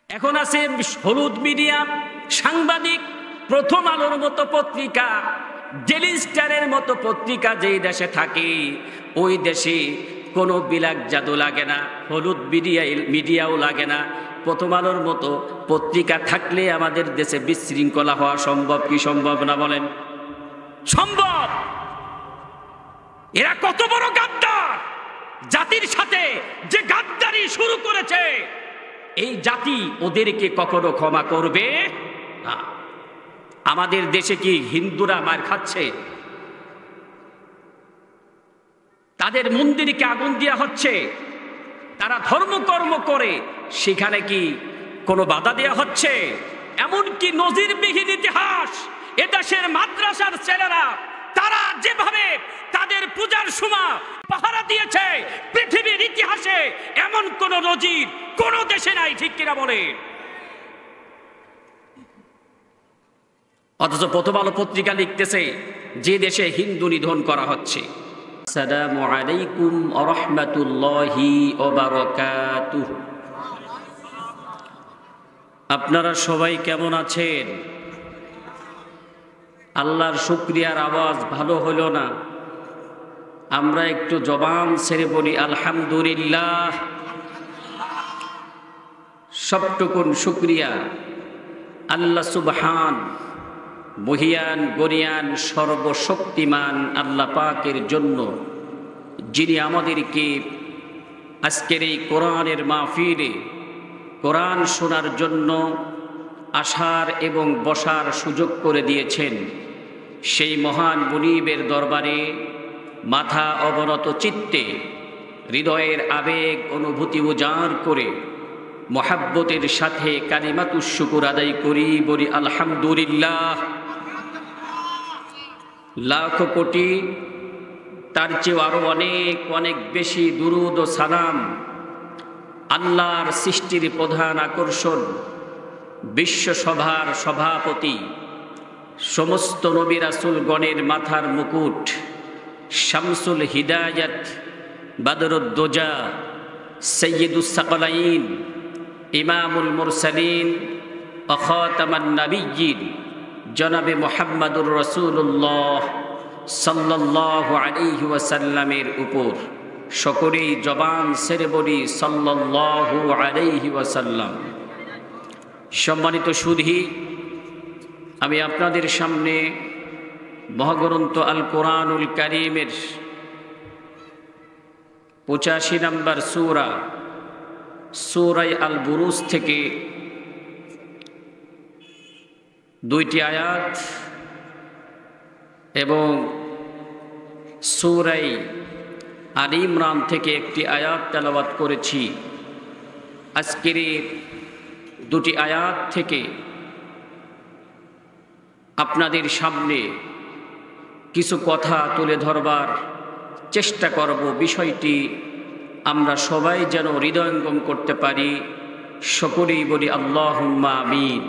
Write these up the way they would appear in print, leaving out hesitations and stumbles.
এখন আছে হলুদ মিডিয়া, সাংবাদিক, প্রথম আলোর মতো পত্রিকা, ডেইলি স্টারের মতো পত্রিকা যেই দেশে থাকে ওই দেশে কোনো বিলাক জাদু লাগে না, হলুদ মিডিয়াও লাগে না। প্রথম আলোর মতো পত্রিকা থাকলে আমাদের দেশে বিশৃঙ্খলা হওয়া সম্ভব কি সম্ভব না বলেন? সম্ভব। এরা কত বড় গাদ্দার! জাতির সাথে যে গাদ্দারি শুরু করেছে এই জাতি ওদেরকে কখনো ক্ষমা করবে না। আমাদের দেশে কি হিন্দুরা মার খাচ্ছে? তাদের মন্দিরকে আগুন দেওয়া হচ্ছে, তারা ধর্মকর্ম করে, সেখানে কি কোনো বাধা দেওয়া হচ্ছে? এমনকি নজিরবিহীন ইতিহাস, এদেশের মাদ্রাসার ছেলেরা তারা যেভাবে তাদের পূজার সময় পাহারা দিয়েছে পৃথিবীর ইতিহাসে এমন কোন নজির কোন দেশে নাই, ঠিক কিনা বলে? অথচ প্রথম আলো পত্রিকা লিখতেছে যে দেশে হিন্দু নিধন করা হচ্ছে। আসসালামু আলাইকুম ওয়া রাহমাতুল্লাহি ওয়া বারাকাতুহু। আপনারা সবাই কেমন আছেন? আল্লাহর শুকরিয়ার আওয়াজ ভালো হলো না, আমরা একটু জবান ছেড়ে বলি আলহামদুলিল্লাহ। সবটুকুন শুকরিয়া আল্লাহ সুবহান, মহিয়ান গরিয়ান সর্বশক্তিমান আল্লাহ পাকের জন্য, যিনি আমাদেরকে আজকের এই কোরআনের মাহফিলে কোরআন শোনার জন্য আসার এবং বসার সুযোগ করে দিয়েছেন। সেই মহান মুনিবের দরবারে মাথা অবনত চিত্তে হৃদয়ের আবেগ অনুভূতি উজাড় করে মহাব্বতের সাথে কালিমাতুশ শুকুর আদায় করি, বলি আলহামদুলিল্লাহ। লাখ কোটি, তার চেয়েও আরো অনেক অনেক বেশি দুরুদ ও সালাম আল্লাহর সৃষ্টির প্রধান আকর্ষণ, বিশ্বসভার সভাপতি, সমস্ত নবী রাসূলগণের মাথার মুকুট, শামসুল হিদায়াত, বাদরুদ্দোজা, সৈয়দুস সাকলাইন, ইমামুল মুরসালিন ওয়া খাতামান নাবিয়্যিন, জনাবে মুহাম্মদুর রাসূলুল্লাহ সাল্লাল্লাহু আলাইহি ওয়াসাল্লামের উপর সকলেই জবান ছেড়ে বলি সাল্লাল্লাহু আলাইহি ওয়াসাল্লাম। সম্মানিত সুধী, আমি আপনাদের সামনে মহাগ্রন্থ আল কোরআনুল কারীমের 85 নম্বর সূরা আল বুরুজ থেকে দুইটি আয়াত এবং সূরা আল ইমরান থেকে একটি আয়াত তেলাওয়াত করেছি। আজকের দুটি আয়াত থেকে আপনাদের সামনে কিছু কথা তুলে ধরবার চেষ্টা করব। বিষয়টি আমরা সবাই যেন হৃদয়ঙ্গম করতে পারি, সকলেই বলি আল্লাহুম্মা আমিন।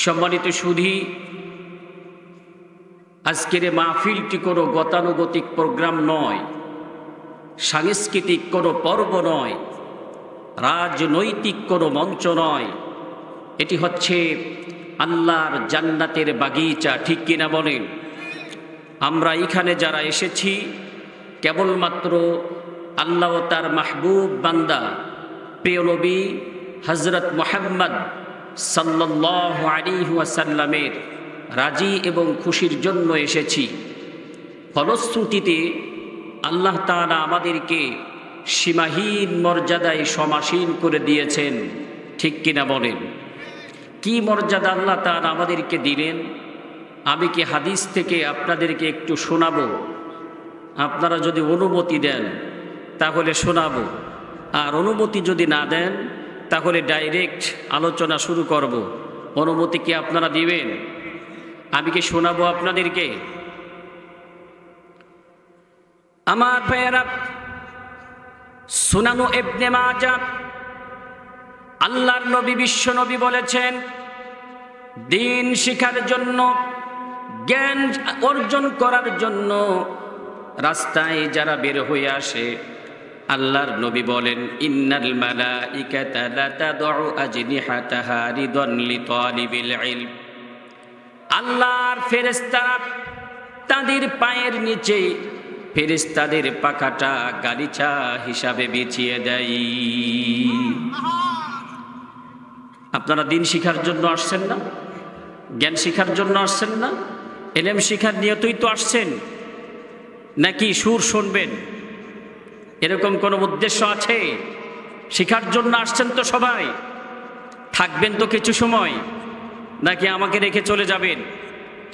সম্মানিত সুধী, আজকের মাহফিলটি কোনো গতানুগতিক প্রোগ্রাম নয়, সাংস্কৃতিক কোনো পর্ব নয়, রাজনৈতিক কোনো মঞ্চ নয়, এটি হচ্ছে আল্লাহর জান্নাতের বাগিচা, ঠিক কিনা বলেন? আমরা এখানে যারা এসেছি কেবলমাত্র আল্লাহ ও তার মাহবুব বান্দা প্রিয় নবী হযরত মুহাম্মদ সাল্লাল্লাহু আলাইহি ওয়াসাল্লামের রাজি এবং খুশির জন্য এসেছি। ফলশ্রুতিতে আল্লাহ তাআলা আমাদেরকে সীমাহীন মর্যাদায় সমাসীন করে দিয়েছেন, ঠিক কিনা বলেন? কি মর্যাদা আল্লাহ তাআলা আমাদেরকে দিলেন, আমি কি হাদিস থেকে আপনাদেরকে একটু শোনাবো? আপনারা যদি অনুমতি দেন তাহলে শোনাবো, আর অনুমতি যদি না দেন তাহলে ডাইরেক্ট আলোচনা শুরু করব। অনুমতি কি আপনারা দিবেন? আমি কি শোনাবো আপনাদেরকে? আমার ভাইয়েরা, সুনানু ইবনে মাজাহ, আল্লাহর নবী বিশ্ব নবী বলেছেন, দিন শিখার জন্য, জ্ঞান অর্জন করার জন্য রাস্তায় যারা বের হয়ে আসে আল্লাহর নবী বলেন, ইন্নাল মালাইকাতা লাতাদউ আজনিহাতাহা রিদান লিতালিবিল ইলম। আল্লাহর ফেরেশতারা তাদের পায়ের নিচে ফেরেশতাদের পাখাটা গালিচা হিসাবে বিছিয়ে দেয়। আপনারা দিন শিখার জন্য আসছেন না? জ্ঞান শিখার জন্য আসছেন না? ইলম শিখার নিয়তই তো আসছেন, নাকি সুর শুনবেন এরকম কোনো উদ্দেশ্য আছে? শিখার জন্য আসছেন তো সবাই, থাকবেন তো কিছু সময়, নাকি আমাকে রেখে চলে যাবেন?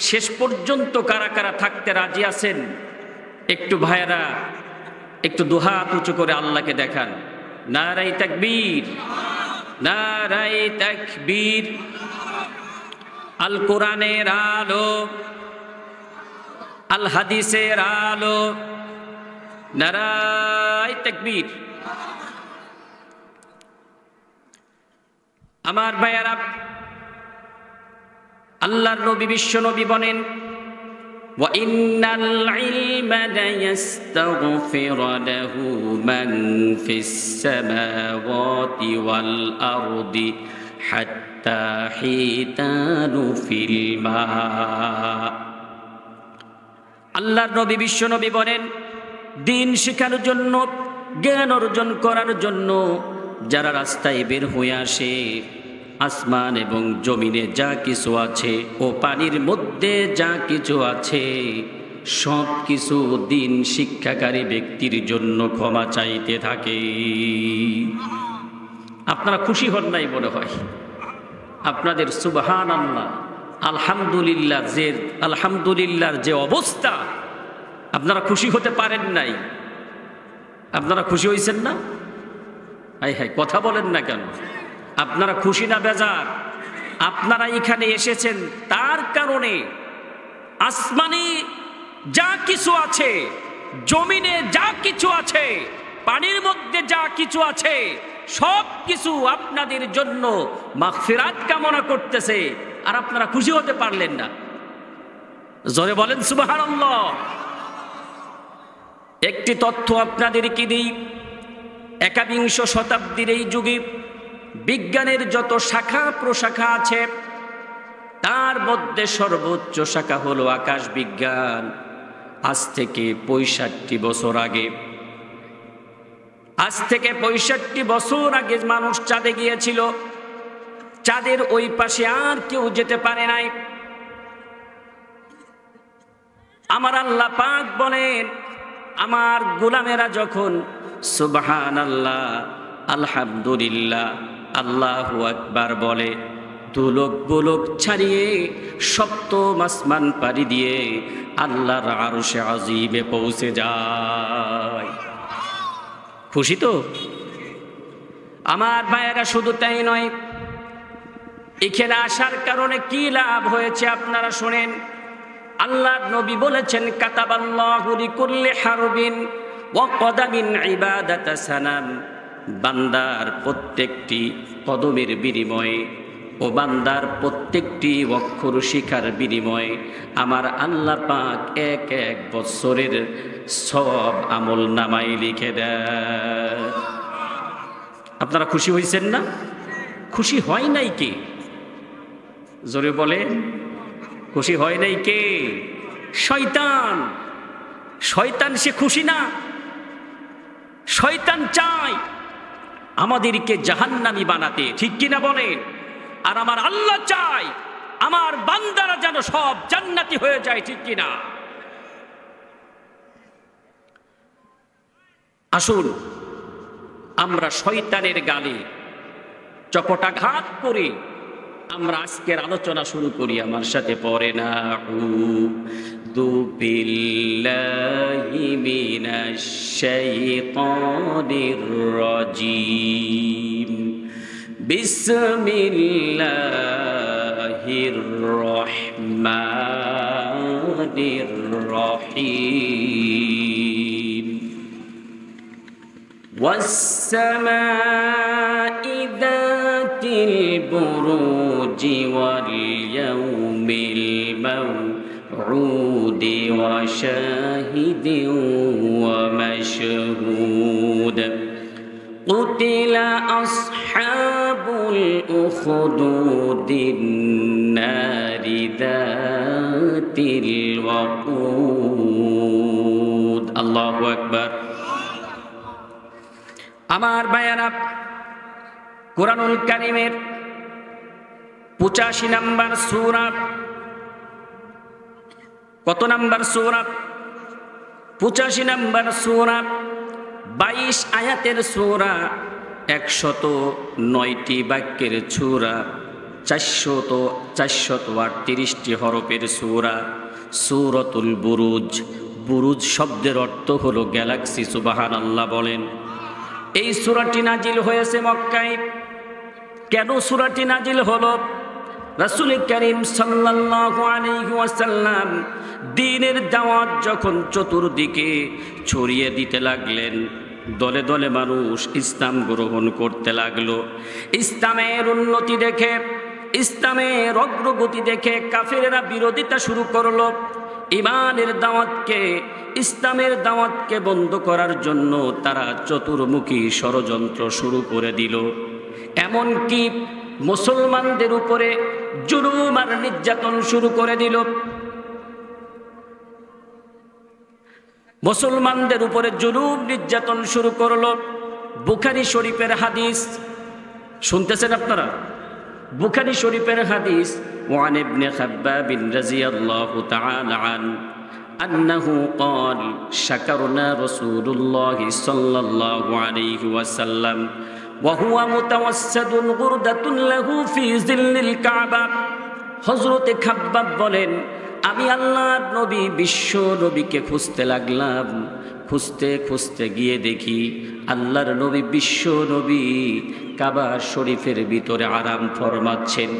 শেষ পর্যন্ত কারা কারা থাকতে রাজি আছেন? একটু ভাইয়েরা একটু দুহাত উঁচু করে আল্লাহকে দেখান। নারায়ে তাকবীর, নারায়ে তাকবীর। আল কোরআনের আলো, আল হাদিসের আলো, নারায়ে তাকবীর। আমার ভাইয়েরা, আল্লাহর নবী বিশ্ব নবী বলেন, ওয়া ইন্নাল ইলমা লায়াস্তাগফিরু লাহু মান ফিস সামাওয়াতি ওয়াল আরদি হাত্তা হিতানু ফিল মা। আল্লাহর নবী বিশ্ব নবী বলেন, দিন শেখার জন্য, জ্ঞান অর্জন করার জন্য যারা রাস্তায় বের হয়ে আসে, আসমান এবং জমিনে যা কিছু আছে ও পানির মধ্যে যা কিছু আছে, সব কিছু দিন শিক্ষাকারী ব্যক্তির জন্য ক্ষমা চাইতে থাকে। আপনারা খুশি হন নাই মনে হয়? আপনাদের সুবহানাল্লাহ, আলহামদুলিল্লাহর যে অবস্থা, আপনারা খুশি হতে পারেন নাই? আপনারা খুশি হয়েছেন না? হায় হায়, কথা বলেন না কেন? আপনারা খুশি না বেজার? আপনারা এখানে এসেছেন তার কারণে আসমানে যা কিছু আছে, জমিনে যা কিছু আছে, পানির মধ্যে যা কিছু আছে, সব কিছু আপনাদের জন্য মাগফিরাত কামনা করতেছে, আর আপনারা খুশি হতে পারলেন না। জোরে বলেন সুবহানাল্লাহ। একটি তথ্য আপনাদেরকে দিই, একবিংশ শতাব্দীর এই যুগে বিজ্ঞানের যত শাখা প্রশাখা আছে, তার মধ্যে সর্বোচ্চ শাখা হলো আকাশ বিজ্ঞান। আজ থেকে 65 বছর আগে, আজ থেকে 65 বছর আগে মানুষ চাঁদে গিয়েছিল। চাঁদের ওই পাশে আর কেউ যেতে পারে নাই। আমার আল্লাহ পাক বলেন, আমার গোলামেরা যখন সুবহানাল্লাহ, আলহামদুলিল্লাহ, আল্লাহু আকবার বলে, দুলক বুলক ছাড়িয়ে সপ্তম আসমান পাড়ি দিয়ে আল্লাহর আরশে আজিমে পৌঁছে যায়। খুশি তো? আমার ভাইয়েরা, শুধু তাই নয়, এখানে আসার কারণে কি লাভ হয়েছে আপনারা শোনেন। আল্লাহর নবী বলেছেন, কাতাবাল্লাহু লিকুল্লি হারবিন ওয়া কদামিন ইবাদাতা সানাম। বান্দার প্রত্যেকটি কদমের বিনিময়ে ও বান্দার প্রত্যেকটি অক্ষর শিখার বিনিময়ে আমার আল্লাহ পাক এক এক বছরের সব আমল নামায় লিখে দেয়। আপনারা খুশি হয়েছেন না? খুশি হয় নাই কে? জোরে বলেন, খুশি হয় নাই কে? শয়তান। শয়তান সে খুশি না। শয়তান চায় আমাদেরকে জাহান্নামী বানাতে, ঠিক কিনা বলেন? আর আমার আল্লাহ চায় আমার বান্দারা যেন সব জান্নাতি হয়ে যায়, ঠিক কিনা? আসুন আমরা শয়তানের গালে চপটাঘাত করে আমরা আজকের আলোচনা শুরু করি। আমার সাথে পড়েন, আউযু বিল্লাহি মিনাশ শাইতানির রাজীম। বিসমিল্লাহির রহমানির রহিম। والسماء ذات البروج واليوم الموعود وشاهد ومشهود আসহাবুল উখদুদিন নারি যাতিল ওয়াকুদ। আল্লাহু আকবার। আমার ভাইয়েরা, কুরআনুল কারীমের 85 নম্বর সূরা, কত নম্বর সূরা? 85 নম্বর সূরা, 22 আয়াতের সূরা, 109টি বাক্যের সূরা, 438টি হরফের সূরা, সূরাতুল বুরুজ। বুরুজ শব্দের অর্থ হলো গ্যালাক্সি। সুবহানাল্লাহ বলেন। এই সূরাটি নাজিল হয়েছে মক্কায়। কেন সূরাটি নাজিল হলো? রাসূল করিম সাল্লাল্লাহু আলাইহি ওয়াসাল্লাম দ্বীনের দাওয়াত যখন চতুর্দিকে ছড়িয়ে দিতে লাগলেন, দলে দলে মানুষ ইসলাম গ্রহণ করতে লাগলো। ইসলামের উন্নতি দেখে, ইসলামের অগ্রগতি দেখে কাফেরেরা বিরোধিতা শুরু করলো। ঈমানের দাওয়াতকে, ইসলামের দাওয়াতকে বন্ধ করার জন্য তারা চতুর্মুখী ষড়যন্ত্র শুরু করে দিল। এমনকি মুসলমানদের উপরে জুলুম আর নির্যাতন শুরু করে দিল। মুসলমানদের উপরে জুলুম নির্যাতন শুরু করলো। বুখারী শরীফের হাদিস শুনতেছেন আপনারা? বুখারী শরীফের হাদিস, ওয়ান ইবনে খাব্বাব রাদিয়াল্লাহু তাআলা আনহু قال شكرنا رسول الله صلى الله عليه وسلم وهو متوسد غردة له في ظل الكعبة। হযরতে খাব্বাব বলেন, আমি আল্লাহর নবী বিশ্ব নবীকে খুঁজতে লাগলাম। খুঁজতে খুঁজতে গিয়ে দেখি আল্লাহর নবী বিশ্ব নবী কাবা শরীফের ভিতরে আরাম ফরমাচ্ছেন।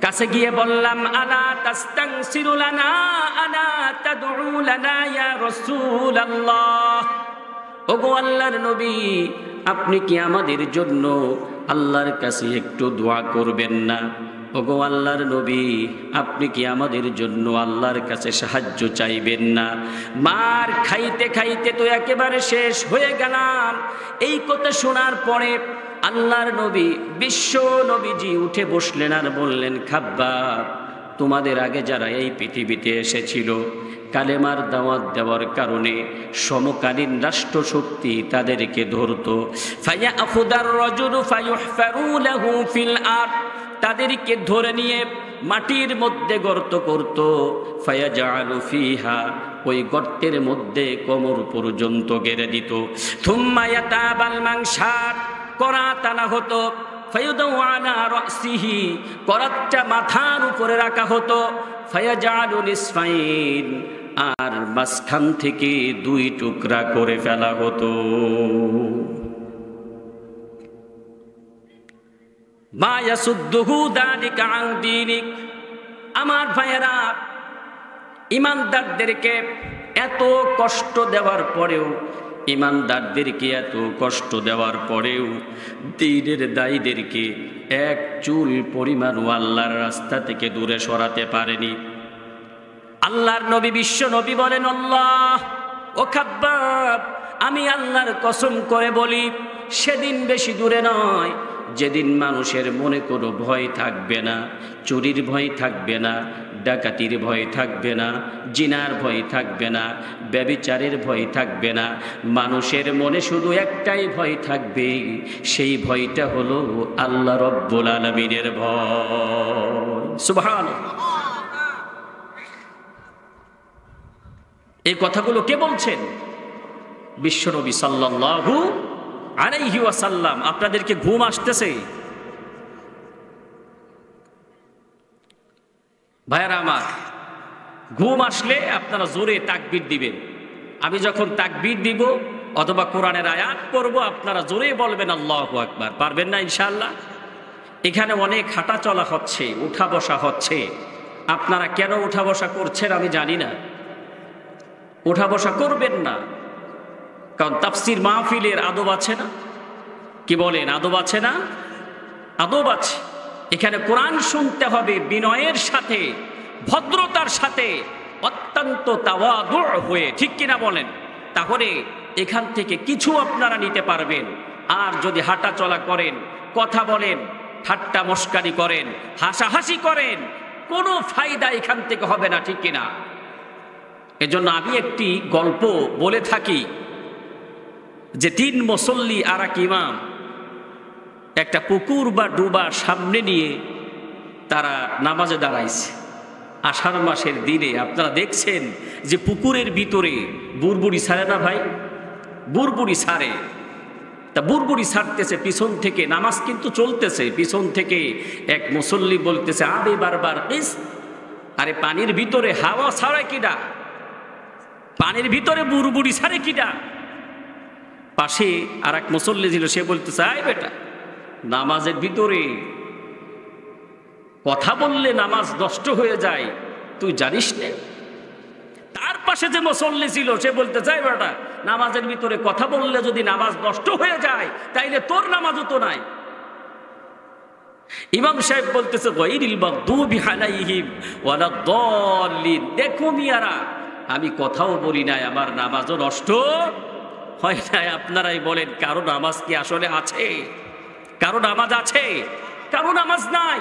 কাছে গিয়ে বললাম, আলা তাস্তানসিরু লানা আলা তাদউ লানা ইয়া রাসূলুল্লাহ। ওগো আল্লাহর নবী, আপনি কি আমাদের জন্য আল্লাহর কাছে একটু দোয়া করবেন না? ওগো আল্লাহর নবী, আপনি কি আমাদের জন্য আল্লাহর কাছে সাহায্য চাইবেন না? মার খাইতে খাইতে তো একেবারে শেষ হয়ে গেলাম। এই কথা শোনার পরে আল্লাহর নবী, বিশ্ব নবীজি উঠে বসলেন আর বললেন, খাব্বাব, তোমাদের আগে যারা এই পৃথিবীতে এসেছিল, কালেমার দাওয়াত দেওয়ার কারণে সমকালীন রাষ্ট্রশক্তি তাদেরকে ধরত। ফায়াখুদার রাজুলু ফায়ুহফারু লাহু ফিল আরদ, তাদেরকে ধরে নিয়ে মাটির মধ্যে গর্ত করত। ফায়াজআলু ফিহা, ওই গর্তের মধ্যে কোমর পর্যন্ত গেড়ে দিত। থুম্মা ইয়াতাবাল মাংসার, করাত আনা হতো। ফায়ুদাউ আলা রাসিহি, করাতটা মাথার উপরে রাখা হতো। ফায়াজআলু নিসফাইন, আর মাঝখান থেকে 2 টুকরা করে ফেলা হতো। মা ইয়াসুদ্দুহু যালিকা আন দীনিক। আমার ভাইয়েরা, ইমানদারদেরকে এত কষ্ট দেওয়ার পরেও, ইমানদারদেরকে এত কষ্ট দেওয়ার পরেও দ্বীনের দায়ীদেরকে এক চুল পরিমাণও আল্লাহর রাস্তা থেকে দূরে সরাতে পারেনি। আল্লাহর নবী, বিশ্ব নবী বলেন, আল্লাহ, ও খাব্বাব, আমি আল্লাহর কসম করে বলি, সেদিন বেশি দূরে নয় যেদিন মানুষের মনে কোনো ভয় থাকবে না, চুরির ভয় থাকবে না, ডাকাতির ভয় থাকবে না, জিনার ভয় থাকবে না, ব্যভিচারের ভয় থাকবে না। মানুষের মনে শুধু একটাই ভয় থাকবে, সেই ভয়টা হলো আল্লাহ রব্বুল আলামিনের ভয়। সুবহানাল্লাহ। এই কথাগুলো কে বলছেন? বিশ্বনবী সাল্লাল্লাহু আলাইহি ওয়াসাল্লাম। আপনাদেরকে ঘুম আসতেছে? ভাইয়ারা আমার, ঘুম আসলে আপনারা জোরে তাকবীর দিবেন। আমি যখন তাকবীর দিব অথবা কোরআনের আয়াত পড়ব, আপনারা জোরে বলবেন আল্লাহু আকবার। পারবেন না ইনশাআল্লাহ? এখানে অনেক হাঁটা চলা হচ্ছে, উঠা বসা হচ্ছে। আপনারা কেন উঠা বসা করছেন আমি জানি না। উঠা বসা করবেন না, কারণ তাফসীর মাহফিলের আদব আছে না? কি বলেন, আদব আছে না? আদব আছে। এখানে কোরআন শুনতে হবে বিনয়ের সাথে, ভদ্রতার সাথে, অত্যন্ত তাওয়াদু হয়ে, ঠিক কিনা বলেন? তাহলে এখান থেকে কিছু আপনারা নিতে পারবেন। আর যদি হাঁটা চলা করেন, কথা বলেন, ঠাট্টা মস্কারি করেন, হাসাহাসি করেন, কোনো ফায়দা এখান থেকে হবে না, ঠিক কিনা? এজন্য আমি একটি গল্প বলে থাকি যে 3 মুসল্লি আর এক ইমাম একটা পুকুর বা ডুবা সামনে নিয়ে তারা নামাজে দাঁড়াইছে। আষাঢ় মাসের দিনে আপনারা দেখছেন যে পুকুরের ভিতরে বুড়বুড়ি ছাড়ে না ভাই, বুড়বুড়ি ছাড়ে। তা বুড়বুড়ি ছাড়তেছে পিছন থেকে, নামাজ কিন্তু চলতেছে, পিছন থেকে এক মুসল্লি বলতেছে আবে বারবার ইস, আরে পানির ভিতরে হাওয়া ছাড়ে কিডা, পানির ভিতরে বুড়বুড়ি ছাড়ে কিডা? পাশে আর এক মুসল্লি ছিল, সে বলতেছে আয় বেটা, নামাজের ভিতরে কথা বললে নামাজ নষ্ট হয়ে যায়, তুই জানিস না? তার পাশে যে মুসল্লি ছিল সে বলতে চায় বেটা, নামাজের ভিতরে কথা বললে যদি নামাজ নষ্ট হয়ে যায় তাইলে তোর নামাজও তো নাই। ইমাম সাহেব বলতেছে গায়রিল মাগদুবি আলাইহিম ওয়ালাদ-দাল্লিন, দেখো মিয়ারা, আমি কথাও বলি নাই, আমার নামাজও নষ্ট হয় নাই। আপনারাই বলেন কারো নামাজ কি আসলে আছে? কারো নামাজ আছে, কারো নামাজ নাই।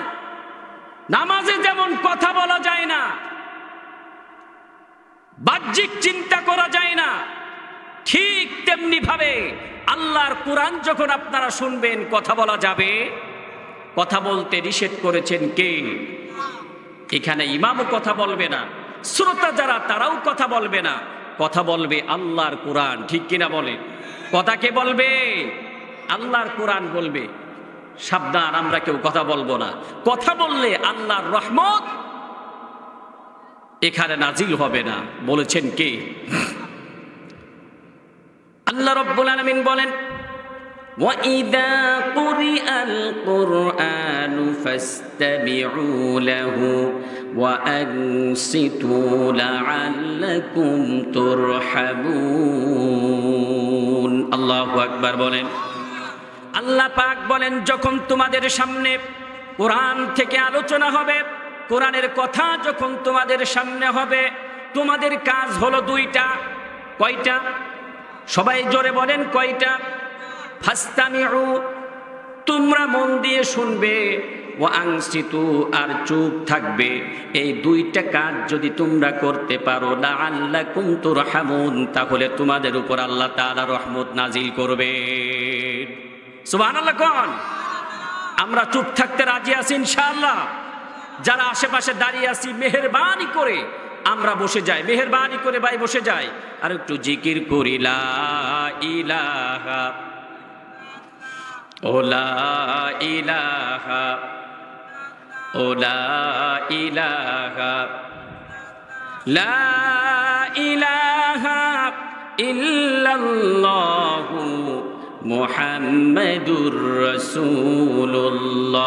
নামাজে যেমন কথা বলা যায় না, বাহ্যিক চিন্তা করা যায় না, ঠিক তেমনি ভাবে আল্লাহর কোরআন যখন আপনারা শুনবেন কথা বলা যাবে। কথা বলতে নিষেধ করেছেন কে? এখানে ইমামও কথা বলবে না, শ্রোতা যারা তারাও কথা বলবে না, কথা বলবে আল্লাহর কোরআন, ঠিক কিনা বলে? কথা কে বলবে? আল্লাহর কোরআন বলবে। সাবধান, আমরা কেউ কথা বলবো না। কথা বললে আল্লাহর রহমত এখানে নাজিল হবে না, বলেছেন কে? আল্লাহ রাব্বুল আলামিন বলেন وَإِذَا قُرِئَ الْقُرْآنُ فَاسْتَمِعُوا لَهُ وَأَنصِتُوا لَعَلَّكُمْ تُرْحَمُونَ। আল্লাহু আকবার বলেন। আল্লাহ পাক বলেন, যখন তোমাদের সামনে কোরআন থেকে আলোচনা হবে, কোরআনের কথা যখন তোমাদের সামনে হবে, তোমাদের কাজ হলো 2টা। কয়টা? সবাই জোরে বলেন কয়টা? ফাস্তামিউ, তোমরা মন দিয়ে শুনবে, ওয়া আনসিতু, আর চুপ থাকবে। এই 2টা কাজ যদি তোমরা করতে পারো, লাআল্লাকুম তুরহামুন, তাহলে তোমাদের উপর আল্লাহ তাআলা রহমত নাজিল করবে। সুবহানাল্লাহ কোন? আমরা চুপ থাকতে রাজি আছি ইনশাআল্লাহ? যারা আশেপাশে দাঁড়িয়ে আছি, মেহেরবানি করে আমরা বসে যাই, মেহেরবানি করে ভাই বসে যাই, আর একটু জিকির করি লা ইলাহা ও লা ইলাহা ও লা ইলাহা লা ইলাহা ইল্লাল্লাহু মুহাম্মাদুর রাসূলুল্লাহ।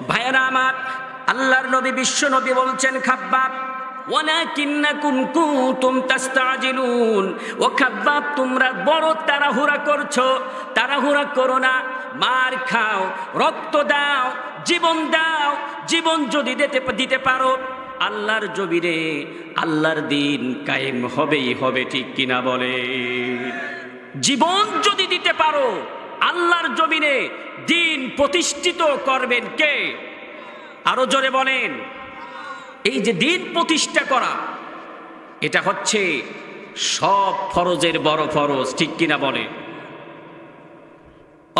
ভাইরা আমার, আল্লাহর নবী বিশ্ব নবী বলছেন খাব্বাব, ওয়ালাকিন্নাকুম কুনতুম তাস্তাজিলুন, ও খাব্বাব তোমরা বড় তাড়াহুড়া করছো। তাড়াহুড়া করো না, মার খাও, রক্ত দাও, জীবন দাও। জীবন যদি দিতে পারো আল্লাহর জমিনে, আল্লাহর দিন কায়েম হবেই হবে, ঠিক কিনা বলে? জীবন যদি দিতে পারো আল্লাহর জমিনে, দিন প্রতিষ্ঠিত করবেন কে? আরো জোরে বলেন। এই যে দিন প্রতিষ্ঠা করা, এটা হচ্ছে সব ফরজের বড় ফরজ, ঠিক কিনা বলে?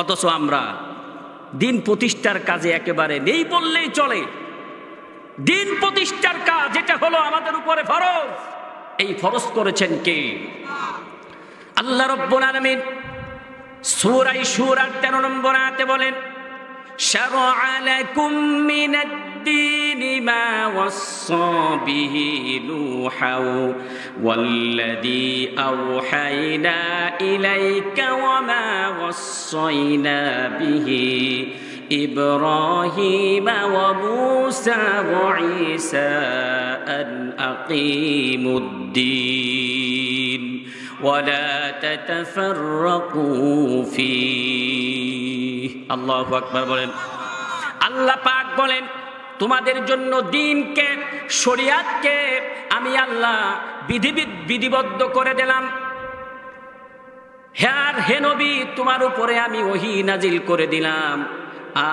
অথচ আমরা দিন প্রতিষ্ঠার কাজে একেবারে নেই বললেই চলে। দিন প্রতিষ্ঠার কাজ, এটা হলো আমাদের উপরে ফরজ। এই ফরজ করেছেন কে? আল্লাহ রাব্বুল আলামিন সূরা শুরা 13 নম্বর আয়াতে বলেন, শারআ লাকুম মিনাদ-দীনি মা ওয়াসসা বিহি নূহা ওয়াল্লাযী আওহায়না ইলাইকা ওয়া মা ওয়াসসাইনা বিহি ইব্রাহিমা ওয়া মূসা ওয়া ঈসা আন আকিমুদ-দীন ওয়ালা তাতাফাররাকু ফীহি। আল্লাহু আকবার বলেন। আল্লাহ পাক বলেন, তোমাদের জন্য দ্বীনকে, শরিয়াতকে আমি আল্লাহ বিধিবদ্ধ করে দিলাম। হে নবী, তোমার উপরে আমি ওহী নাজিল করে দিলাম।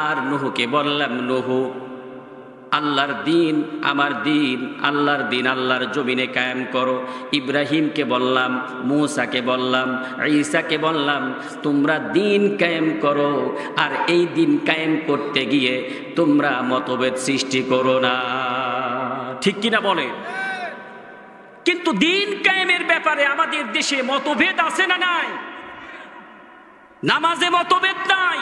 আর নূহকে বললাম, নূহ, আল্লাহর দিন, আমার দিন, আল্লাহর দিন আল্লাহর জমিনে কায়েম করো। ইব্রাহিমকে বললাম, মূসাকে বললাম, ঈসাকে বললাম, তোমরা দিন কায়েম করো। আর এই দিন কায়েম করতে গিয়ে তোমরা মতভেদ সৃষ্টি করো না। ঠিক কিনা বলে? কিন্তু দিন কায়েমের ব্যাপারে আমাদের দেশে মতভেদ আছে না নাই? নামাজে মতভেদ নাই,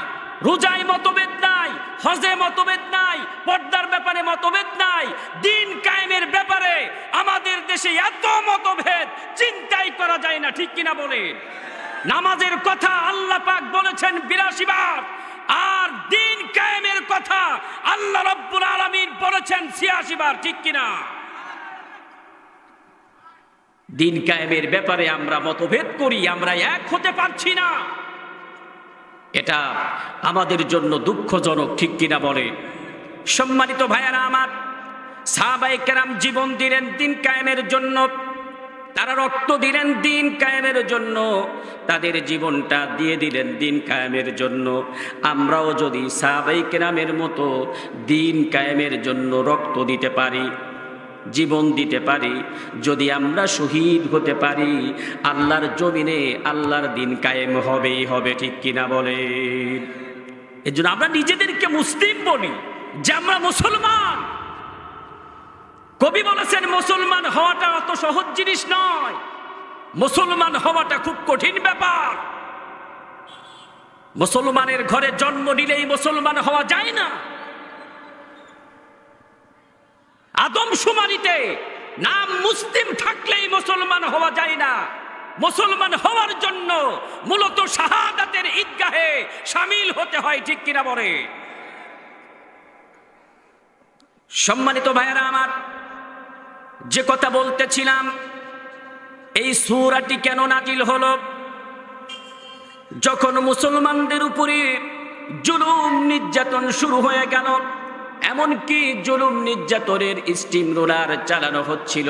রোজায় মতভেদ নাই, হজে মতভেদ নাই, পর্দার ব্যাপারে মতভেদ নাই। দিন কায়েমের ব্যাপারে আমাদের দেশে এত মতভেদ চিন্তাই করা যায় না। ঠিক কিনা বলে? নামাজের কথা আল্লাহ পাক বলেছেন ৮২ বার, আর দিন কায়েমের কথা আল্লাহ রাব্বুল আলামিন বলেছেন ৮৬ বার। ঠিক কিনা? দিন কায়েমের ব্যাপারে আমরা মতভেদ করি, আমরা এক হতে পারছি না। এটা আমাদের জন্য দুঃখজনক। ঠিক কিনা বলে? সম্মানিত ভাইয়ারা আমার, সাহাবায়ে কেরাম জীবন দিলেন দিন কায়েমের জন্য, তারা রক্ত দিলেন দিন কায়েমের জন্য, তাদের জীবনটা দিয়ে দিলেন দিন কায়েমের জন্য। আমরাও যদি সাহাবায়ে কেরামের মতো দিন কায়েমের জন্য রক্ত দিতে পারি, জীবন দিতে পারি, যদি আমরা শহীদ হতে পারি, আল্লাহর জমিনে আল্লাহর দিন কায়েম হবেই হবে। ঠিক কিনা বলে? এর জন্য আমরা নিজেদেরকে মুসলিম বলি যে আমরা মুসলমান। কবি বলেছেন, মুসলমান হওয়াটা অত সহজ জিনিস নয়, মুসলমান হওয়াটা খুব কঠিন ব্যাপার। মুসলমানের ঘরে জন্ম নিলেই মুসলমান হওয়া যায় না। আদমশুমারিতে নাম মুসলিম থাকলেই মুসলমান হওয়া যায় না। মুসলমান হওয়ার জন্য মূলত শাহাদাতের ঈদগাহে শামিল হতে হয়। ঠিক কিনা বলে? সম্মানিত ভাইয়েরা আমার, যে কথা বলতেছিলাম, এই সূরাটি কেন নাজিল হলো? যখন মুসলমানদের উপরে জুলুম নির্যাতন শুরু হয়ে গেল, এমনকি জুলুম নির্যাতনের স্টিম রোলার চালানো হচ্ছিল,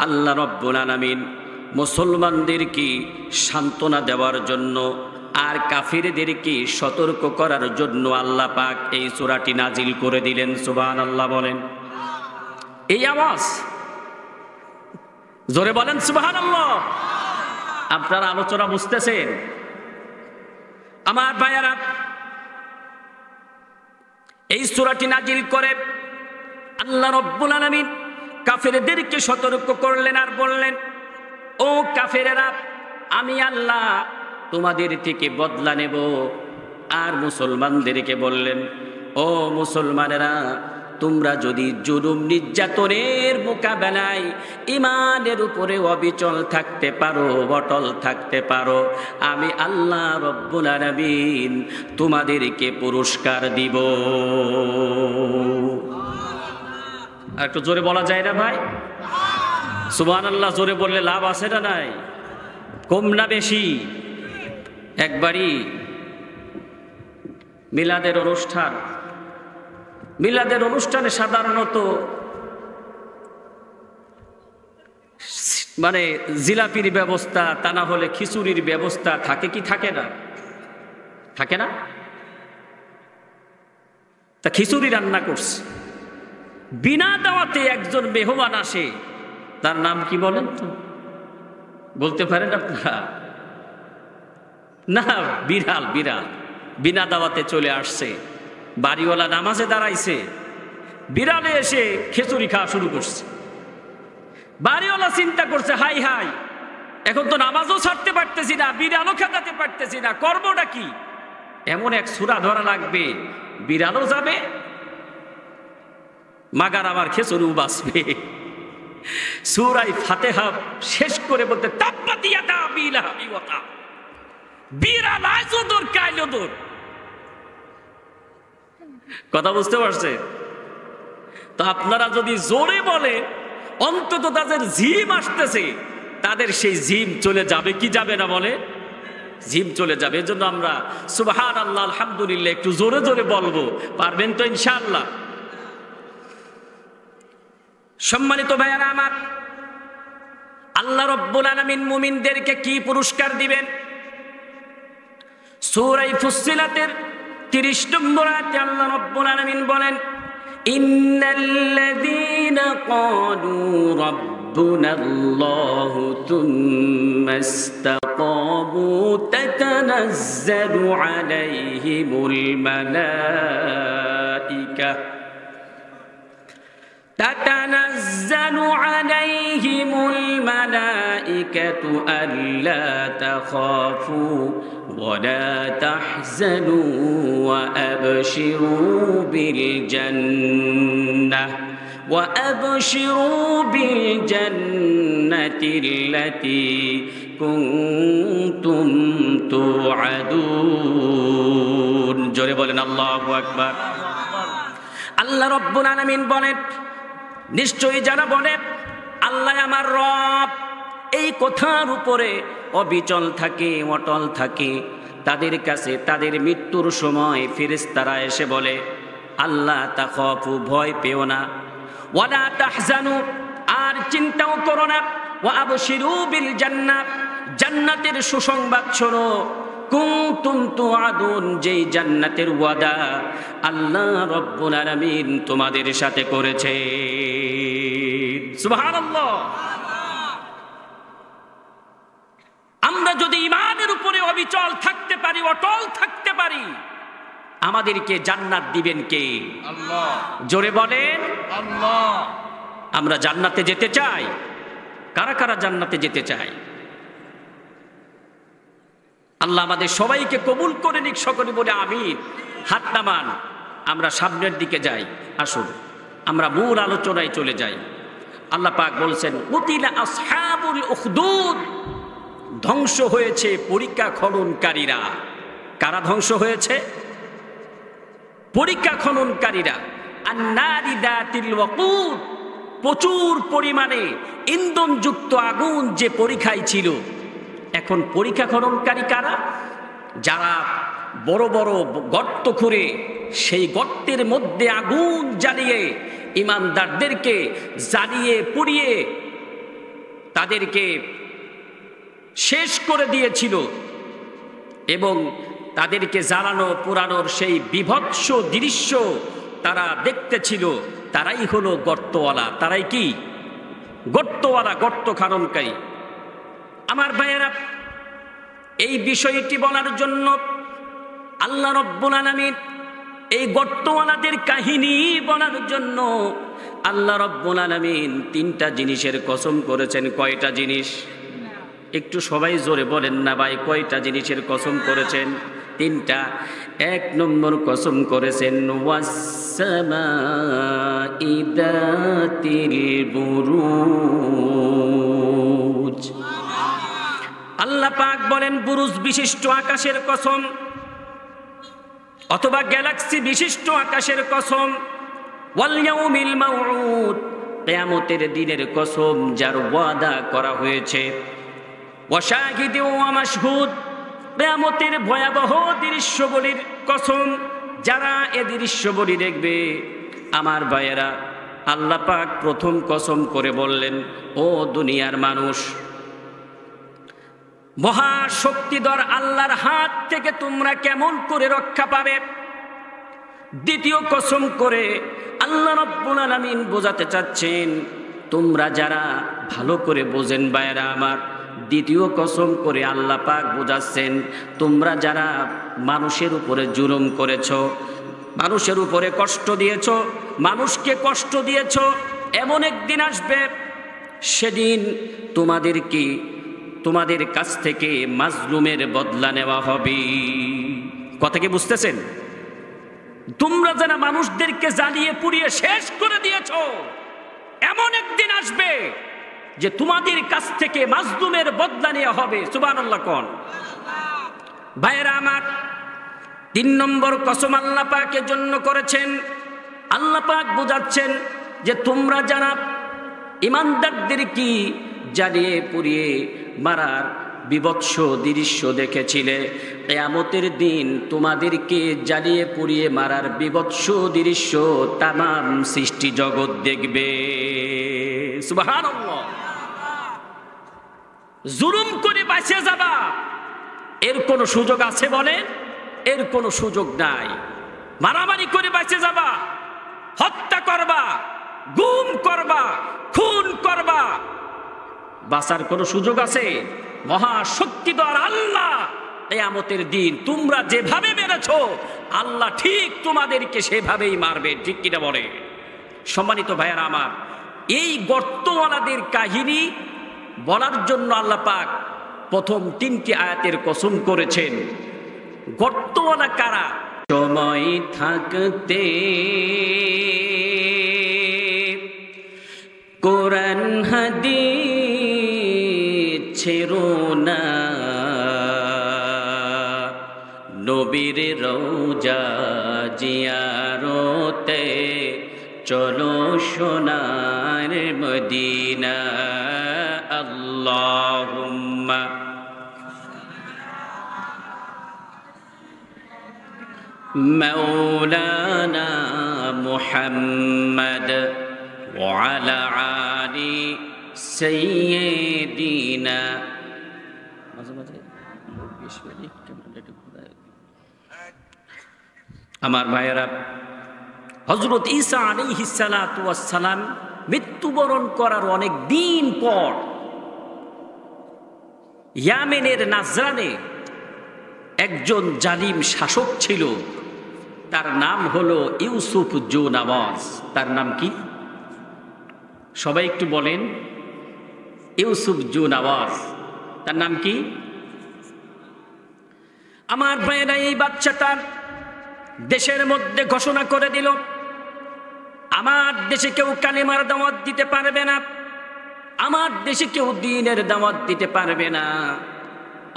আল্লাহ রাব্বুল আলামিন মুসলমানদেরকে সান্ত্বনা দেওয়ার জন্য আর কাফিরদেরকে সতর্ক করার জন্য আল্লাহ পাক এই সূরাটি নাজিল করে দিলেন। সুবহানাল্লাহ বলেন। এই আওয়াজ জোরে বলেন সুবহানাল্লাহ। আপনারা আলোচনা বুঝতেছেন? আমার ভাইয়ারা, এই সূরাটি নাজিল করে আল্লাহ রাব্বুল আলামিন কাফেরদেরকে সতর্ক করলেন আর বললেন, ও কাফেরেরা, আমি আল্লাহ তোমাদের থেকে বদলা নেব। আর মুসলমানদেরকে বললেন, ও মুসলমানেরা, তোমরা যদি জুলুম নির্যাতনের মোকাবেলায় ঈমানের উপরে অবিচল থাকতে পারো, অটল থাকতে পারো, আমি আল্লাহ রাব্বুল আলামিন তোমাদেরকে পুরস্কার দিব। আর একটু জোরে বলা যায় না ভাই? সুবহানাল্লাহ জোরে বললে লাভ আছে না নাই? কম না বেশি? একবারই মিলাদের অনুষ্ঠানে সাধারণত মানে জিলাপির ব্যবস্থা, তা না হলে খিচুড়ির ব্যবস্থা থাকে কি থাকে না? থাকে না? তা খিচুড়ি রান্না করছে, বিনা দাওয়াতে একজন মেহমান আসে, তার নাম কি বলেন তো? বলতে পারেন আপনারা? না, বিড়াল। বিনা দাওয়াতে চলে আসছে, বাড়িওয়ালা নামাজে দাঁড়াইছে, বিড়ালে এসে খিচুড়ি খাওয়া শুরু করছে। বাড়িওয়ালা চিন্তা করছে, হাই হাই, এখন তো নামাজও ছাড়তে পারতেছি না, বিড়ালও খেতাতে পারতেছি না, করবোটা কি? এমন এক সূরা ধরা লাগবে, বিড়ালও যাবে, মাগার আমার খিচুড়িও বাঁচবে। সূরা ফাতিহা শেষ করে বলতে, তাব্বাত ইয়াদা আবি লাহাবি ওয়া তাব, বিড়াল আজও দূর কাইলো দূর। কথা বুঝতে পারছে তো? আপনারা যদি জোরে বলে, অন্তত তাদের জিম আসতেছে, তাদের সেই জিম চলে যাবে কি যাবে না? বলে জিম চলে যাবে। এজন্য আমরা সুবহানাল্লাহ, আলহামদুলিল্লাহ একটু জোরে জোরে বলবো। পারবেন তো ইনশাআল্লাহ? সম্মানিত ভাইয়েরা আমার, আল্লাহ রাব্বুল আলামিন মুমিনদেরকে কি পুরস্কার দিবেন? সূরা ফুসসিলাতের 30 নম্বর আয়াতে আল্লাহ রাব্বুল আলামিন বলেন, ইন্নাল্লাযীনা ক্বালু রাব্বুনাল্লাহু থুম্মা ইসতাকামু তাতানাজ্জালু আলাইহিমুল মালাইকা تتنزل عليهم الملائكة ألا تخافوا ولا تحزنوا وأبشروا بالجنة التي كنتم توعدون জোরে বলেন আল্লাহু আকবার। আল্লাহ রাব্বুল আলামিন বলেন, নিশ্চয়ই যারা বলে আল্লাহ আমার রব, এই কথার উপরে অবিচল থাকে, অটল থাকে, তাদের কাছে তাদের মৃত্যুর সময় ফেরেশতারা এসে বলে, আল্লাহ তাখাফু, ভয় পেও না, ওয়ালা তাহজানু, আর চিন্তাও করো না, ওয়া আবশিরু বিল জান্নাত, জান্নাতের সুসংবাদ শোনো, কুনতুম তুআদুন, যেই জান্নাতের ওয়াদা আল্লাহ রাব্বুল আলামিন তোমাদের সাথে করেছে। সুবহানাল্লাহ। আমরা যদি ঈমানের উপরে অবিচল থাকতে পারি, অটল থাকতে পারি, আমাদেরকে জান্নাত দিবেন কে? আল্লাহ। জোরে বলেন আল্লাহ। আমরা জান্নাতে যেতে চাই। কারা কারা জান্নাতে যেতে চায়? আল্লাহ আমাদের সবাইকে কবুল করে নিক, সকলে বলে আমিন। হাত নামান, আমরা সামনের দিকে যাই। আসুন আমরা মূল আলোচনায় চলে যাই। আল্লাহ পাক বলছেন, কুতিলা আসহাবুল উখদুদ, ধ্বংস হয়েছে পরীক্ষা খননকারীরা। কারা ধ্বংস হয়েছে? পরীক্ষা খননকারীরা। আন্নারি দাতিল ওয়াকুদ, প্রচুর পরিমাণে ইন্ধনযুক্ত আগুন যে পরীক্ষায় ছিল। এখন পরীক্ষা খননকারী কারা? যারা বড় বড় গর্ত খুঁড়ে সেই গর্তের মধ্যে আগুন জ্বালিয়ে ঈমানদারদেরকে জ্বালিয়ে পুড়িয়ে তাদেরকে শেষ করে দিয়েছিল, এবং তাদেরকে জ্বালানো পোড়ানোর সেই বিভৎস দৃশ্য তারা দেখতেছিল। তারাই হলো গর্তওয়ালা। তারাই কি? গর্তওয়ালা, গর্ত খননকারী। আমার ভাইয়েরা, এই বিষয়টি বলার জন্য আল্লাহ রাব্বুল আলামিন এই গর্তওয়ালাদের কাহিনী বলার জন্য আল্লাহ রাব্বুল আলামিন 3টা জিনিসের কসম করেছেন। কয়টা জিনিস? একটু সবাই জোরে বলেন না ভাই, কয়টা জিনিসের কসম করেছেন? 3টা। 1 নম্বর কসম করেছেন ওয়াস-সামাই যাতিল বুরুজ। আল্লাহ পাক বলেন বুরুজ বিশিষ্ট আকাশের কসম, অথবা গ্যালাক্সি বিশিষ্ট আকাশের কসম। ওয়াল ইয়াউমিল মাউউদ, কিয়ামতের দিনের কসম যার ওয়াদা করা হয়েছে। ওয়া শাহিদিন ওয়া মাশহুদ, কিয়ামতের ভয়াবহ দৃশ্যবলীর কসম, যারা এ দৃশ্যবলী দেখবে। আমার ভাইয়েরা, আল্লাহ পাক প্রথম কসম করে বললেন, ও দুনিয়ার মানুষ, মহাশক্তিধর আল্লাহর হাত থেকে তোমরা কেমন করে রক্ষা পাবে। দ্বিতীয় কসম করে আল্লাহ রাব্বুল আলামিন বোঝাতে চাচ্ছেন, তোমরা যারা ভালো করে বোঝেন ভাইয়েরা আমার, দ্বিতীয় কসম করে আল্লাহ পাক বোঝাচ্ছেন, তোমরা যারা মানুষের উপরে জুলুম করেছ, মানুষের উপরে কষ্ট দিয়েছ, মানুষকে কষ্ট দিয়েছ, এমন একদিন আসবে সেদিন তোমাদের কাছ থেকে মাজলুমের বদলা নেওয়া হবে। কথা কি বুঝতেছেন? তোমরা যারা মানুষদেরকে জ্বালিয়ে পুড়িয়ে শেষ করে দিয়েছ, এমন একদিন আসবে যে তোমাদের কাছ থেকে মাজলুমের বদলা নেওয়া হবে। সুবহানাল্লাহ কোন ভাইয়েরা আমার, 3 নম্বর কসম আল্লাহ পাকের জন্য করেছেন। আল্লাহ পাক বোঝাচ্ছেন যে তোমরা যারা ঈমানদারদের কি জ্বালিয়ে পুড়িয়ে মারার বিভৎস দৃশ্য দেখেছিলে, কিয়ামতের দিন তোমাদেরকে জ্বালিয়ে পুড়িয়ে মারার বিভৎস দৃশ্য তামাম সৃষ্টি জগৎ দেখবে। সুবহানাল্লাহ। জুলুম করে বাঁচে যাবা, এর কোনো সুযোগ আছে বলেন? এর কোনো সুযোগ নাই। মারামারি করে বেঁচে যাবা, হত্যা করবা, গুম করবা, খুন করবা, বাঁচার কোনো সুযোগ আছে? মহাশক্তিধর আল্লাহ কিয়ামতের দিন তোমরা যেভাবে মেরেছো আল্লাহ ঠিক তোমাদেরকে সেভাবেই মারবে, ঠিক কিনা বলে? সম্মানিত ভাইয়েরা আমার, এই গর্তওয়ালাদের কাহিনী বলার জন্য আল্লাহ পাক প্রথম 3টি আয়াতের কসম করেছেন। গর্তওয়ালা কারা? সময় থাকতে কোরআন হাদিস ছেড়ো না, নবীর রওজা জিয়ারতে চলো সোনার মদিনা। আল্লাহুম্মা মাওলানা মুহাম্মদ ওয়া আলা আলি সাইয়্যিদিনা। আমার ভাইয়েরা, হযরত ঈসা আলাইহিস সালাতু ওয়াস সালাম মৃত্যুবরণ করার অনেক দিন পর ইয়ামেনের নাজরানে একজন জালিম শাসক ছিল, তার নাম হলো ইউসুফ জুনাওয়াজ। তার নাম কি? সবাই একটু বলেন। ইউসুফ জুনাওয়াজ, তার নাম কি? আমার ভাইয়েরা, এই বাচ্চাটা দেশের মধ্যে ঘোষণা করে দিল, আমার দেশে কেউ কালেমার দাওয়াত দিতে পারবে না, আমার দেশে কেউ দ্বীনের দাওয়াত দিতে পারবে না,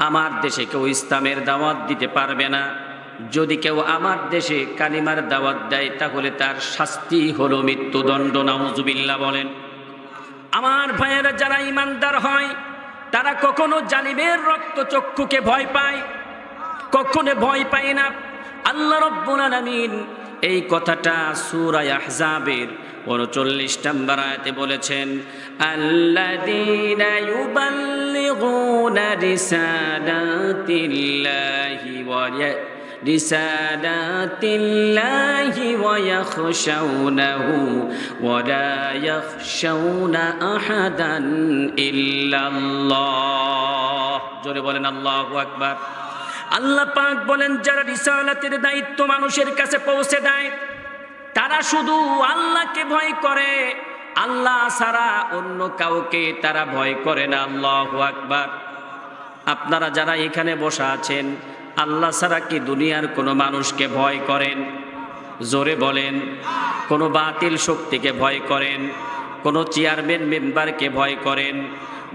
আমার দেশে কেউ ইসলামের দাওয়াত দিতে পারবে না। যদি কেউ আমার দেশে কালিমার দাওয়াত দেয় তাহলে তার শাস্তি হলো মৃত্যুদণ্ড। নাউজুবিল্লাহ বলেন। আমার ভাইয়েরা, যারা ইমানদার হয় তারা কখনো জালিমের রক্তচক্ষুকে ভয় পায়, কখনো ভয় পায় না। আল্লাহ রাব্বুল আলামিন এই কথাটা সূরা আহজাবের 39 নম্বর আয়াতে বলেছেন, আল্লাযীনা ইউবাল্লিগুনা রিসালাতিল্লাহি ওয়া ইয়াখশাউনাহু ওয়া লা ইয়াখশাউনা আহাদান ইল্লাল্লাহ। জোরে বলেন আল্লাহু আকবার। আল্লাহ পাক বলেন, যারা রিসালাতের দায়িত্ব মানুষের কাছে পৌঁছে দেয় তারা শুধু আল্লাহকে ভয় করে, আল্লাহ ছাড়া অন্য কাউকে তারা ভয় করে না। আল্লাহু আকবার। আপনারা যারা এখানে বসা আছেন, আল্লাহ ছাড়া কি দুনিয়ার কোনো মানুষকে ভয় করেন? জোরে বলেন। কোনো বাতিল শক্তিকে ভয় করেন? কোনো চেয়ারম্যান মেম্বারকে ভয় করেন?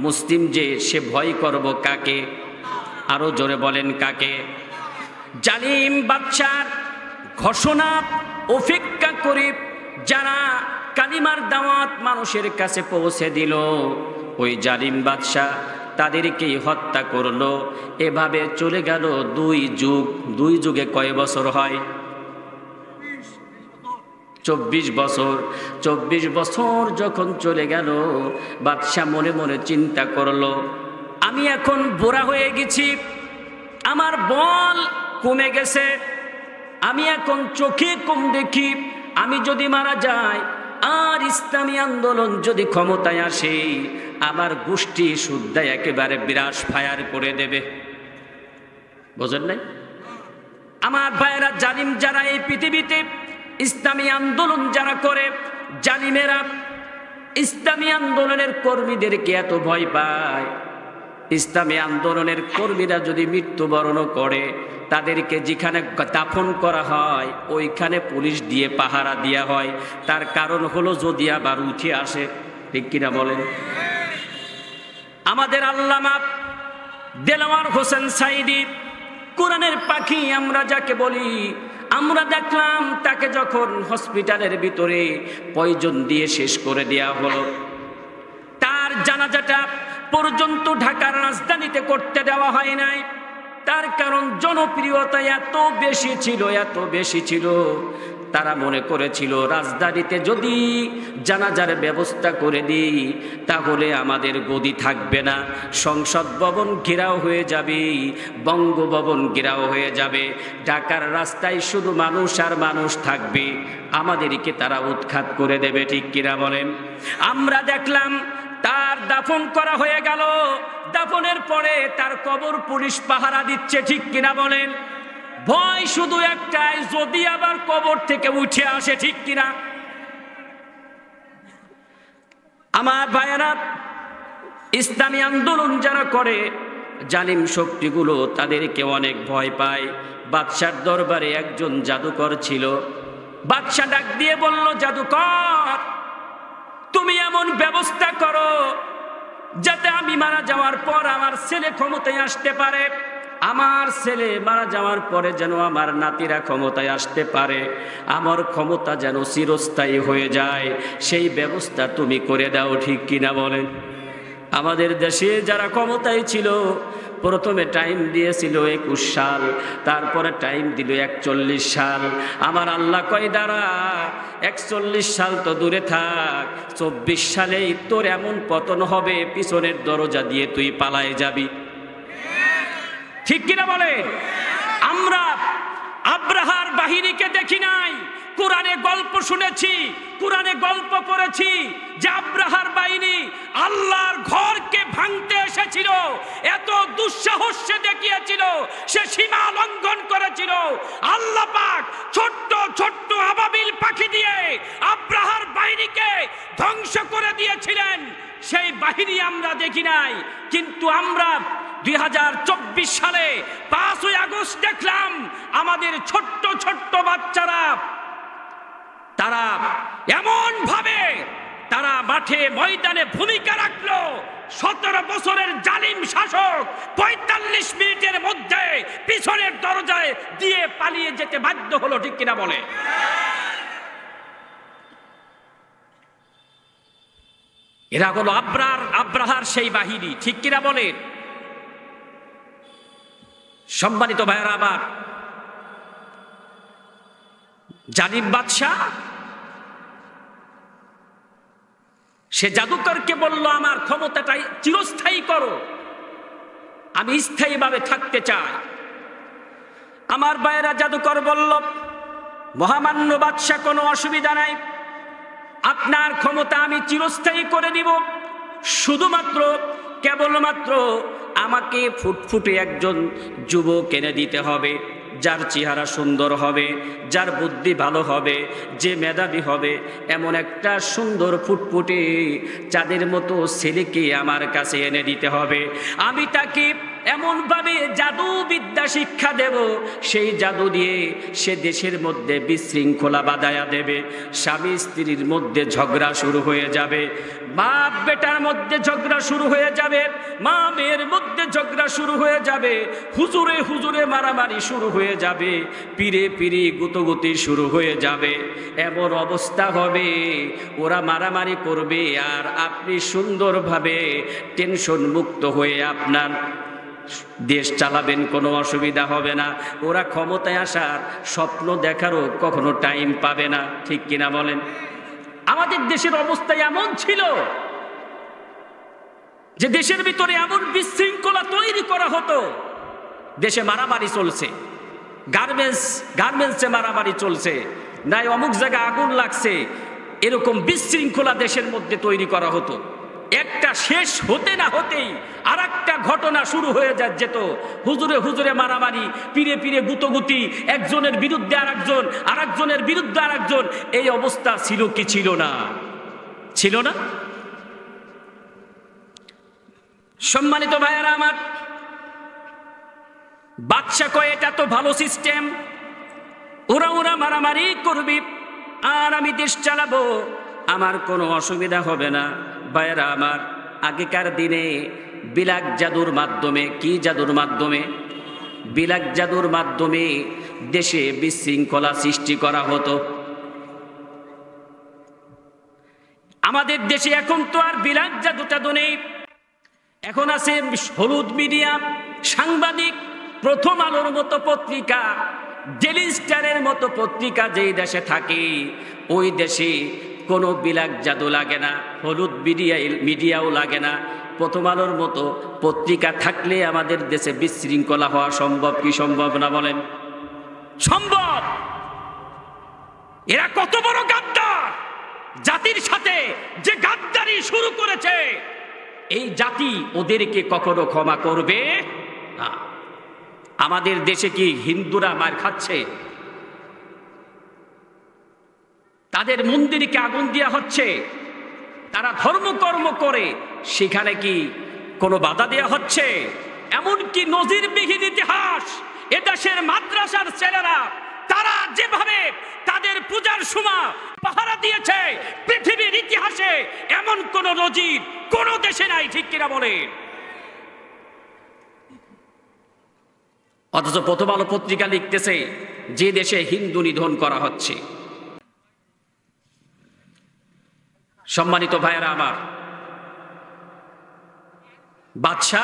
মুসলিম যে সে ভয় করব কাকে? আরো জোরে বলেন কাকে? জালিম বাদশার ঘোষণা অপেক্ষা করে যারা কালিমার দাওয়াত মানুষের কাছে পৌঁছে দিল, ওই জালিম বাদশা তাদেরকেই হত্যা করলো। এভাবে চলে গেল 2 যুগ। 2 যুগে কয় বছর হয়? 24 বছর। 24 বছর যখন চলে গেল, বাদশা মনে মনে চিন্তা করলো, আমি এখন বুড়া হয়ে গেছি, আমার বল কমে গেছে, আমি এখন চোখে কম দেখি, আমি যদি মারা যাই আর ইসলামী আন্দোলন যদি ক্ষমতায় আসে, আমার গোষ্ঠী শুদ্ধ একেবারে বিরাস ফায়ার করে দেবে। বোঝেন নাই? আমার ভাইয়েরা, জালিম যারা এই পৃথিবীতে ইসলামী আন্দোলন যারা করে, জালিমেরা ইসলামী আন্দোলনের কর্মীদেরকে এত ভয় পায়। ইসলামী আন্দোলনের কর্মীরা যদি মৃত্যুবরণ করে, তাদেরকে যেখানে দাফন করা হয় ওইখানে পুলিশ দিয়ে পাহারা দেওয়া হয়। তার কারণ হলো যদি আবার উঠে আসে। ঠিক কিনা বলেন? আমাদের আল্লামা দেলাওয়ার হোসেন সাইদি, কোরআনের পাখি আমরা যাকে বলি, আমরা দেখলাম তাকে যখন হসপিটালের ভিতরে পয়জন দিয়ে শেষ করে দেওয়া হলো, তার জানাজাটা পর্যন্ত ঢাকার রাজধানীতে করতে দেওয়া হয় নাই। তার কারণ জনপ্রিয়তা এত বেশি ছিল, এত বেশি ছিল, তারা মনে করেছিল রাজধানীতে যদি জানাজার ব্যবস্থা করে দিই তাহলে আমাদের গদি থাকবে না, সংসদ ভবন ঘেরাও হয়ে যাবে, বঙ্গভবন ঘেরাও হয়ে যাবে, ঢাকার রাস্তায় শুধু মানুষ আর মানুষ থাকবে, আমাদেরকে তারা উৎখাত করে দেবে। ঠিক কিনা বলেন? আমরা দেখলাম তার দাফন করা হয়ে গেল, দাফনের পরে তার কবর পুলিশ পাহারা দিচ্ছে। ঠিক কিনা বলেন? ভয় শুধু একটাই, যদি আবার কবর থেকে উঠে আসে। ঠিক কিনা? আমার ভাইয়েরা, ইসলামী আন্দোলন যারা করে জালিম শক্তিগুলো তাদেরকে অনেক ভয় পায়। বাদশার দরবারে একজন জাদুকর ছিল। বাদশা ডাক দিয়ে বলল, জাদুকর, তুমি এমন ব্যবস্থা করো যাতে আমি মারা যাওয়ার পর আমার ছেলে ক্ষমতায় আসতে পারে, আমার ছেলে মারা যাওয়ার পরে যেন আমার নাতিরা ক্ষমতায় আসতে পারে, আমার ক্ষমতা যেন চিরস্থায়ী হয়ে যায়, সেই ব্যবস্থা তুমি করে দাও। ঠিক কিনা বলেন? আমাদের দেশে যারা ক্ষমতায় ছিল প্রথমে টাইম দিয়েছিল 21 সাল, তারপরে টাইম দিল 41 সাল। আমার আল্লাহ কয় দাঁড়া, 41 সাল তো দূরে থাক, 24 সালেই তোর এমন পতন হবে পিছনের দরজা দিয়ে তুই পালায়ে যাবি। ঠিক কিনা বলেন? আমরা আব্রাহার বাহিনীকে দেখি নাই, কোরআনে গল্প শুনেছি, কোরআনে গল্প পড়েছি যে আব্রাহার বাহিনী আল্লাহর ঘরকে ভাঙতে এসেছিল, এত দুঃসাহস সে দেখিয়েছিল, সে সীমা লঙ্ঘন করেছিল। আল্লাহ পাক ছোট্ট ছোট্ট আবাবিল পাখি দিয়ে আব্রাহার বাহিনীকে ধ্বংস করে দিয়েছিলেন। সেই বাহিনী আমরা দেখি নাই, কিন্তু আমরা 2024 সালে 5ই আগস্ট দেখলাম আমাদের ছোট্ট ছোট্ট বাচ্চারা তারা এমন ভাবে তারা মাঠে ময়দানে ভূমিকা রাখলো। 17 বছরের জালিম শাসক 45 মিনিটের মধ্যে পিছনের দরজায় দিয়ে পালিয়ে যেতে বাধ্য হলো। ঠিক কিনা বলে? এরা হলো আব্রাহার সেই বাহিনী। ঠিক কিনা বলেন? সম্মানিত ভাইয়েরা আমার, জালিম বাদশাহ সে জাদুকরকে বলল, আমার ক্ষমতাটাই চিরস্থায়ী করো, আমি স্থায়ীভাবে থাকতে চাই। আমার ভাইয়েরা, জাদুকর বলল, মহামান্য বাদশাহ, কোনো অসুবিধা নাই, আপনার ক্ষমতা আমি চিরস্থায়ী করে দিব, শুধুমাত্র কেবলমাত্র আমাকে ফুটফুটে একজন যুবক এনে দিতে হবে, যার চেহারা সুন্দর হবে, যার বুদ্ধি ভালো হবে, যে মেধাবী হবে, এমন একটা সুন্দর ফুটফুটে চাঁদের মতো ছেলেকে আমার কাছে এনে দিতে হবে। আমি তাকে এমনভাবে জাদু বিদ্যা শিক্ষা দেব, সেই জাদু দিয়ে সে দেশের মধ্যে বিশৃঙ্খলা বাঁধায়া দেবে, স্বামী স্ত্রীর মধ্যে ঝগড়া শুরু হয়ে যাবে, বাপ বেটার মধ্যে ঝগড়া শুরু হয়ে যাবে, মা মেয়ের মধ্যে ঝগড়া শুরু হয়ে যাবে, হুজুরে হুজুরে মারামারি শুরু হয়ে যাবে, পীরে পীরে গুতগুতি শুরু হয়ে যাবে। এমন অবস্থা হবে ওরা মারামারি করবে আর আপনি সুন্দরভাবে টেনশন মুক্ত হয়ে আপনার দেশ চালাবেন, কোনো অসুবিধা হবে না। ওরা ক্ষমতায় আসার স্বপ্ন দেখারও কখনো টাইম পাবে না। ঠিক কিনা বলেন? আমাদের দেশের অবস্থা এমন ছিল যে দেশের ভিতরে এমন বিশৃঙ্খলা তৈরি করা হতো, দেশে মারামারি চলছে, গার্মেন্টসে মারামারি চলছে, নাই অমুক জায়গায় আগুন লাগছে, এরকম বিশৃঙ্খলা দেশের মধ্যে তৈরি করা হতো। একটা শেষ হতে না হতেই আর একটা ঘটনা শুরু হয়ে যেত, হুজুরে হুজুরে মারামারি, পীরে পীরে গুতগুতি, একজনের বিরুদ্ধে আরেকজন, আরেকজনের বিরুদ্ধে আরেকজন। এই অবস্থা ছিল কি ছিল না? ছিল না? সম্মানিত ভাইয়েরা আমার, বাদশা কয় এটা তো ভালো সিস্টেম, ওরা মারামারি করবি আর আমি দেশ চালাবো, আমার কোনো অসুবিধা হবে না। ভাইয়েরা আমার, আগেকার দিনে বিলাক জাদুর মাধ্যমে, কি জাদুর মাধ্যমে? বিলাক জাদুর মাধ্যমে দেশে বিশৃঙ্খলা সৃষ্টি করা হতো। আমাদের দেশে এখন তো আর বিলাক জাদুটা নেই, এখন আছে হলুদ মিডিয়া, সাংবাদিক, প্রথম আলোর মতো পত্রিকা, ডেইলি স্টারের মতো পত্রিকা যেই দেশে থাকে ওই দেশে কোনো বিলাক জাদু লাগে না, হলুদ মিডিয়াও লাগে না। প্রথম আলোর মতো পত্রিকা থাকলে আমাদের দেশে বিশৃঙ্খলা হওয়া সম্ভব কি সম্ভব না বলেন? সম্ভব। এরা কত বড় গাদ্দার! জাতির সাথে যে গাদ্দারি শুরু করেছে এই জাতি ওদেরকে কখনো ক্ষমা করবে না। আমাদের দেশে কি হিন্দুরা মার খাচ্ছে? তাদের মন্দিরকে আগুন দেওয়া হচ্ছে, তারা ধর্মকর্ম করে, সেখানে কি কোনো বাধা দেওয়া হচ্ছে? এমনকি নজিরবিহীন ইতিহাস, এদেশের মাদ্রাসার ছেলেরা তারা যেভাবে তাদের পূজার সময় পাহারা দিয়েছে পৃথিবীর ইতিহাসে এমন কোন নজির কোন দেশে নাই, ঠিক কিনা বলে? অথচ প্রথম আলো পত্রিকা লিখতেছে যে দেশে হিন্দু নিধন করা হচ্ছে। সম্মানিত ভাইয়েরা আমার, বাদশা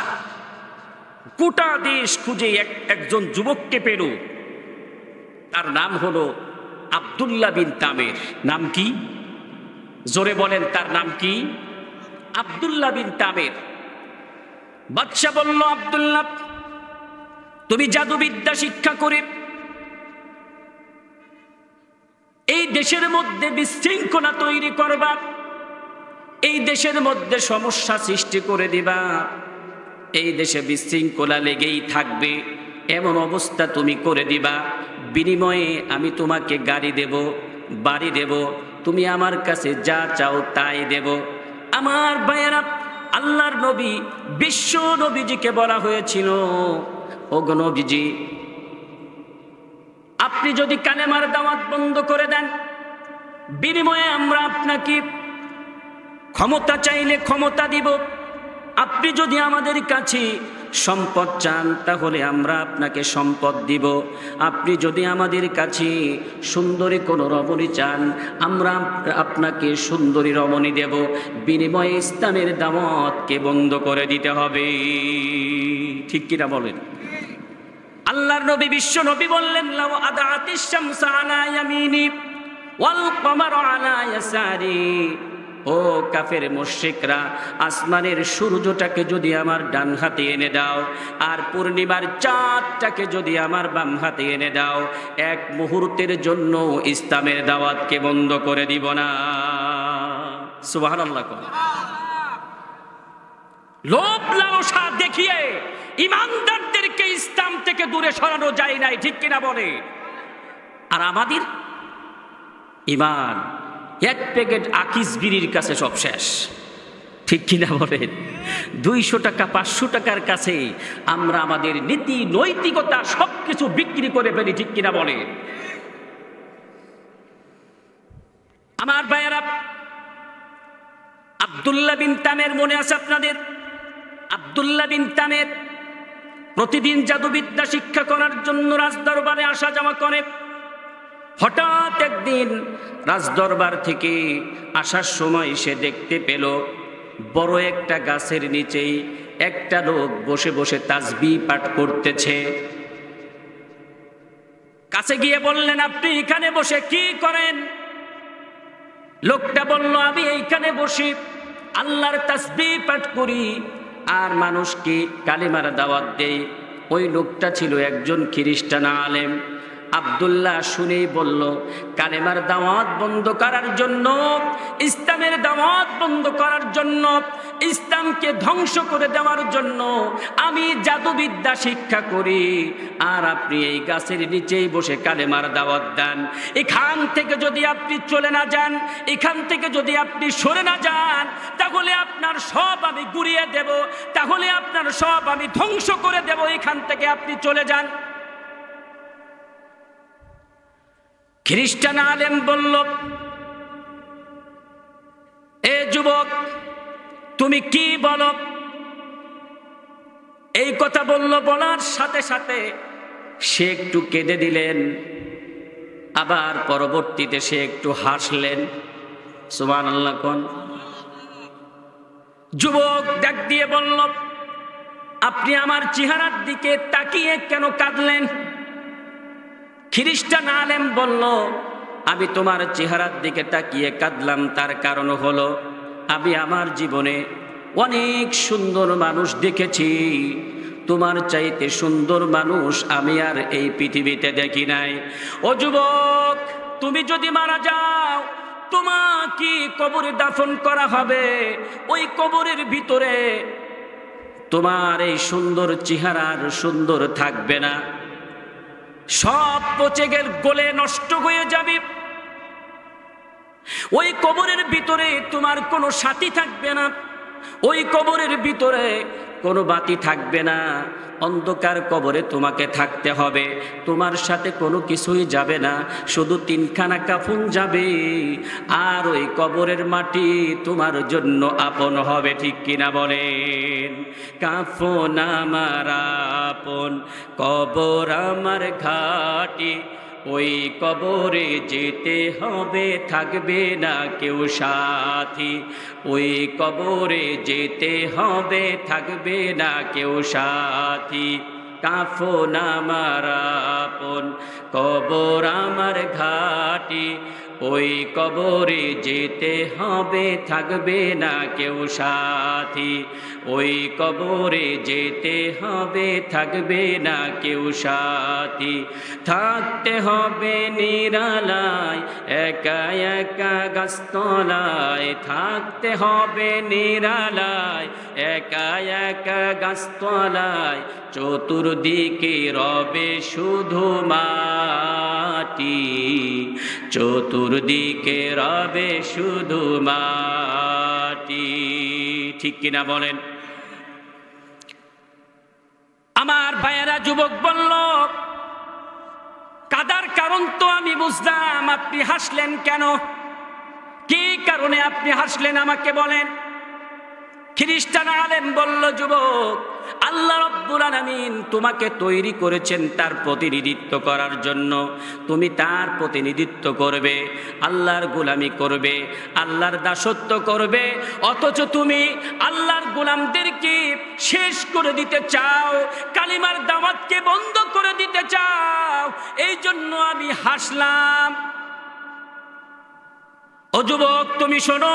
গোটা দেশ খুঁজে একজন যুবককে পেল। তার নাম হলো আব্দুল্লাহ বিন তামের। নাম কি? জোরে বলেন, তার নাম কি? আব্দুল্লাহ বিন তামের। বাদশা বলল, আব্দুল্লাহ, তুমি জাদুবিদ্যা শিক্ষা করে এই দেশের মধ্যে বিশৃঙ্খলা তৈরি করবা, এই দেশের মধ্যে সমস্যা সৃষ্টি করে দিবা, এই দেশে বিশৃঙ্খলা লেগেই থাকবে, এমন অবস্থা তুমি করে দিবা। বিনিময়ে আমি তোমাকে গাড়ি দেব, বাড়ি দেব, তুমি আমার কাছে যা চাও তাই দেব। আমার ভাইয়েরা, আল্লাহর নবী বিশ্ব নবীজিকে বলা হয়েছিল, ওগো নবীজি, আপনি যদি কালেমার দাওয়াত বন্ধ করে দেন, বিনিময়ে আমরা আপনাকে ক্ষমতা চাইলে ক্ষমতা দিব। আপনি যদি আমাদের কাছে সম্পদ চান তাহলে আমরা আপনাকে সম্পদ দিব। আপনি যদি আমাদের কাছে সুন্দরী কোনো রমণী চান আমরা আপনাকে সুন্দরী রমণী দেব। বিনিময়ে ইসলামের দাওয়াতকে বন্ধ করে দিতে হবে। ঠিক কিনা বলেন? আল্লাহর নবী বিশ্ব নবী বললেন, লাউ আদাতিশ শামসু আলা ইয়ামিনি ওয়াল কমারু আলা ইয়াসারি। ও কাফের মুশরিকরা, আসমানের সূর্যটাকে যদি আমার ডান হাতে এনে দাও আর পূর্ণিমার চাঁদটাকে যদি আমার বাম হাতে এনে দাও, এক মুহূর্তের জন্য ইসলামের দাওয়াতকে বন্ধ করে দিব না। সুবহানাল্লাহ। লোভ লালসা দেখিয়ে ইমানদারদেরকে ইসলাম থেকে দূরে সরানো যায় নাই, ঠিক কিনা বলে? আর আমাদের ইমান এক প্যাকেট আকিস বিড়ির কাছে সব শেষ, ঠিক কিনা বলেন? 200 টাকা 500 টাকার কাছে আমরা আমাদের নীতি নৈতিকতা সবকিছু বিক্রি করে ফেলি, ঠিক কিনা বলে? আমার ভাইয়েরা, আব্দুল্লাহ বিন তামের মনে আছে আপনাদের? আব্দুল্লাহ বিন তামের প্রতিদিন জাদুবিদ্যা শিক্ষা করার জন্য রাজদরবারে আসা যাওয়া করে। হঠাৎ একদিন রাজদরবার থেকে আসার সময় সে দেখতে পেল বড় একটা গাছের নিচেই একটা লোক বসে বসে তাসবিহ পাঠ করতেছে। কাছে গিয়ে বললেন, আপনি এখানে বসে কি করেন? লোকটা বলল, আমি এইখানে বসে আল্লাহর তাসবিহ পাঠ করি আর মানুষকে কালিমার দাওয়াত দেই। ওই লোকটা ছিল একজন খ্রিস্টান আলেম। আব্দুল্লাহ শুনেই বলল, কালেমার দাওয়াত বন্ধ করার জন্য, ইসলামের দাওয়াত বন্ধ করার জন্য, ইসলামকে ধ্বংস করে দেওয়ার জন্য আমি জাদুবিদ্যা শিক্ষা করি আর আপনি এই গাছের নিচেই বসে কালেমার দাওয়াত দেন। এখান থেকে যদি আপনি চলে না যান, এখান থেকে যদি আপনি সরে না যান, তাহলে আপনার সব আমি গুড়িয়ে দেব, তাহলে আপনার সব আমি ধ্বংস করে দেব। এখান থেকে আপনি চলে যান। খ্রিস্টান আলেম বলল, এ যুবক, তুমি কি বলো? এই কথা বলল, বলার সাথে সাথে সে একটু কেঁদে দিলেন, আবার পরবর্তীতে সে একটু হাসলেন। সুবহানাল্লাহ কোন? যুবক ডাক দিয়ে বলল, আপনি আমার চেহারার দিকে তাকিয়ে কেন কাঁদলেন? খ্রিস্টান আলেম বলল, আমি তোমার চেহারার দিকে তাকিয়ে কাঁদলাম, তার কারণ হলো আমি আমার জীবনে অনেক সুন্দর মানুষ দেখেছি, তোমার চাইতে সুন্দর মানুষ আমি আর এই পৃথিবীতে দেখি নাই। ও যুবক, তুমি যদি মারা যাও, তোমাকে কবরে দাফন করা হবে, ওই কবরের ভিতরে তোমার এই সুন্দর চেহারার সুন্দর থাকবে না, সব পচে গলে নষ্ট হয়ে যাবে। ওই কবরের ভিতরে তোমার কোনো সাথী থাকবে না, ওই কবরের ভিতরে কোনো বাতি থাকবে না, অন্ধকার কবরে তোমাকে থাকতে হবে, তোমার সাথে কোনো কিছুই যাবে না, শুধু তিনখানা কাফন যাবে, আর ওই কবরের মাটি তোমার জন্য আপন হবে। ঠিক কিনা বলেন? কাফন আমার আপন, কবর আমার ঘাটি, ওই কবরে যেতে হবে, থাকবে না কেউ সাথী, ওই কবরে যেতে হবে, থাকবে না কেউ সাথী। কাফন আমার আপন, কবর আমার ঘাটি, ওই কবরে যেতে হবে, থাকবে না কেউ সাথী, ওই কবরে যেতে হবে, থাকবে না কেউ সাথী। থাকতে হবে নিরালায়, একা একা গাছতলায়, থাকতে হবে নিরালায়, একা একা গাছতলায়, চতুর্দিকে রবে শুধু মাটি, চতুর্দিকে রবে শুধু মাটি। ঠিক কিনা বলেন? আমার ভাইয়েরা, যুবক বলল, কাদার কারণ তো আমি বুঝলাম, আপনি হাসলেন কেন? কি কারণে আপনি হাসলেন আমাকে বলেন। খ্রিস্টান আলেম বলল, যুবক, আল্লাহ রাব্বুল আলামিন তোমাকে তৈরি করেছেন তার প্রতিনিধিত্ব করার জন্য, তুমি তার প্রতিনিধিত্ব করবে, আল্লাহর গোলামি করবে, আল্লাহর দাসত্ব করবে, অথচ তুমি আল্লাহর গোলামদেরকে শেষ করে দিতে চাও, কালিমার দাওয়াতকে বন্ধ করে দিতে চাও, এই জন্য আমি হাসলাম। ও যুবক, তুমি শোনো,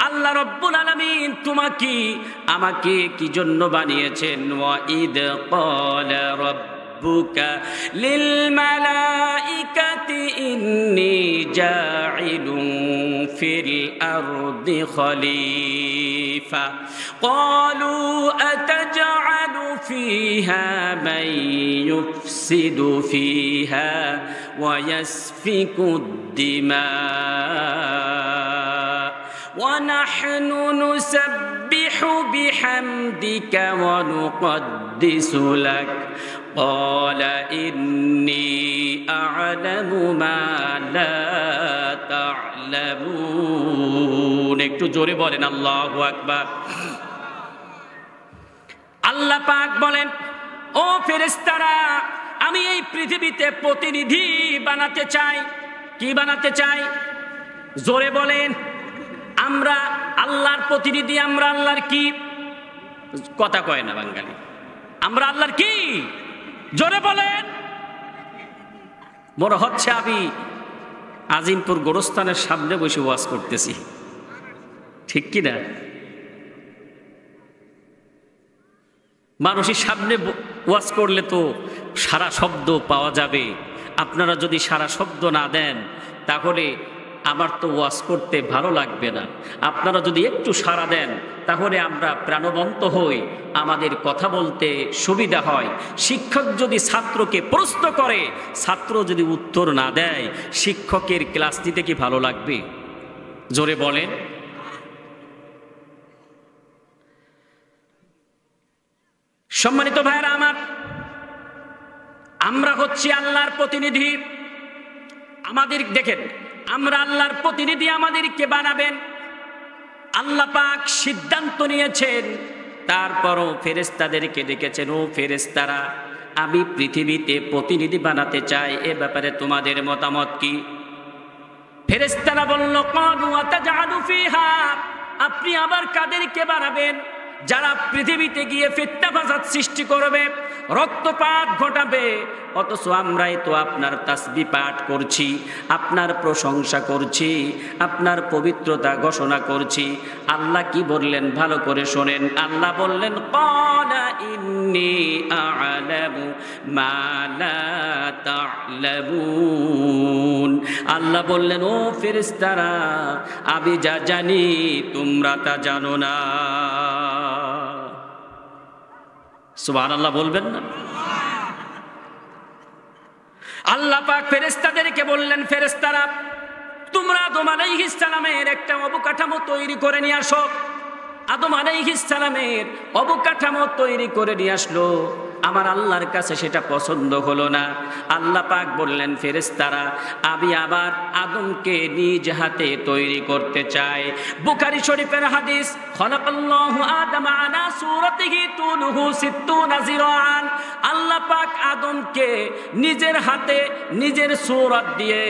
আল্লাহ রাব্বুল আলামিন তোমাকে আমাকে কি জন্য বানিয়েছেন? ওয়াইদ ক্বালা রাব্বুকা লিল মালাইকাতি ইন্নী জাইলুন ফিল আরদি খলিফা ক্বালু আতাজআলু ফিহা মান ইউফসিদু ফিহা ওয়া ইয়াসফিকুদ দিমা ونحن نسبح بحمدك ونقدس لك قال إني أعلم ما لا تعلمون। একটু জোরে বলেন আল্লাহু আকবার। আল্লাহ পাক বলেন, ও ফেরেশতারা, আমি এই পৃথিবীতে প্রতিনিধি বানাতে চাই। কি বানাতে চাই? জোরে বলেন। আমরা আল্লাহর প্রতিনিধি। আমরা আল্লাহর কি? কথা কয় না বাঙালি। আমরা আল্লাহর কি? জোরে বলেন। মনে হচ্ছে আমি আজিমপুর গোরস্থানের সামনে বসে ওয়াজ করতেছি, ঠিক কি না? মানুষের সামনে ওয়াজ করলে তো সারা শব্দ পাওয়া যাবে। আপনারা যদি সারা শব্দ না দেন, তাহলে আমার তো ওয়াজ করতে ভালো লাগবে না। আপনারা যদি একটু সাড়া দেন, তাহলে আমরা প্রাণবন্ত হই, আমাদের কথা বলতে সুবিধা হয়। শিক্ষক যদি ছাত্রকে প্রশ্ন করে, ছাত্র যদি উত্তর না দেয়, শিক্ষকের ক্লাস নিতে কি ভালো লাগবে? জোরে বলেন। সম্মানিত ভাইরা আমার, আমরা হচ্ছি আল্লাহর প্রতিনিধি। আমাদের দেখেন, আমরা আল্লাহর প্রতিনিধি, আমাদেরকে বানাবেন। আল্লাহ পাক সিদ্ধান্ত নিয়েছেন, তারপরও ফেরেশতাদেরকে ডেকেছেন, ও ফেরেশতারা, আমি পৃথিবীতে প্রতিনিধি বানাতে চাই, এ ব্যাপারে তোমাদের মতামত কি? ফেরেশতারা বলল, ক্বালু আতাজআলু ফিহা, আপনি আবার কাদেরকে বানাবেন? যারা পৃথিবীতে গিয়ে ফিতনা ফাসাদ সৃষ্টি করবে, রক্তপাত ঘটাবে, অথচ আমরাই তো আপনার তাসবিহ পাঠ করছি, আপনার প্রশংসা করছি, আপনার পবিত্রতা ঘোষণা করছি। আল্লাহ কি বললেন ভালো করে শোনেন। আল্লাহ বললেন ক্বালা ইন্নী আ'লামু মা লা তা'লামুন। আল্লাহ বললেন ও ফেরেশতারা, আমি যা জানি তোমরা তা জানো না। সুবহানাল্লাহ বলবেন না? আল্লাহ পাক ফেরেশতাদেরকে বললেন, ফেরেশতারা তোমরা আদম আলাইহিস সালামের একটা অবকাঠামো তৈরি করে নিয়ে আসো। আদম আলাইহিস সালামের অবকাঠামো তৈরি করে নিয়ে আসলো। আমার আল্লাহর কাছে সেটা পছন্দ হলো না। আল্লাহ পাক বললেন ফেরেশতারা, আমি আবার আদমকে নিজ হাতে তৈরি করতে চাই। বুখারী শরীফের হাদিস, খলাকাল্লাহু আদামা আলা সূরাতিহি তুলুহু 60 জিরাআন। আল্লাহ পাক আদমকে নিজের হাতে নিজের সূরত দিয়ে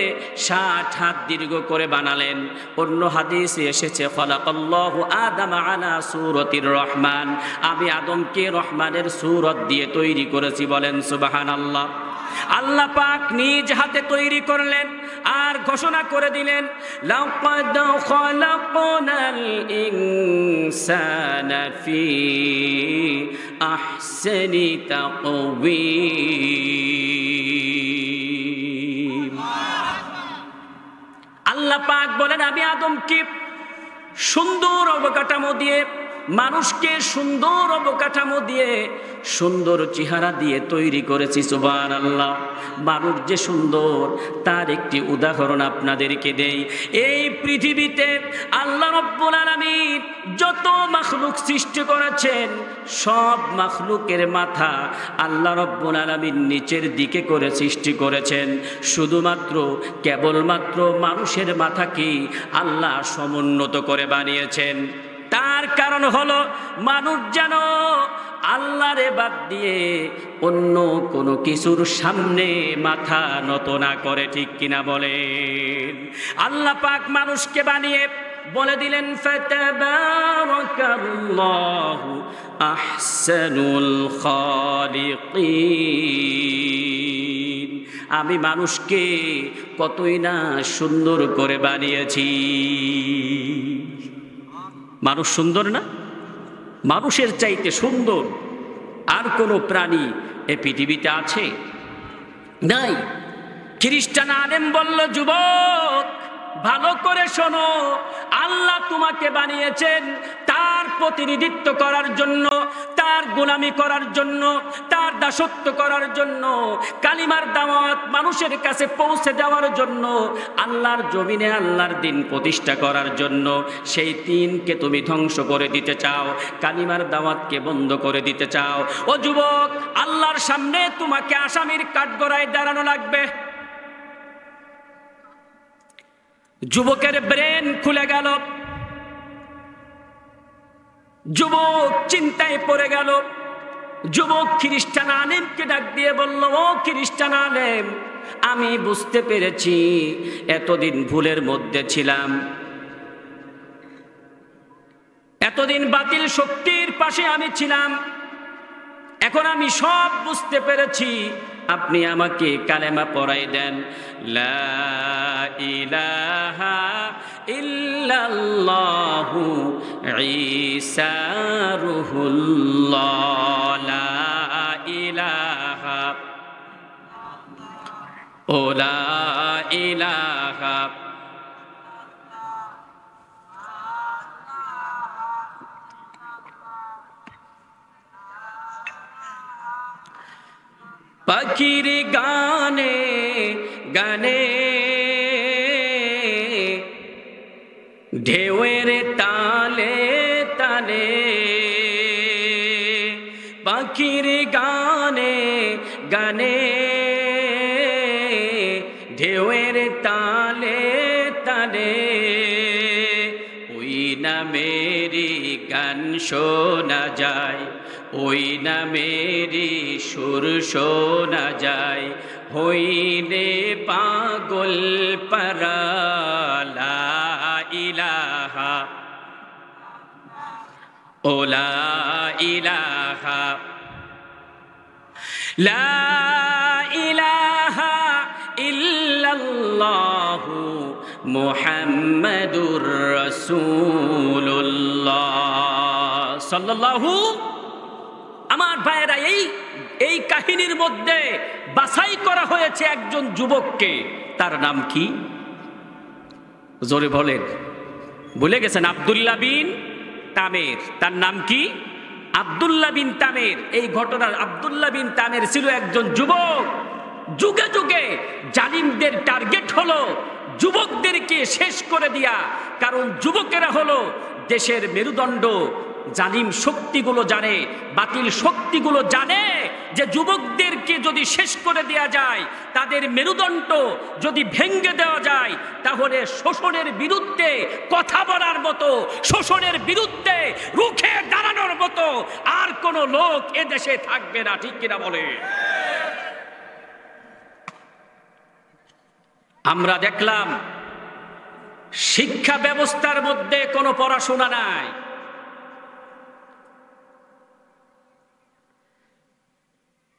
60 হাত দীর্ঘ করে বানালেন। অন্য হাদিসে এসেছে খলাকাল্লাহু আদামা আলা সূরাতির রহমান, আমি আদমকে রহমানের সূরত দিয়ে তৈরি করেছি। বলেন সুবহানাল্লাহ। আল্লাহ পাক নিজ হাতে তৈরি করলেন আর ঘোষণা করে দিলেন, লাকাদ খালাকনাল ইনসানা ফি আহসানি তাকওয়িম। আল্লাহ পাক বলেন আমি আদমকে সুন্দর অবকাঠামো দিয়ে, মানুষকে সুন্দর অবকাঠামো দিয়ে, সুন্দর চেহারা দিয়ে তৈরি করেছি। সুবহানাল্লাহ। মানুষ যে সুন্দর তার একটি উদাহরণ আপনাদেরকে দেই। এই পৃথিবীতে আল্লাহ রাব্বুল আলামিন যত মাখলুক সৃষ্টি করেছেন, সব মাখলুকের মাথা আল্লাহ রাব্বুল আলামিন নিচের দিকে করে সৃষ্টি করেছেন। শুধুমাত্র কেবলমাত্র মানুষের মাথাকে আল্লাহ সমুন্নত করে বানিয়েছেন। তার কারণ হলো মানুষ যেন আল্লাহরে বাদ দিয়ে অন্য কোনো কিছুর সামনে মাথা নত না করে। ঠিক কিনা বলেন? আল্লাহ পাক মানুষকে বানিয়ে বলে দিলেন, ফাতাবারাকাল্লাহু আহসানুল খালিকিন। আমি মানুষকে কতই না সুন্দর করে বানিয়েছি। মানুষ সুন্দর না? মানুষের চাইতে সুন্দর আর কোনো প্রাণী এ পৃথিবীতে আছে? নাই। খ্রিস্টান আলেম বলল, যুবক ভালো করে শোনো, আল্লাহ তোমাকে বানিয়েছেন তার প্রতিনিধিত্ব করার জন্য, তার গোলামি করার জন্য, তার দাসত্ব করার জন্য, কালিমার দাওয়াত মানুষের কাছে পৌঁছে দেওয়ার জন্য, আল্লাহর জমিনে আল্লাহর দিন প্রতিষ্ঠা করার জন্য। সেই দিনকে তুমি ধ্বংস করে দিতে চাও, কালিমার দাওয়াতকে বন্ধ করে দিতে চাও। ও যুবক, আল্লাহর সামনে তোমাকে আসামির কাঠগড়ায় দাঁড়ানো লাগবে। যুবকের ব্রেন খুলে গেল, যুবক চিন্তায় পড়ে গেল। যুবক খ্রিস্টান আলেমকে ডাক দিয়ে বলল, ও খ্রিস্টান আলেম, আমি বুঝতে পেরেছি এতদিন ভুলের মধ্যে ছিলাম, এতদিন বাতিল শক্তির পাশে আমি ছিলাম, এখন আমি সব বুঝতে পেরেছি। আপনি আমাকে কালেমা পড়াই দেন, লা ইলাহা ইল্লাল্লাহু ঈসা রুহুল্লাহ, লা ইলাহা ও লা ইলাহা পাখির গানে গানে ঢেউয়ের তালে তালে, পাখির গানে গানে ঢেউয়ের তালে তালে, ওই নামেরই গান শোনা যায়, ওই নামেরই সুর শোনা যায়, হইলে পাগল পারা, লা ইলাহা ও লা ইলাহা লা ইলাহা ইল্লাল্লাহু মুহাম্মাদুর রাসূলুল্লাহ সাল্লাল্লাহু। আমার ভাইয়েরা, এই কাহিনীর মধ্যে বাছাই করা হয়েছে একজন যুবককে। তার নাম কি? জোরে বলেন। ভুলে গেছেন? আব্দুল্লাহ বিন তামের। তার নাম কি? আব্দুল্লাহ বিন তামের। এই ঘটনার আব্দুল্লাহ বিন তামের ছিল একজন যুবক। যুগে যুগে জালিমদের টার্গেট হলো যুবকদেরকে শেষ করে দেয়া, কারণ যুবকেরা হলো দেশের মেরুদণ্ড। জালিম শক্তিগুলো জানে, বাতিল শক্তিগুলো জানে যে যুবকদেরকে যদি শেষ করে দেয়া যায়, তাদের মেরুদণ্ড যদি ভেঙে দেওয়া যায়, তাহলে শোষণের বিরুদ্ধে কথা বলার মতো, শোষণের বিরুদ্ধে রুখে দাঁড়ানোর মতো আর কোনো লোক এ দেশে থাকবে না। ঠিক কিনা বলে? আমরা দেখলাম শিক্ষা ব্যবস্থার মধ্যে কোনো পড়াশোনা নাই।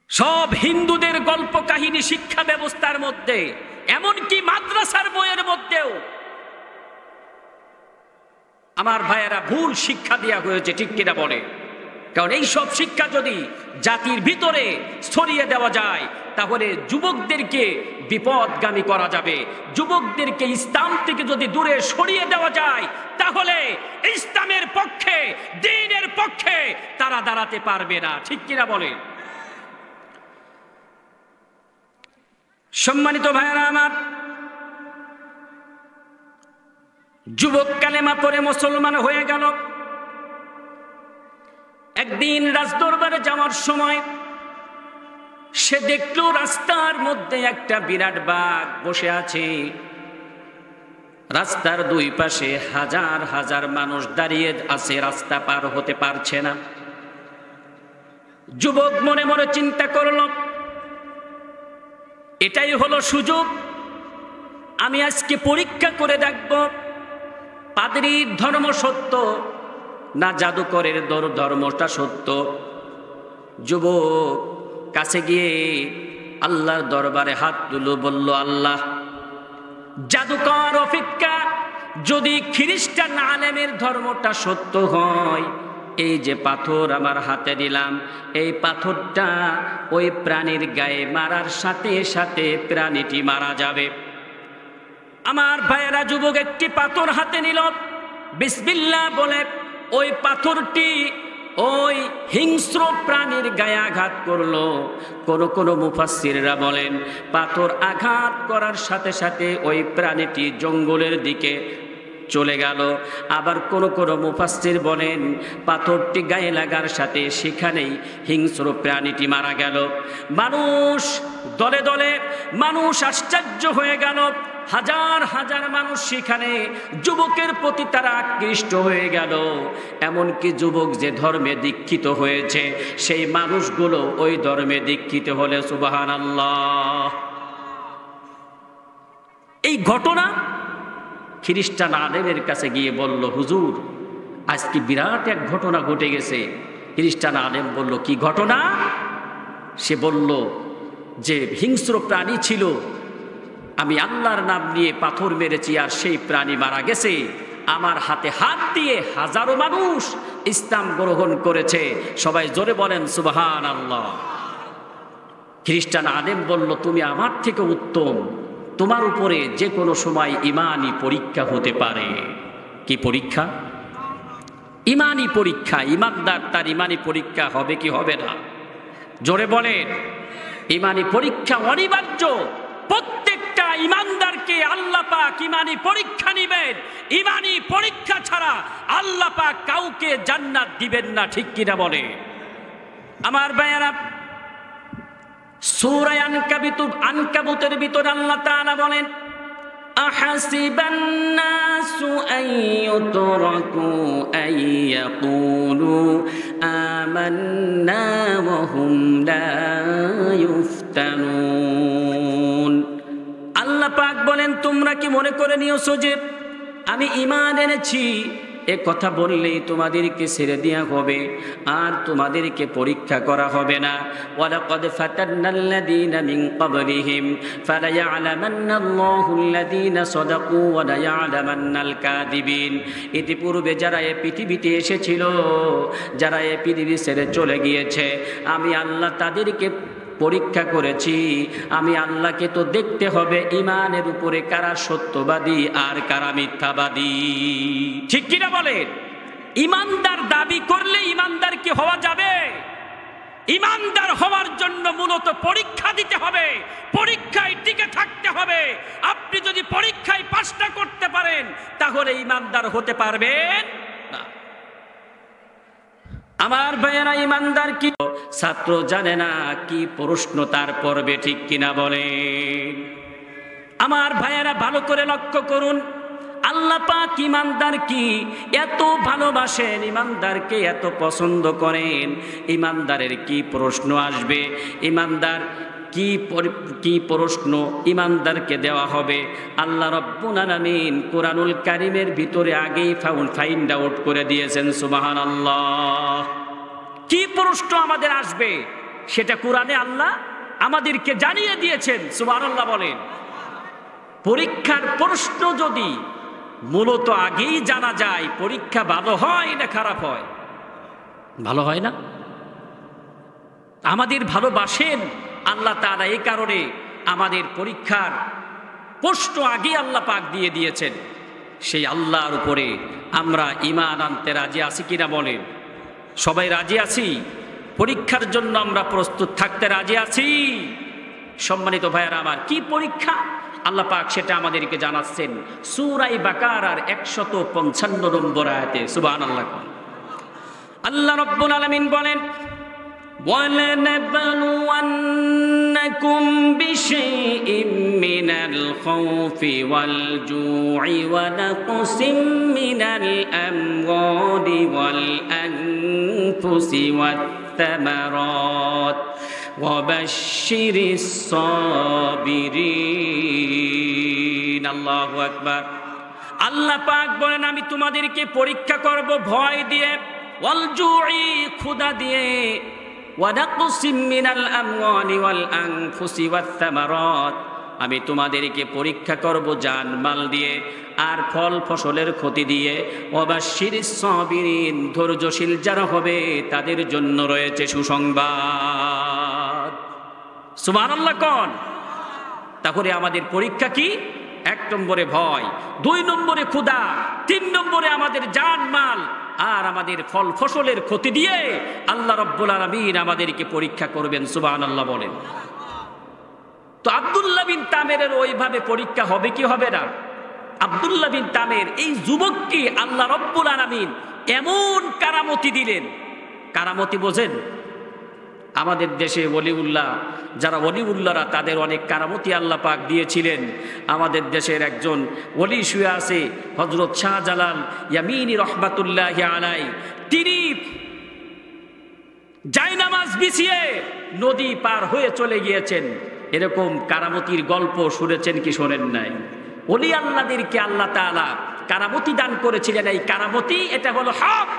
সব হিন্দুদের গল্প কাহিনী শিক্ষা ব্যবস্থার মধ্যে, এমনকি মাদ্রাসার বইয়ের মধ্যেও আমার ভাইয়েরা ভুল শিক্ষা দেওয়া হয়েছে। ঠিক কিনা বলে? কারণ এই সব শিক্ষা যদি জাতির ভিতরে ছড়িয়ে দেওয়া যায়, তাহলে যুবকদেরকে বিপদগামী করা যাবে। যুবকদেরকে ইসলাম থেকে যদি দূরে সরিয়ে দেওয়া যায়, তাহলে ইসলামের পক্ষে, দ্বীনের পক্ষে তারা দাঁড়াতে পারবে না। ঠিক কিনা বলে? সম্মানিত ভাইয়েরা আমার, যুবক কালেমা পড়ে মুসলমান হয়ে গেল। একদিন রাজদরবারে যাওয়ার সময় সে দেখলো রাস্তার মধ্যে একটা বিরাট বাঘ বসে আছে। রাস্তার দুই পাশে হাজার হাজার মানুষ দাঁড়িয়ে আছে, রাস্তা পার হতে পারছে না। যুবক মনে মনে চিন্তা করল, এটাই হলো সুযোগ, আমি আজকে পরীক্ষা করে দেখব পাদ্রীর ধর্ম সত্য না জাদুকরের ধর্মটা সত্য। যুবক কাছে গিয়ে আল্লাহর দরবারে হাত তুলে বলল, আল্লাহ, জাদুকর অপেক্ষা যদি খ্রিস্টান আলেমের ধর্মটা সত্য হয়, এই যে পাথর আমার হাতে দিলাম, এই পাথরটা ওই প্রাণীর গায়ে মারার সাথে সাথে প্রাণীটি মারা যাবে। আমার ভাইয়েরা, যুবক একটি পাথর হাতে নিল, বিসমিল্লাহ বলে ওই পাথরটি ওই হিংস্র প্রাণীর গায়ে আঘাত করলো। কোন মুফাসসিররা বলেন পাথর আঘাত করার সাথে সাথে ওই প্রাণীটি জঙ্গলের দিকে চলে গেল। আবার কোন মুফাসসির বলেন পাথরটি গায়ে লাগার সাথে সেখানেই হিংস্র প্রাণীটি মারা গেল। মানুষ দলে দলে মানুষ আশ্চর্য হয়ে গেল। হাজার হাজার মানুষ সেখানে যুবকের প্রতি তারা আকৃষ্ট হয়ে গেল। এমনকি যুবক যে ধর্মে দীক্ষিত হয়েছে, সেই মানুষগুলো ওই ধর্মে দীক্ষিত হলে সুবহানাল্লাহ। এই ঘটনা খ্রিস্টান আলেমের কাছে গিয়ে বলল, হুজুর, আজকে বিরাট এক ঘটনা ঘটে গেছে। খ্রিস্টান আলেম বলল, কি ঘটনা? সে বলল যে হিংস্র প্রাণী ছিল, আমি আল্লাহর নাম নিয়ে পাথর মেরেছি আর সেই প্রাণী মারা গেছে। আমার হাতে হাত দিয়ে হাজারো মানুষ ইসলাম গ্রহণ করেছে। সবাই জোরে বলেন সুবহানাল্লাহ। খ্রিস্টান আলেম বলল, তুমি আমার থেকে উত্তম, তোমার উপরে যে কোনো সময় ইমানি পরীক্ষা হতে পারে। কি পরীক্ষা? ইমানি পরীক্ষা। ইমানদার তার ইমানি পরীক্ষা হবে কি হবে না? জোরে বলেন। ইমানি পরীক্ষা অনিবার্য। প্রত্যেকটা ইমানদারকে আল্লাহ পাক ইমানি পরীক্ষা নিবেন। ইমানি পরীক্ষা ছাড়া আল্লাহ পাক কাউকে জান্নাত দিবেন না। ঠিক কিনা বলে? আমার ভাইয়েরা, সূরা আনকাবুতের ভিতর আল্লাহ তাআলা বলেন, আহাসিবান নাসু আইয়ুতরাকু আইয়াকুলু আমান্না ওয়া হুম লা ইফতানুন। আল্লাহ পাক বলেন, তোমরা কি মনে করে নিয়েছো যে আমি ঈমান এনেছি, এ কথা বললেই তোমাদেরকে ছেড়ে দেওয়া হবে, আর তোমাদেরকে পরীক্ষা করা হবে না। ওয়ালাকাদ ফাতান্নাল্লাযীনা মিন ক্বাবলিহিম ফালায়া'লামান্নাল্লাহুল্লাযীনা সাদাকু ওয়া লায়া'লামান্নাল কাযিবিন। ইতিপূর্বে যারা এই পৃথিবীতে এসেছিল, যারা এই পৃথিবী ছেড়ে চলে গিয়েছে, আমি আল্লাহ তাদেরকে পরীক্ষা করেছি। আমি আল্লাহকে তো দেখতে হবে ঈমানের উপরে কারা সত্যবাদী আর কারা মিথ্যাবাদী, ঠিক কিনা বলেন? ঈমানদার দাবি করলে ঈমানদার কি হওয়া যাবে? ঈমানদার হওয়ার জন্য মূলত পরীক্ষা দিতে হবে, পরীক্ষায় টিকে থাকতে হবে। আপনি যদি পরীক্ষায় পাসটা করতে পারেন তাহলে ঈমানদার হতে পারবেন না। আমার ভাইয়েরা, ঈমানদার কি? ছাত্র জানে না কি প্রশ্ন তার পড়বে, ঠিক কিনা বলেন? আমার ভাইয়েরা ভালো করে লক্ষ্য করুন, আল্লাহ পাক ঈমানদার কি এত ভালোবাসেন, ঈমানদারকে এত পছন্দ করেন। ঈমানদারের কি প্রশ্ন আসবে, ঈমানদার কি প্রশ্ন ঈমানদারকে দেওয়া হবে, আল্লাহ রাব্বুল আলামিন কোরআনুল কারীমের ভিতরে আগেই ফাইন্ড আউট করে দিয়েছেন। সুবহানাল্লাহ। কি প্রশ্ন আমাদের আসবে সেটা কোরআনে আল্লাহ আমাদেরকে জানিয়ে দিয়েছেন। সুবহানাল্লাহ বলেন। পরীক্ষার প্রশ্ন যদি মূলত আগেই জানা যায়, পরীক্ষা ভালো হয় না খারাপ হয়? ভালো হয় না? আমাদের ভালোবাসেন আল্লাহ তাআলা, এই কারণে আমাদের পরীক্ষার প্রশ্ন আগে আল্লাহ পাক দিয়ে দিয়েছেন। সেই আল্লাহর উপরে আমরা ঈমান আনতে রাজি আছি কিনা বলেন? সবাই রাজি আছি? পরীক্ষার জন্য আমরা প্রস্তুত থাকতে রাজি আছি? সম্মানিত ভাইয়েরা আমার, কি পরীক্ষা আল্লাহ পাক সেটা আমাদেরকে জানাচ্ছেন সূরা বাকারার 155 নম্বর আয়াতে। সুবহানাল্লাহ। আল্লাহ রাব্বুল আলামিন বলেন, وَلَنَبْلُوَنَّكُمْ بِشَيْءٍ مِّنَ الْخَوْفِ وَالْجُوعِ وَنَقْصٍ مِّنَ الْأَمْوَالِ وَالْأَنفُسِ وَالثَّمَرَاتِ وَبَشِّرِ الصَّابِرِينَ। আল্লাহু আকবার। আল্লাহ পাক বলেন, আমি তোমাদেরকে পরীক্ষা করব ভয় দিয়ে, ওয়াল জুই ক্ষুধা দিয়ে, ওয়ানাকসিম মিনাল আমওয়ালি ওয়াল আনফুসি ওয়াত থামারাত, আমি তোমাদেরকে পরীক্ষা করব জানমাল দিয়ে আর ফল ফসলের ক্ষতি দিয়ে। ওয়াবাশশিরিস সাবিরিন, ধৈর্যশীল যারা হবে তাদের জন্য রয়েছে সুসংবাদ। সুবহানাল্লাহ কোন? তাহলে আমাদের পরীক্ষা কি? 1 নম্বরে ভয়, 2 নম্বরে ক্ষুধা, 3 নম্বরে আমাদের জানমাল আর আমাদের ফল ফসলের ক্ষতি দিয়ে আল্লাহ রাব্বুল আলামিন আমাদেরকে পরীক্ষা করবেন। সুবহানাল্লাহ বলেন। তো আব্দুল্লাহ বিন তামেরের ওইভাবে পরীক্ষা হবে কি হবে না? আব্দুল্লাহ বিন তামের এই যুবককে আল্লাহ রাব্বুল আলামিন এমন কারামতি দিলেন। কারামতি বোঝেন? আমাদের দেশে ওলিউল্লাহ, যারা ওলিউল্লাহরা তাদের অনেক কারামতি আল্লাহ পাক দিয়েছিলেন। আমাদের দেশের একজন ওলি শুয়ে আছে, হযরত শাহজালাল ইয়ামিনী রহমাতুল্লাহি আলাইহি। তিনি জায়নামাজ বিছিয়ে নদী পার হয়ে চলে গিয়েছেন। এরকম কারামতির গল্প শুনেছেন কি শোনেন নাই? ওলি আল্লাহদেরকে আল্লাহ তাআলা কারামতি দান করেছিলেন। এই কারামতি এটা হলো হক,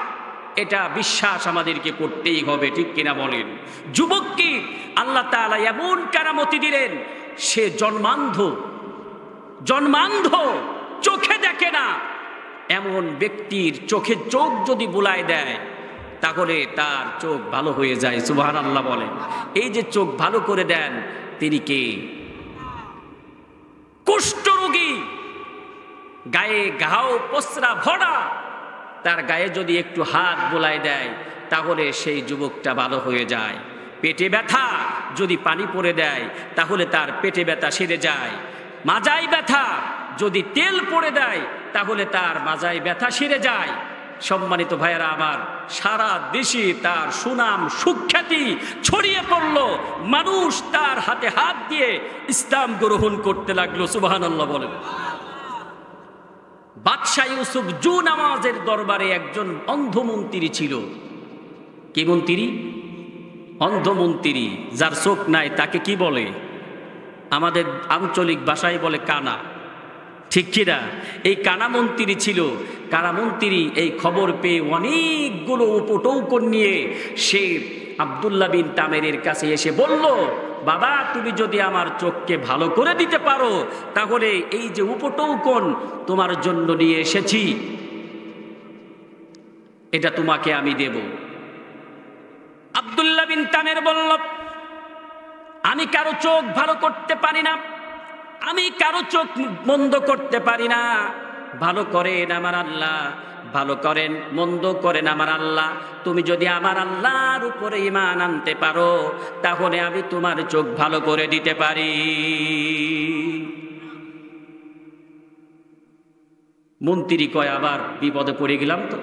এটা বিশ্বাস আমাদেরকে করতেই হবে, ঠিক কিনা বলেন? যুবককে আল্লাহ তাআলা এমন কারামতি দিলেন, সে জন্মান্ধ, চোখে দেখে না। এমন ব্যক্তির চোখে চোখ যদি বুলায় দেয় তাহলে তার চোখ ভালো হয়ে যায়। সুবহানাল্লাহ বলেন। এই যে চোখ ভালো করে দেন তিনি কে? কুষ্ঠরোগী, গায়ে ঘাও পসরা ভরা, তার গায়ে যদি একটু হাত বোলায় দেয় তাহলে সেই যুবকটা ভালো হয়ে যায়। পেটে ব্যথা যদি পানি পড়ে দেয় তাহলে তার পেটে ব্যথা সেরে যায়। মাজায় ব্যথা যদি তেল পড়ে দেয় তাহলে তার মাজায় ব্যথা সেরে যায়। সম্মানিত ভাইয়েরা আমার, সারা দেশে তার সুনাম সুখ্যাতি ছড়িয়ে পড়ল। মানুষ তার হাতে হাত দিয়ে ইসলাম গ্রহণ করতে লাগলো। সুবহানাল্লাহ বলেন। বাদশাহ ইউসুফ জু নামাজের দরবারে একজন অন্ধমন্ত্রী ছিল। কি মন্ত্রী? অন্ধমন্ত্রী। যার চোখ নাই তাকে কি বলে? আমাদের আঞ্চলিক ভাষায় বলে কানা। ঠিক কিনা? এই কানামন্ত্রী ছিল। কানামন্ত্রী এই খবর পেয়ে অনেকগুলো উপটৌকন নিয়ে সে আব্দুল্লাহ বিন তামেরের কাছে এসে বলল, বাবা, তুমি যদি আমার চোখকে ভালো করে দিতে পারো তাহলে এই যে উপটৌকন তোমার জন্য নিয়ে এসেছি এটা তোমাকে আমি দেব। আব্দুল্লাহ বিন তামের বলল, আমি কারো চোখ ভালো করতে পারি না, আমি কারো চোখ মন্দ করতে পারি না। ভালো করেন আমার আল্লাহ, ভালো করেন, মন্দ করেন আমার আল্লাহ। তুমি যদি আমার আল্লাহর উপরে ঈমান আনতে পারো তাহলে আমি তোমার চোখ ভালো করে দিতে পারি। মন্ত্রী কয়, আবার বিপদে পড়ে গেলাম তো।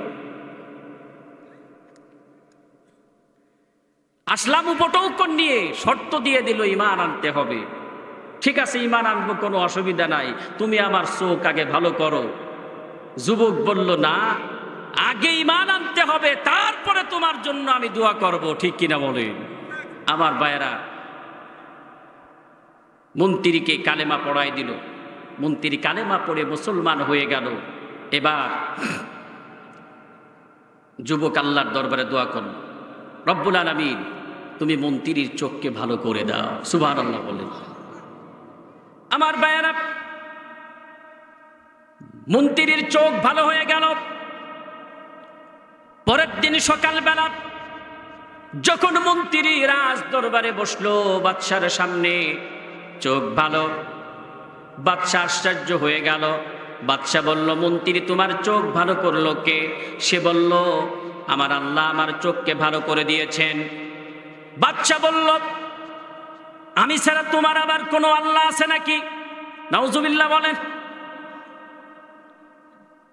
আসলাম উপটৌকন নিয়ে, শর্ত দিয়ে দিল ঈমান আনতে হবে। ঠিক আছে, ঈমান আনবো, কোনো অসুবিধা নাই, তুমি আমার চোখ আগে ভালো করো। যুবক বলল, না, আগে ঈমান আনতে হবে, তারপরে তোমার জন্য আমি দোয়া করব। ঠিক কিনা বলে? আমার ভাইয়েরা, মন্ত্রীকে কালেমা পড়াই দিল। মন্ত্রী কালেমা পড়ে মুসলমান হয়ে গেল। এবার যুবক আল্লাহর দরবারে দোয়া করল, রব্বুল আলামিন তুমি মন্ত্রীর চোখকে ভালো করে দাও। সুবহানাল্লাহ বলেন। আমার ভাইয়েরা, মন্ত্রীর চোখ ভালো হয়ে গেল। পরের দিন সকালবেলা যখন মন্ত্রী রাজ দরবারে বসলো বাদশার সামনে, চোখ ভালো। বাদশা আশ্চর্য হয়ে গেল। বাদশা বলল, মন্ত্রী তোমার চোখ ভালো করলো কে? সে বলল, আমার আল্লাহ আমার চোখকে ভালো করে দিয়েছেন। বাদশা বলল, আমি ছাড়া তোমার আবার কোনো আল্লাহ আছে নাকি? নাউজুবিল্লাহ বলেন।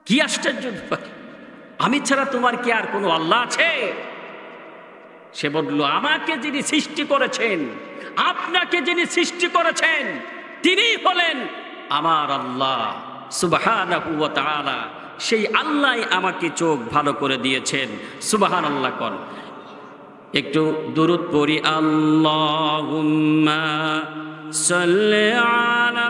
কি আশ্চর্য! আমি ছাড়া তোমার কি আর কোনো আল্লাহ আছে? সে বলল, আমাকে যিনি সৃষ্টি করেছেন, আপনাকে যিনি সৃষ্টি করেছেন, তিনি হলেন আমার আল্লাহ সুবহানাহু ওয়া তাআলা। সেই আল্লাহ আমাকে চোখ ভালো করে দিয়েছেন। সুবহানাল্লাহ কোন। একটু দুরূদ পড়ি। আল্লাহুম্মা সাল্লি আলা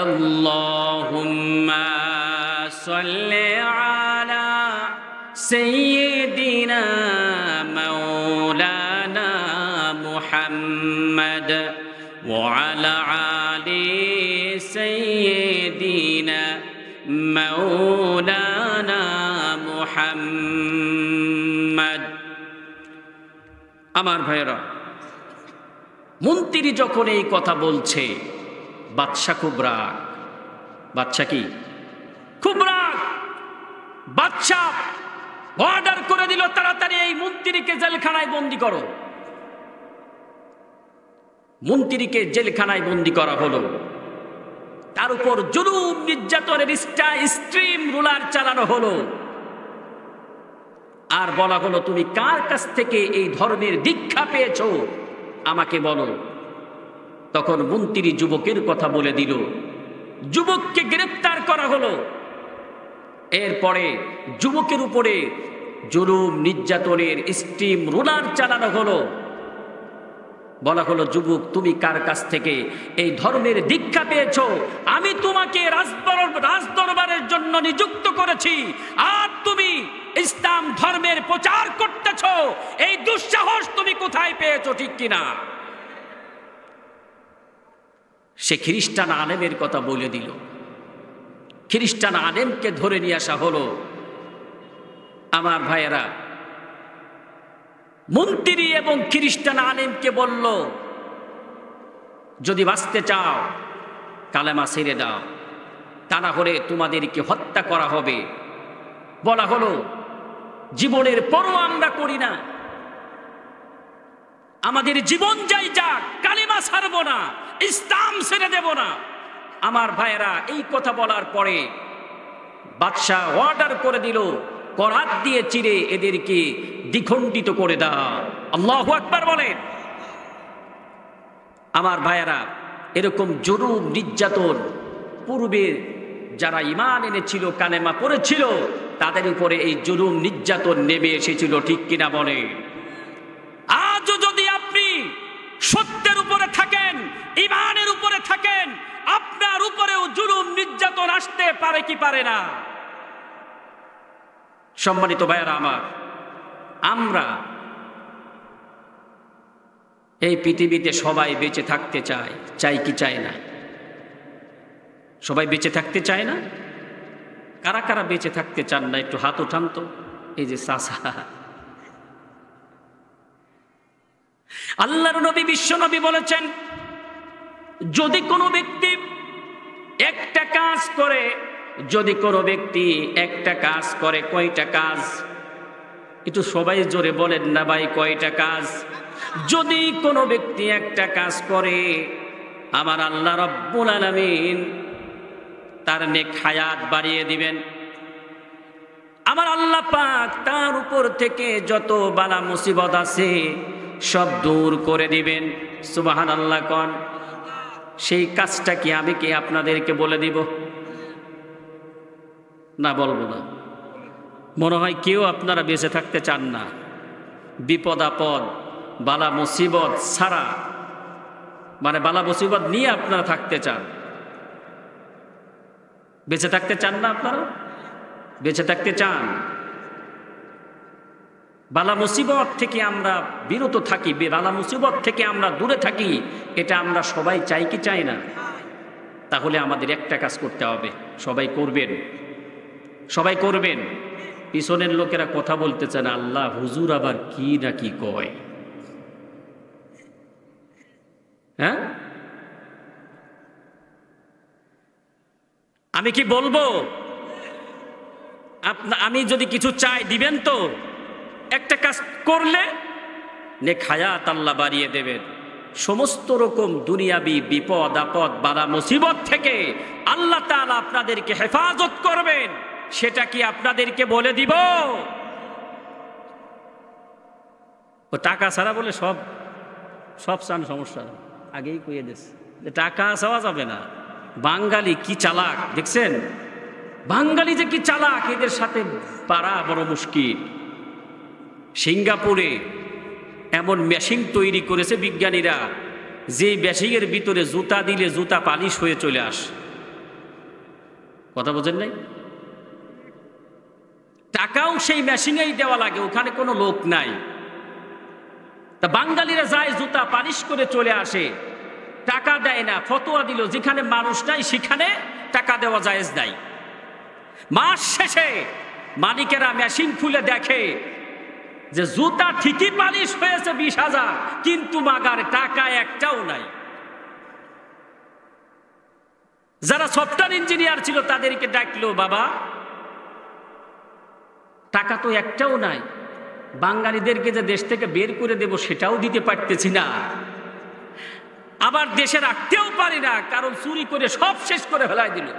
Allahumma salli ala sayyidina maulana Muhammad wa ala ali sayyidina maulana Muhammad। আমার ভাইরা, মন্ত্রী যখন এই কথা বলছে, বাদশা খুব রাগ। বাদশা কি? খুব রাগ। বাদশা অর্ডার করে দিল, তাড়াতাড়ি এই মন্ত্রীকে জেলখানায় বন্দী করো। মন্ত্রীকে জেলখানায় বন্দী করা হলো। তার উপর জুলুম নির্যাতনের স্ট্রিম রুলার চালানো হলো। আর বলা হলো, তুমি কার কাছ থেকে এই ধর্মের দীক্ষা পেয়েছো আমাকে বলো। তখন মন্ত্রী যুবকের কথা বলে দিল। যুবককে গ্রেফতার করা হলো। এরপরে যুবকের উপরে জুলুম নির্যাতনের স্টিম রোলার চালানো হলো। বলা হলো, যুবক, তুমি কার কাছ থেকে এই ধর্মের দীক্ষা পেয়েছো? আমি তোমাকে রাজদরবারের জন্য নিযুক্ত করেছি, আর তুমি ইসলাম ধর্মের প্রচার করতেছো। এই দুঃসাহস তুমি কোথায় পেয়েছো? ঠিক কিনা? সে খ্রিস্টান আলেমের কথা বলে দিল। খ্রিস্টান আলেমকে ধরে নিয়ে আসা হলো। আমার ভাইয়েরা, মন্ত্রী এবং খ্রিস্টান আলেমকে বলল, যদি বাঁচতে চাও কালেমা ছেড়ে দাও, তা না হলে তোমাদেরকে হত্যা করা হবে। বলা হলো, জীবনের পরোয়া আমরা করি না, আমাদের জীবন যাই যাক, কালেমা ছাড়বো না, ইসলাম ছেড়ে দেব না। আমার ভাইয়েরা, এই কথা বলার পরে বাদশাহ অর্ডার করে দিল, করাত দিয়ে চিরে এদেরকে দ্বিখণ্ডিত করে দাও। আল্লাহু আকবার বলেন। আমার ভাইয়েরা, এরকম জুলুম নির্যাতন পূর্বে যারা ঈমান এনেছিল, কালেমা পড়েছিল, তাদের উপরে এই জুলুম নির্যাতন নেমে এসেছিল। ঠিক কিনা বলে? আজও যদি আপনি সত্যের উপরে থাকেন, ঈমানের উপরে থাকেন, আপনার উপরেও জুলুম নির্যাতন আসতে পারে কি পারে না? সম্মানিত ভাইয়েরা আমার, আমরা এই পৃথিবীতে সবাই বেঁচে থাকতে চায়, চাই কি চায় না? সবাই বেঁচে থাকতে চায় না? কারা কারা বেঁচে থাকতে চান না? একটু হাত উঠান তো। এই যে চাচা, আল্লাহর নবী বিশ্ব নবী বলেছেন, যদি কোনো ব্যক্তি একটা কাজ করে, যদি কোনো ব্যক্তি একটা কাজ করে, কয়টা কাজ? একটু সবাই জোরে বলেন না ভাই, কয়টা কাজ? যদি কোনো ব্যক্তি একটা কাজ করে, আমার আল্লাহ রাব্বুল আলামিন তার নেক হায়াত বাড়িয়ে দিবেন। আমার আল্লাহ পাক তার উপর থেকে যত বালা মুসিবত আছে সব দূর করে দিবেন। সুবহানাল্লাহ কোন? সেই কাজটা কি আমি কি আপনাদেরকে বলে দিব? না, বলবো না। মনে হয় কেউ আপনারা বেঁচে থাকতে চান না। বিপদ আপদ, বালা মুসিবত ছাড়া, মানে বালা মুসিবত নিয়ে আপনারা থাকতে চান। বেঁচে থাকতে চান না? আপনারা বেঁচে থাকতে চান? বালা মুসিবত থেকে আমরা বিরত থাকি, বালা মুসিবত থেকে আমরা দূরে থাকি, এটা আমরা সবাই চাই কি চাই না? তাহলে আমাদের একটা কাজ করতে হবে। সবাই করবেন, সবাই করবেন। পিছনের লোকেরা কথা বলতে চান, আল্লাহ হুজুর আবার কি না কি কয়। হ্যাঁ, আমি কি বলবো? আমি যদি কিছু চাই দিবেন তো? একটা কাজ করলে নেক হায়াত আল্লাহ বাড়িয়ে দেবেন। সমস্ত রকম দুনিয়াবি বিপদ আপদ, বালা মুসিবত থেকে আল্লাহ তাআলা আপনাদেরকে হেফাজত করবেন। সেটা কি আপনাদেরকে বলে দিব? ও টাকা ছাড়া বলে সব সব চান, সমস্যা আগেই কইয়ে দিস যে টাকা চাওয়া যাবে না। বাঙালি কি চালাক দেখছেন? বাঙালি যে কি চালাক, এদের সাথে পারা বড় মুশকিল। সিঙ্গাপুরে এমন মেশিন তৈরি করেছে বিজ্ঞানীরা, যে মেশিনের ভিতরে জুতা দিলে জুতা পালিশ হয়ে চলে আসে। কথা বোঝেন নাই? টাকাও সেই মেশিনেই দেওয়া লাগে, ওখানে কোনো লোক নাই। তা বাঙালিরা যায়, জুতা পালিশ করে চলে আসে, টাকা দেয় না। ফতোয়া দিল যেখানে মানুষ নাই সেখানে টাকা দেওয়া জায়েজ নাই। মাস শেষে মালিকেরা মেশিন খুলে দেখে যে জুতা ঠিকই পালিশ হয়েছে 20,000, কিন্তু মাগার টাকা একটাও নাই। যারা সফটওয়্যার ইঞ্জিনিয়ার ছিল তাদেরকে ডাকলো, বাবা টাকা তো একটাও নাই, বাঙালিদেরকে যে দেশ থেকে বের করে দেব সেটাও দিতে পারতেছি না, আবার দেশে রাখতেও পারি না, কারণ চুরি করে সব শেষ করে ফেলাই দিল।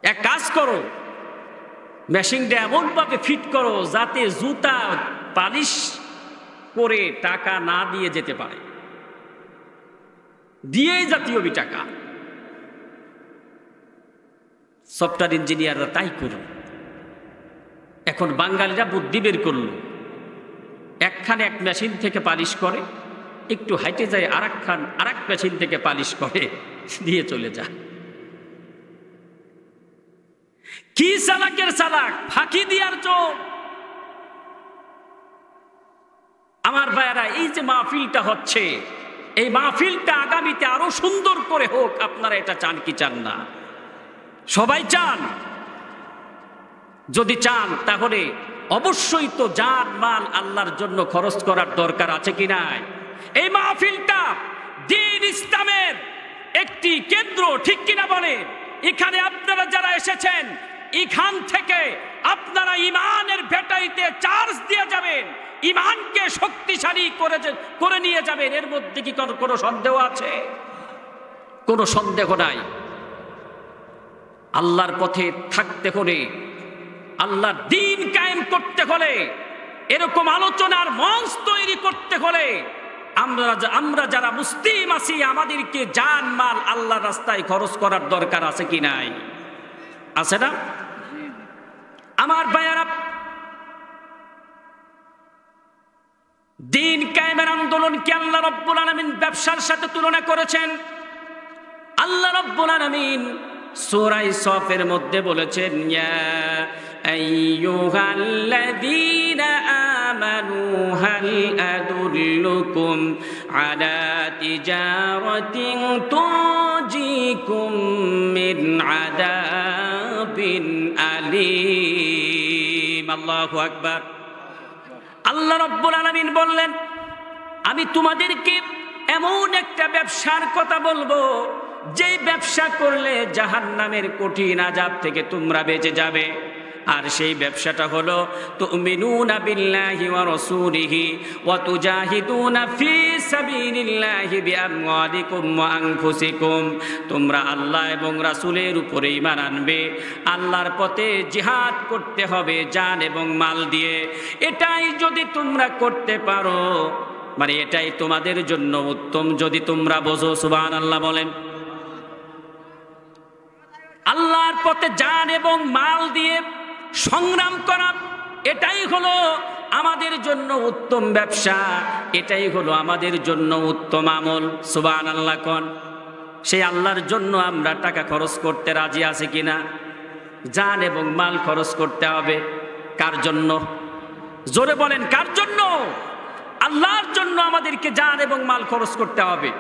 এক কাজ করো, মেশিনটা এমন ভাবে ফিট করো যাতে জুতা পালিশ করে টাকা না দিয়ে যেতে পারে, দিয়েই জাতীয় টাকা। সফটওয়্যার ইঞ্জিনিয়াররা তাই করল। এখন বাঙালিরা বুদ্ধি বের করল, একখানে এক মেশিন থেকে পালিশ করে, একটু হাইটে যায় আরেক মেশিন থেকে পালিশ করে দিয়ে চলে যায়। কি চালাকের চালাক, ফাঁকি দিয়ার চোখ। আমার ভাইয়েরা, এই যে মাহফিলটা হচ্ছে, এই মাহফিলটা আগামীতে আরো সুন্দর করে হোক। আপনারা এটা চান কি চান না? সবাই চান। যদি চান তাহলে অবশ্যই তো জান মাল আল্লাহর জন্য খরচ করার দরকার আছে কি নাই? এই মাহফিলটা দ্বীন ইসলামের একটি কেন্দ্র, ঠিক কিনা বলে? এখানে আপনারা যারা এসেছেন, এখান থেকে আপনারা ইমানের ব্যাটারিতে চার্জ দিয়ে যাবেন, ইমানকে শক্তিশালী করে নিয়ে যাবেন। এর মধ্যে কি কোনো সন্দেহ আছে? কোনো সন্দেহ নাই। আল্লাহর পথে থাকতে হলে, আল্লাহর দ্বীন কায়েম করতে হলে, এরকম আলোচনার মঞ্চ তৈরি করতে হলে আমরা যারা মুসলিম আছি আমাদেরকে জান মাল আল্লাহর রাস্তায় খরচ করার দরকার আছে কি নাই? আছে না? আমার ভাইয়েরা, দিন কায়েমের আন্দোলনকে আল্লাহ রাব্বুল আলামিন ব্যবসার সাথে তুলনা করেছেন। আল্লাহ রাব্বুল আলামিন সূরা সফের মধ্যে বলেছেন, ইয়া আইয়ুহাল্লাযীনা আমানু হাল আদুল্লুকুম আলা তিজারাতিন তুনজিকুম মিন আযাবিন আলীম। আল্লাহু আকবার। আল্লাহ রাব্বুল আলামিন বললেন, আমি তোমাদেরকে এমন একটা ব্যবসার কথা বলবো যে ব্যবসা করলে জাহান্নামের কঠিন আযাব থেকে তোমরা বেঁচে যাবে। আর সেই ব্যবসাটা হলো তুমিনুনা বিল্লাহি ওয়া রাসূলিহি ওয়া তুজাহিদুনা ফি সাবিলিল্লাহি বিআমওয়ালিকুম ওয়া আনফুসিকুম। তোমরা আল্লাহ এবং রাসূলের উপরে ঈমান আনবে, আল্লাহর পথে জিহাদ করতে হবে জান এবং মাল দিয়ে। এটাই যদি তোমরা করতে পারো, মানে এটাই তোমাদের জন্য উত্তম। যদি তোমরা বোঝো, সুবহানাল্লাহ বলেন। আল্লাহর পথে জান এবং মাল দিয়ে সংগ্রাম করা, এটাই হলো আমাদের জন্য উত্তম ব্যবসা, এটাই হলো আমাদের জন্য উত্তম আমল। সুবহানাল্লাহ কোন। সেই আল্লাহর জন্য আমরা টাকা খরচ করতে রাজি আছি কিনা? জান এবং মাল খরচ করতে হবে। কার জন্য? জোরে বলেন, কার জন্য? আল্লাহর জন্য আমাদেরকে জান এবং মাল খরচ করতে হবে।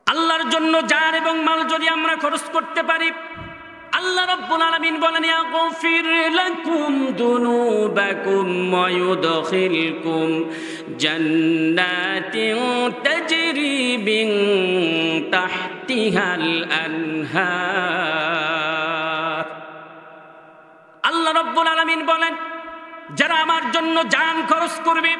আল্লাহর জন্য জান এবং মাল যদি আমরা খরচ করতে পারি, আল্লাহ রাব্বুল আলামিন বলেন, ইয়াগফির লাকুম যুনুবাকুম ওয়া ইউদখিলকুম জান্নাতিন তাজরি মিন তাহতিহাল আনহার। আল্লাহ রাব্বুল আলামিন বলেন, যারা আমার জন্য জান খরচ করবে,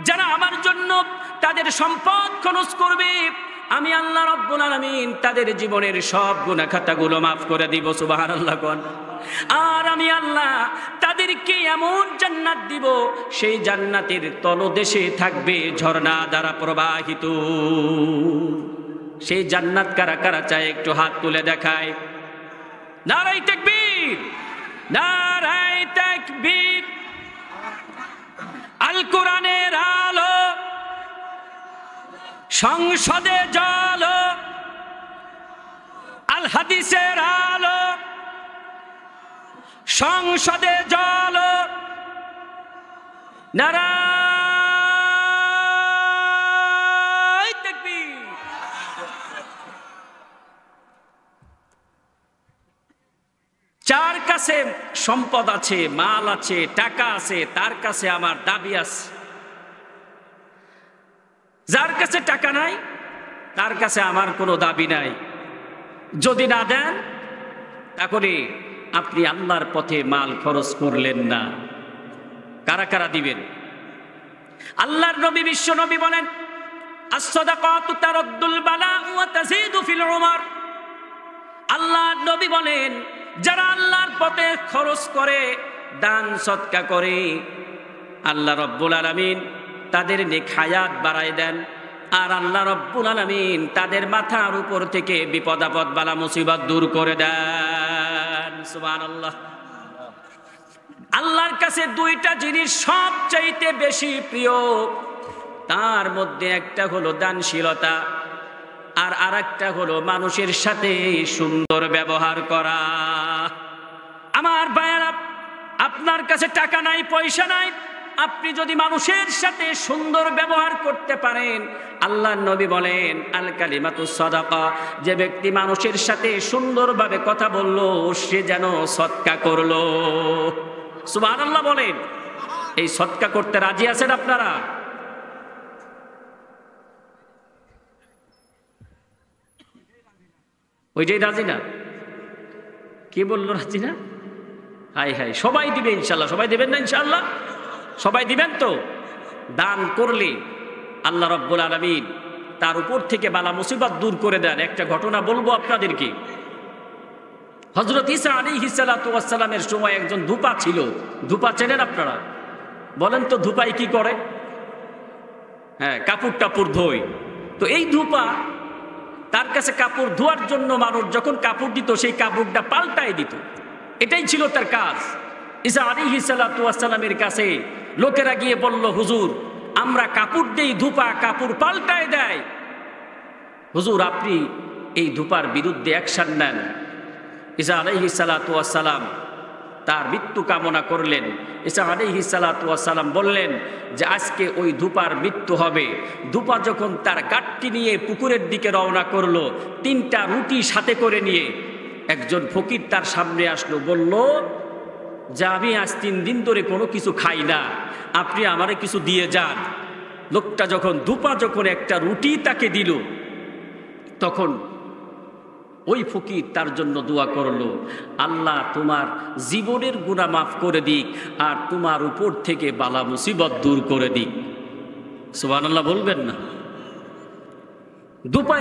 যারা আমার জন্য তাদের সম্পদ খরচ করবে, আমি আল্লাহ রাব্বুল আলামিন তাদের জীবনের সব গুনাহ খাতাগুলো মাফ করে দিব। সুবহানাল্লাহ কোন। আর আমি আল্লাহ তাদেরকে এমন জান্নাত দিব, সেই জান্নাতের তলদেশে থাকবে ঝর্ণা দ্বারা প্রবাহিত। সেই জান্নাত কারা কারা চায় একটু হাত তুলে দেখায়। নারায়ে তাকবীর, নারায়ে তাকবীর। আল কোরআনের আলো সংসদে জ্বলো, আল হাদিসের আলো সংসদে জ্বলো। নারায়ে তাকবীর। যার কাছে সম্পদ আছে, মাল আছে, টাকা আছে, তার কাছে আমার দাবি আছে। যার কাছে টাকা নাই, তার কাছে আমার কোনো দাবি নাই। যদি না দেন, তাহলে আপনি আল্লাহর পথে মাল খরচ করলেন না। কারা কারা দিবেন? আল্লাহর নবী, বিশ্ব নবী বলেন, আস-সাদাকাতু তারাদ্দুল বালা ওয়া তাজিদু ফিল উমর। আল্লাহর নবী বলেন, যারা আল্লাহর পথে খরচ করে, দান সদকা করে, আল্লাহ রাব্বুল আলামিন তাদের নেক হায়াত বাড়ায় দেন। আর আল্লাহ রাব্বুল আলামিন তাদের মাথার উপর থেকে বিপদ আপদ বালা মুসিবত দূর করে দেন। সুবহানাল্লাহ। আল্লাহর কাছে দুইটা জিনিস সবচাইতে বেশি প্রিয়, তার মধ্যে একটা হলো দানশীলতা, আর আরেকটা হলো মানুষের সাথে সুন্দর ব্যবহার করা। আমার ভাইয়েরা, আপনার কাছে টাকা নাই, পয়সা নাই, আপনি যদি মানুষের সাথে সুন্দর ব্যবহার করতে পারেন, আল্লাহর নবী বলেন, আল কালিমাতুস সাদাকা, যে ব্যক্তি মানুষের সাথে সুন্দরভাবে কথা বলল, সে যেন সদকা করলো। সুবহানাল্লাহ বলেন। এই সদকা করতে রাজি আছেন আপনারা? ওইটাই রাজি না? কে বললো রাজি না? হাই হাই, সবাই দিবে ইনশাল্লাহ। সবাই দিবেন না ইনশাল্লাহ? সবাই দিবেন তো? দান করলে আল্লাহ রাব্বুল আলামিন তার উপর থেকে বালা মুসিবত দূর করে দেন। একটা ঘটনা বলবো আপনাদেরকে। হযরত ঈসা আলাইহিস সালাতু ওয়াস সালামের সময় একজন ধূপা ছিল। ধূপা চেনেন আপনারা? বলেন তো, ধূপাই কি করে? হ্যাঁ, কাপড় টাপড় ধোয়। তো এই ধূপা তার কাছে কাপড় ধোয়ার জন্য মানুষ যখন কাপড় দিত সেই কাপড়টা পাল্টায় দিত, এটাই ছিল তার কাজ। ঈসা আলাইহিস সালাতু ওয়াস সালামের কাছে লোকেরা গিয়ে বলল, হুজুর আমরা কাপড় দেই, ধূপা কাপড় পাল্টায় দেয়, হুজুর আপনি এই ধূপার বিরুদ্ধে অ্যাকশন নেন। ঈসা আলাইহিস সালাতু ওয়াস সালাম তার মৃত্যু কামনা করলেন। ঈসা আলাইহিস সালাতু ওয়াস সালাম বললেন যে আজকে ওই ধূপার মৃত্যু হবে। ধূপা যখন তার গাঁটটি নিয়ে পুকুরের দিকে রওনা করলো, 3টা রুটি সাথে করে নিয়ে একজন ফকির তার সামনে আসলো, বলল যে আমি আজ 3 দিন ধরে কোনো কিছু খাই না, আপনি আমারে কিছু দিয়ে যান। লোকটা যখন ধূপা যখন একটা রুটি তাকে দিল, তখন ওই ফকির তার জন্য দোয়া করলো, আল্লাহ তোমার জীবনের গুনাহ মাফ করে দিক আর তোমার উপর থেকে বালা মুসিবত দূর করে দিক। সুবহানাল্লাহ বলবেন না? ধূপা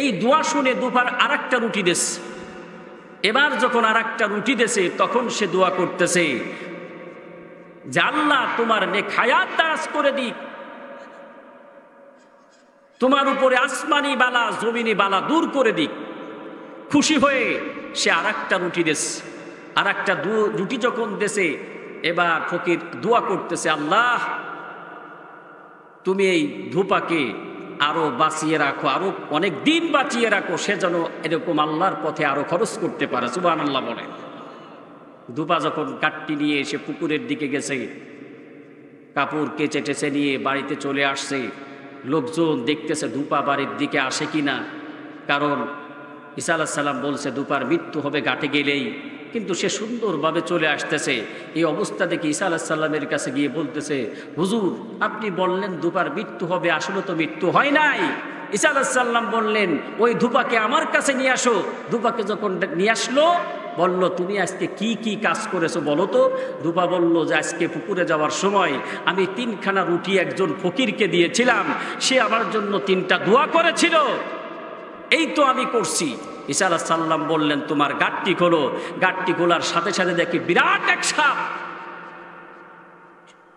এই দোয়া শুনে ধূপার আরেকটা রুটি দেছে। এবার যখন আরেকটা রুটি দেছে তখন সে দোয়া করতেছে যে আল্লাহ তোমার নেক হায়াত দারাজ করে দিক, তোমার উপরে আসমানি বালা জমিনি বালা দূর করে দিক। খুশি হয়ে সে আরেকটা রুটি দেছে। আরেকটা রুটি যখন দেছে, এবার ফকির দোয়া করতেছে, আল্লাহ তুমি এই ধূপাকে আরো বাঁচিয়ে রাখো, আরো অনেক দিন বাঁচিয়ে রাখো, সে যেন এরকম আল্লাহর পথে আরো খরচ করতে পারে। সুবহানাল্লাহ বলে। ধূপা যখন কাটটি নিয়ে এসে পুকুরের দিকে গেছে, কাপড় কেচে টেচে নিয়ে বাড়িতে চলে আসছে। লোকজন দেখতেছে ধূপা বাড়ির দিকে আসে কিনা, কারণ ঈসা আলাইহিস সালাম বলছে ধূপার মৃত্যু হবে ঘাটে গেলেই, কিন্তু সে সুন্দরভাবে চলে আসতেছে। এই অবস্থা দেখে ঈসা আলাইহিস সালামের কাছে গিয়ে বলতেছে, হুজুর আপনি বললেন ধূপার মৃত্যু হবে, আসলে তো মৃত্যু হয় নাই। ঈসা আলাইহিস সালাম বললেন ওই ধূপাকে আমার কাছে নিয়ে আসো। ধূপাকে যখন নিয়ে আসলো, বলল তুমি আজকে কি কি কাজ করেছো বলো তো। ধূপা বলল যে আজকে পুকুরে যাওয়ার সময় আমি 3খানা রুটি একজন ফকিরকে দিয়েছিলাম, সে আমার জন্য 3টা দোয়া করেছিল, এই তো আমি করছি। ঈসা আলাইহিস সালাম বললেন তোমার গাঁটটি খোলো। গাঁটটি খোলার সাথে সাথে দেখি বিরাট এক সাপ।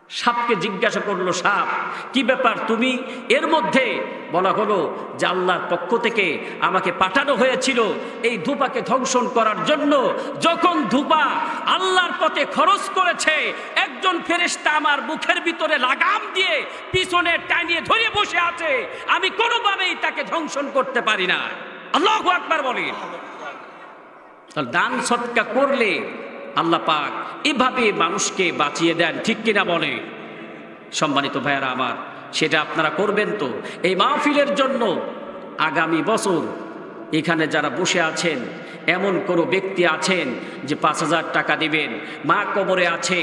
সাপকে জিজ্ঞাসা করলো, সাপ কি ব্যাপার তুমি? এর মধ্যে বলা হলো যে আল্লাহর পক্ষ থেকে আমাকে পাঠানো হয়েছিল এই ধূপাকে ধ্বংসন করার জন্য। যখন ধূপা আল্লাহর পথে খরচ করেছে, একজন ফেরেশতা আমার মুখের ভিতরে লাগাম দিয়ে পিছনে টানিয়ে ধরে বসে আছে, আমি কোনোভাবেই তাকে ধ্বংসন করতে পারি না। আল্লাহু আকবার বলেন। দান সদকা করলে আল্লাহ পাক এভাবে মানুষকে বাঁচিয়ে দেন, ঠিক কিনা বলে? সম্মানিত ভাইয়ারা আমার, সেটা আপনারা করবেন তো? এই মাহফিলের জন্য আগামী বছর এখানে যারা বসে আছেন, এমন কোনো ব্যক্তি আছেন যে 5000 টাকা দিবেন, মা কবরে আছে,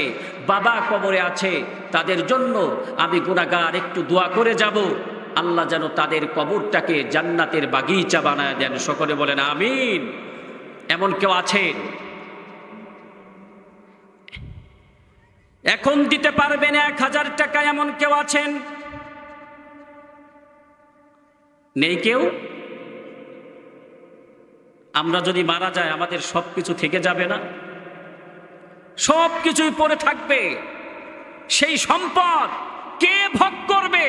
বাবা কবরে আছে, তাদের জন্য আমি গুনাহগার একটু দোয়া করে যাব, আল্লাহ যেন তাদের কবরটাকে জান্নাতের বাগিচা বানায় দেন। সকলে বলেন আমিন। এমন কেউ আছেন? এখন দিতে পারবেন 1000 টাকা, এমন কেউ আছেন? নেই কেউ? আমরা যদি মারা যাই আমাদের সবকিছু থেকে যাবে না? সবকিছুই পড়ে থাকবে। সেই সম্পদ কে ভোগ করবে?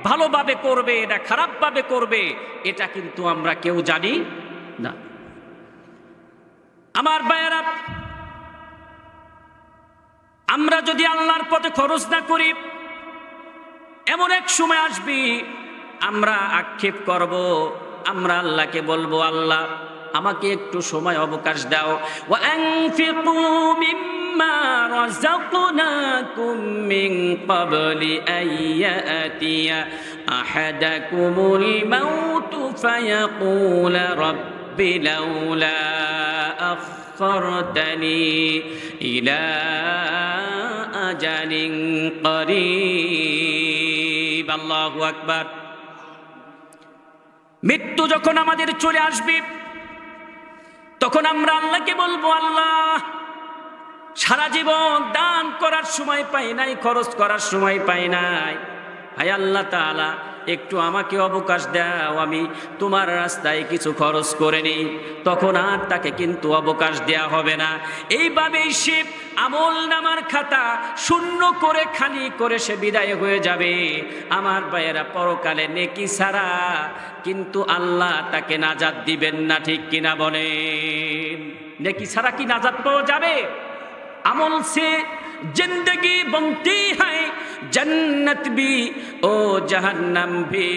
ভালোভাবে করবে না খারাপভাবে করবে, এটা কিন্তু আমরা কেউ জানি না। আমার ভাইয়েরা, আমরা যদি আল্লাহর পথে খরচ না করি, এমন এক সময় আসবে আমরা আক্ষেপ করব, আমরা আল্লাহকে বলবো আল্লাহ আমাকে একটু সময় অবকাশ দাও। ওয়া আনফিকু মিম্মা রাযাকনাকুম মিন ক্বাবলি আইয়াতিয়া আহাদাকুমুল মাউতু ফায়াকুলা রাব্বি লাউলা আখখারতানি ইলা আজালিন করিব। আল্লাহু আকবার। মৃত্যু যখন আমাদের চলে আসবে, তখন আমরা আল্লাহকে বলবো আল্লাহ সারা জীবন দান করার সময় পাই নাই, খরচ করার সময় পাই নাই, হায় আল্লাহ তাআলা একটু আমাকে অবকাশ দাও, আমি তোমার রাস্তায় কিছু খরচ করে নিই। তখন আর তাকে কিন্তু অবকাশ দেয়া হবে না। এইভাবেই সে আমল নামার খাতা শূন্য করে খালি করে সে বিদায় হয়ে যাবে। আমার ভাইয়েরা, পরকালে নেকি ছাড়া কিন্তু আল্লাহ তাকে নাজাত দিবেন না, ঠিক কিনা বলেন? নেকি ছাড়া কি নাজাত পাওয়া যাবে? আমল সে जिंदगी बनती है, जन्नत भी ओ जहन्नम भी,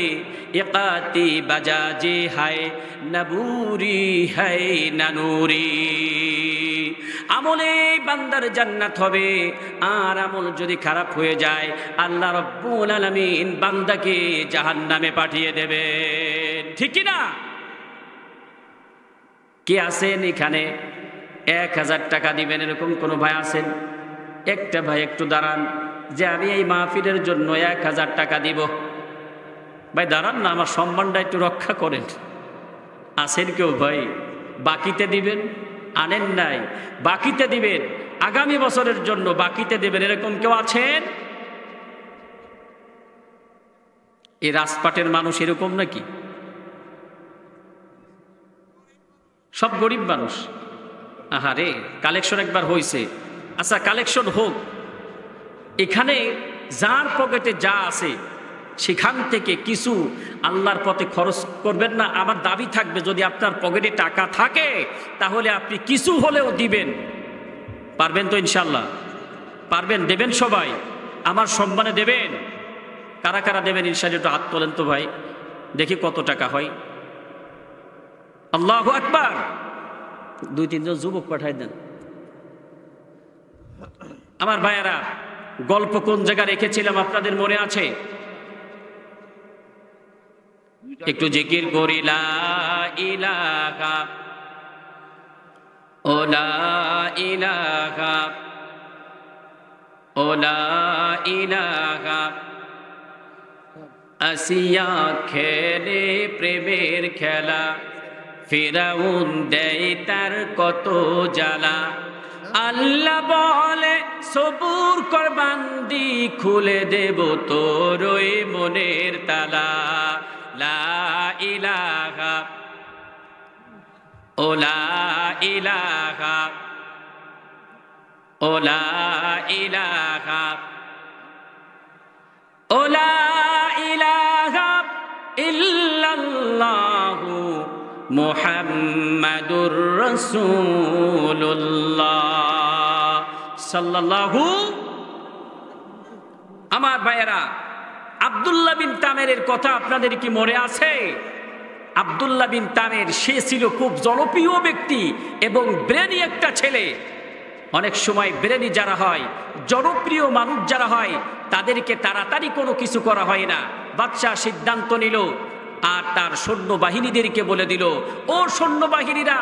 इकाती बजाजी है नबूरी है नूरी। আমলে বান্দার জান্নাত হবে, আর আমল যদি খারাপ হয়ে যায় আল্লাহ রাব্বুল আলামিন বান্দাকে জাহান্নামে পাঠিয়ে দেবেন, ঠিক কি না? কে আছেন এখানে 1000 টাকা দিবেন এরকম কোন ভাই আছেন? একটা ভাই একটু দাঁড়ান, যে আমি এই মাহফিলের জন্য 1000 টাকা দিব। ভাই দাঁড়ান না, আমার সম্মানটা একটু রক্ষা করেন। আছেন কেউ ভাই? বাকিতে দিবেন, আনেন নাই, বাকিতে দিবেন, আগামী বছরের জন্য বাকিতে দেবেন, এরকম কেউ আছেন? এই রাজপাটের মানুষ এরকম নাকি? সব গরিব মানুষ। আহারে, কালেকশন একবার হয়েছে, আচ্ছা কালেকশন হোক, এখানে যার পকেটে যা আছে সেখান থেকে কিছু আল্লাহর পথে খরচ করবেন না? আমার দাবি থাকবে, যদি আপনার পকেটে টাকা থাকে তাহলে আপনি কিছু হলেও দিবেন। পারবেন তো ইনশাল্লাহ? পারবেন? দেবেন সবাই? আমার সম্মানে দেবেন? কারা কারা দেবেন ইনশাল্লাহ? একটু হাত তোলেন তো ভাই, দেখি কত টাকা হয়। আল্লাহু আকবার। 2-3 জন যুবক পাঠাই দেন। আমার ভাইয়েরা, গল্প কোন জায়গায় রেখেছিলাম আপনাদের মনে আছে? একটু জিকির করি, লা ইলাহা ও লা ইলাহা ও লা ইলাহা, আসিয়া খেলে প্রেমের খেলা, ফিরাউন দেয় তার কত জ্বালা। আল্লাহ বলে সবুর কর বান্দি, খুলে দেব তোর ওই মনের তালা। লা ইলাহা ও লা ইলাহা ও লা ইলাহা ও লা ইলাহা ইল্লাল্লাহু মুহাম্মাদুর রাসূলুল্লাহ সাল্লাল্লাহু। আমার ভাইয়েরা, আব্দুল্লাহ বিন তামেরের কথা আপনাদের কি মনে আছে? আব্দুল্লাহ বিন তামের, সে ছিল খুব জনপ্রিয় ব্যক্তি এবং ব্রেনি একটা ছেলে। অনেক সময় ব্রেনি যারা হয়, জনপ্রিয় মানুষ যারা হয়, তাদেরকে তাড়াতাড়ি কোনো কিছু করা হয় না। বাদশাহ সিদ্ধান্ত নিল আর তার সৈন্যবাহিনীদেরকে বলে দিল, ও সৈন্যবাহিনীরা,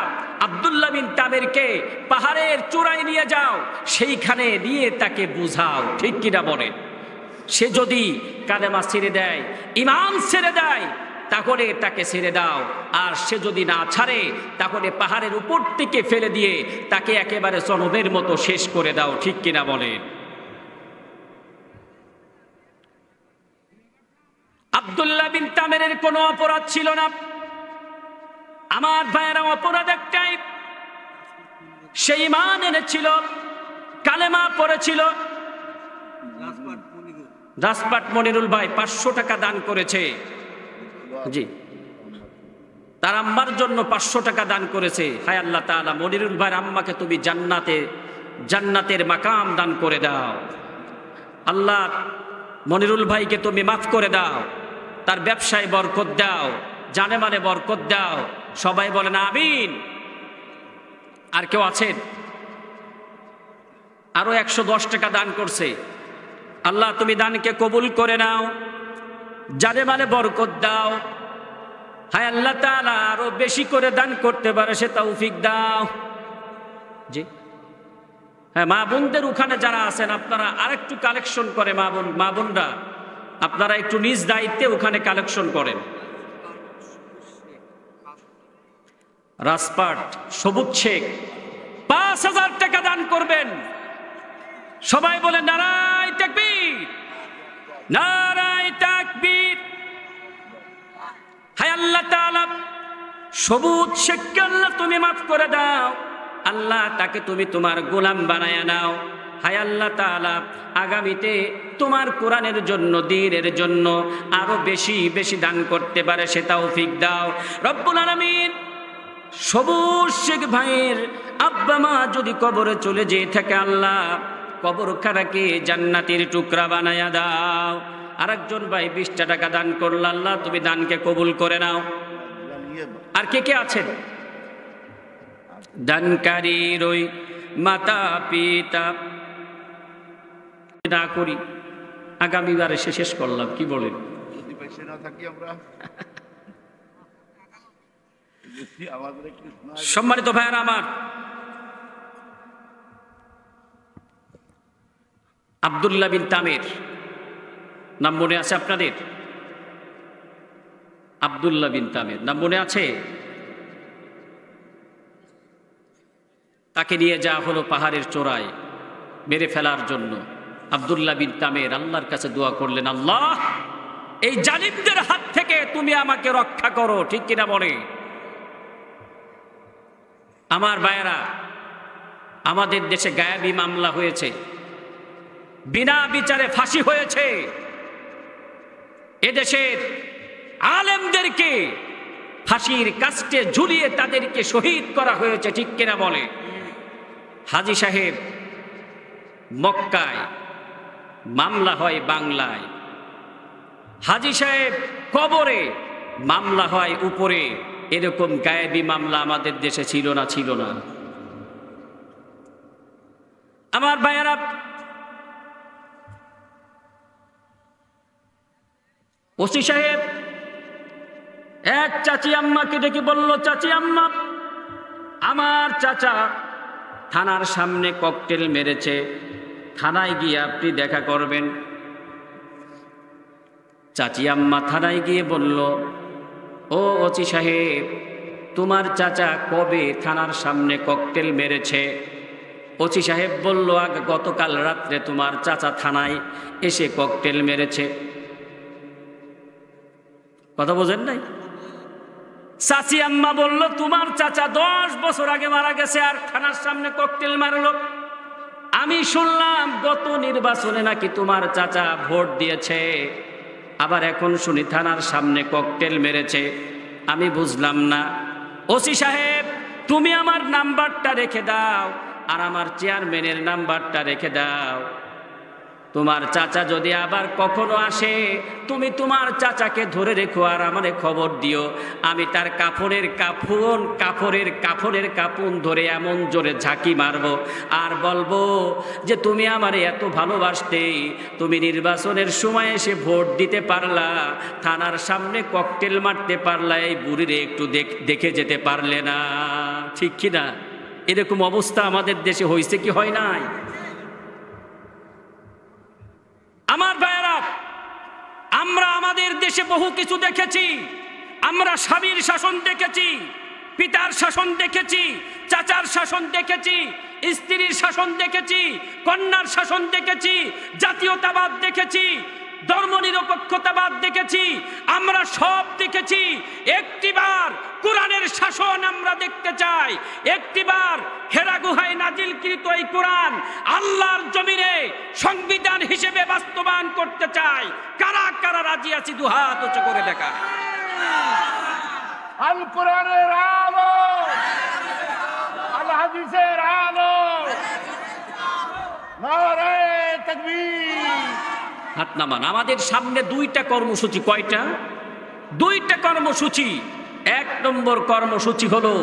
আব্দুল্লাহ বিন তামেরকে পাহাড়ের চূড়ায় নিয়ে যাও, সেইখানে নিয়ে তাকে বুঝাও, ঠিক কিনা বলেন? সে যদি কালেমা ছেড়ে দেয়, ঈমান ছেড়ে দেয়, তাহলে তাকে ছেড়ে দাও, আর সে যদি না ছাড়ে তাহলে পাহাড়ের উপর থেকে ফেলে দিয়ে তাকে একেবারে জনমের মতো শেষ করে দাও, ঠিক কিনা বলেন? আব্দুল্লাহ বিন তামেরের কোনো অপরাধ ছিল না। আমার ভাইয়েরা, অপরাধ একটাই, সে ঈমান এনেছিল, কালেমা পড়েছিল। রাজপাট মনিরুল ভাই 500 টাকা দান করেছে, জি, তার আম্মার জন্য 500 টাকা দান করেছে। হায় আল্লাহ তাআলা, মনিরুল ভাইয়ের আম্মাকে তুমি জান্নাতের মাকাম দান করে দাও। আল্লাহ মনিরুল ভাইকে তুমি মাফ করে দাও, তার ব্যবসায় বরকত দাও, জানে মানে বরকত দাও। সবাই বলেন আমিন। আর কেউ আছেন? আরো 110 টাকা দান করছে। আল্লাহ তুমি দানকে কবুল করে নাও, জানে মানে বরকত দাও। হায় আল্লাহ তাআলা, আরো বেশি করে দান করতে পারে সে তৌফিক দাও। জি হ্যাঁ, মা বোনদের ওখানে যারা আছেন আপনারা আরেকটু কালেকশন করে, মা বোনরা আপনারা একটু নিজ দায়িত্বে ওখানে কালেকশন করেন। রাজপাট সবুজ শেখ 5000 টাকা দান করবেন। সবাই বলে নারায়ে তাকবীর, নারায়ে তাকবীর। আল্লাহ তাআলা সবুজ শেখকে আল্লাহ তুমি মাফ করে দাও, আল্লাহ তাকে তুমি তোমার গোলাম বানায়া নাও। হায় আল্লাহ তাআলা আগামীতে তোমার কোরআনের জন্য, দ্বীনের জন্য আরো বেশি বেশি দান করতে পারে সে তৌফিক দাও রব্বুল আলামিন। সবুজ শেখ ভাইয়ের আব্বা মা যদি কবরে চলে যেয়ে থাকে, আল্লাহ কবরখানাকে জান্নাতের টুকরা বানায়া দাও। আরেকজন ভাই 20টা টাকা দান করল, আল্লাহ তুমি দানকে কবুল করে নাও। আর কে কে আছেন দানকারীর ওই মাতা পিতা না করি, আগামীবারে শেষ করলাম, কি বলেন? সম্মানিত ভাইয়েরা আমার, আব্দুল্লাহ বিন তামির নাম মনে আছে আপনাদের? আব্দুল্লাহ বিন তামির নাম মনে আছে? তাকে নিয়ে যাওয়া হলো পাহাড়ের চূড়ায় মেরে ফেলার জন্য। আব্দুল্লাহ বিন তামির আল্লাহর কাছে দোয়া করলেন, আল্লাহ এই জালিমদের হাত থেকে তুমি আমাকে রক্ষা করো, ঠিক কিনা বলে? আমার ভাইয়েরা, আমাদের দেশে গায়েবী মামলা হয়েছে, বিনা বিচারে ফাঁসি হয়েছে। এদেশের আলেমদেরকে ফাঁসির কাস্টে ঝুলিয়ে তাদেরকে শহীদ করা হয়েছে, ঠিক কিনা বলে? হাজী সাহেব মক্কায়, মামলা হয় বাংলায়। হাজী সাহেব কবরে, মামলা হয় উপরে। এরকম গায়েবী মামলা আমাদের দেশে ছিল না? ছিল না? আমার ভাইয়েরা, ওসি সাহেব এক চাচি আম্মাকে ডেকে বলল, চাচি আম্মা, আমার চাচা থানার সামনে ককটেল মেরেছে, থানায় গিয়ে আপনি দেখা করবেন। চাচি আম্মা থানায় গিয়ে বলল, ও ওসি সাহেব, তোমার চাচা কবে থানার সামনে ককটেল মেরেছে? ওসি সাহেব বলল, গতকাল রাত্রে তোমার চাচা থানায় এসে ককটেল মেরেছে। কথা বোঝেন নাই? চাচি আম্মা বলল, তোমার চাচা 10 বছর আগে মারা গেছে আর থানার সামনে ককটেল মারলো। আমি শুনলাম গত নির্বাচনে নাকি তোমার চাচা ভোট দিয়েছে, আবার এখন শুনি থানার সামনে ককটেল মেরেছে। আমি বুঝলাম না। ওসি সাহেব, তুমি আমার নাম্বারটা রেখে দাও আর আমার চেয়ারম্যানের নাম্বারটা রেখে দাও। তোমার চাচা যদি আবার কখনো আসে, তুমি তোমার চাচাকে ধরে রেখো আর আমারে খবর দিও। আমি তার কাপড়ের কাপড় ধরে এমন জোরে ঝাঁকি মারবো আর বলবো যে তুমি আমারে এত ভালোবাসতে, তুমি নির্বাচনের সময় এসে ভোট দিতে পারলা, থানার সামনে ককটেল মারতে পারলা, এই বুড়িরে একটু দেখে যেতে পারলে না, ঠিক কিনা? এরকম অবস্থা আমাদের দেশে হয়েছে কি হয় নাই? আমার ভাইয়েরা, আমরা আমাদের দেশে বহু কিছু দেখেছি। আমরা স্বামীর শাসন দেখেছি, পিতার শাসন দেখেছি, চাচার শাসন দেখেছি, স্ত্রীর শাসন দেখেছি, কন্যার শাসন দেখেছি, জাতীয়তাবাদ দেখেছি, ধর্মনিরপেক্ষতাবাদ দেখেছি, আমরা সব দেখেছি। একটিবার কোরআনের শাসন আমরা দেখতে চাই। একটিবার হেরা গুহায় নাজিলকৃত এই কোরআন আল্লাহর জমিনে সংবিধান হিসেবে বাস্তবায়ন করতে চাই। কারা কারা রাজি আছি? দুহাত উঁচু করে দেখা। আল কোরআনের আলো, আল হাদিসের আলো, নারে তাকবীর। হাত নামান। আমাদের সামনে 2টা কর্মসূচি। কয়টা? 2টা কর্মসূচি। 1 নম্বর কর্মসূচি হলো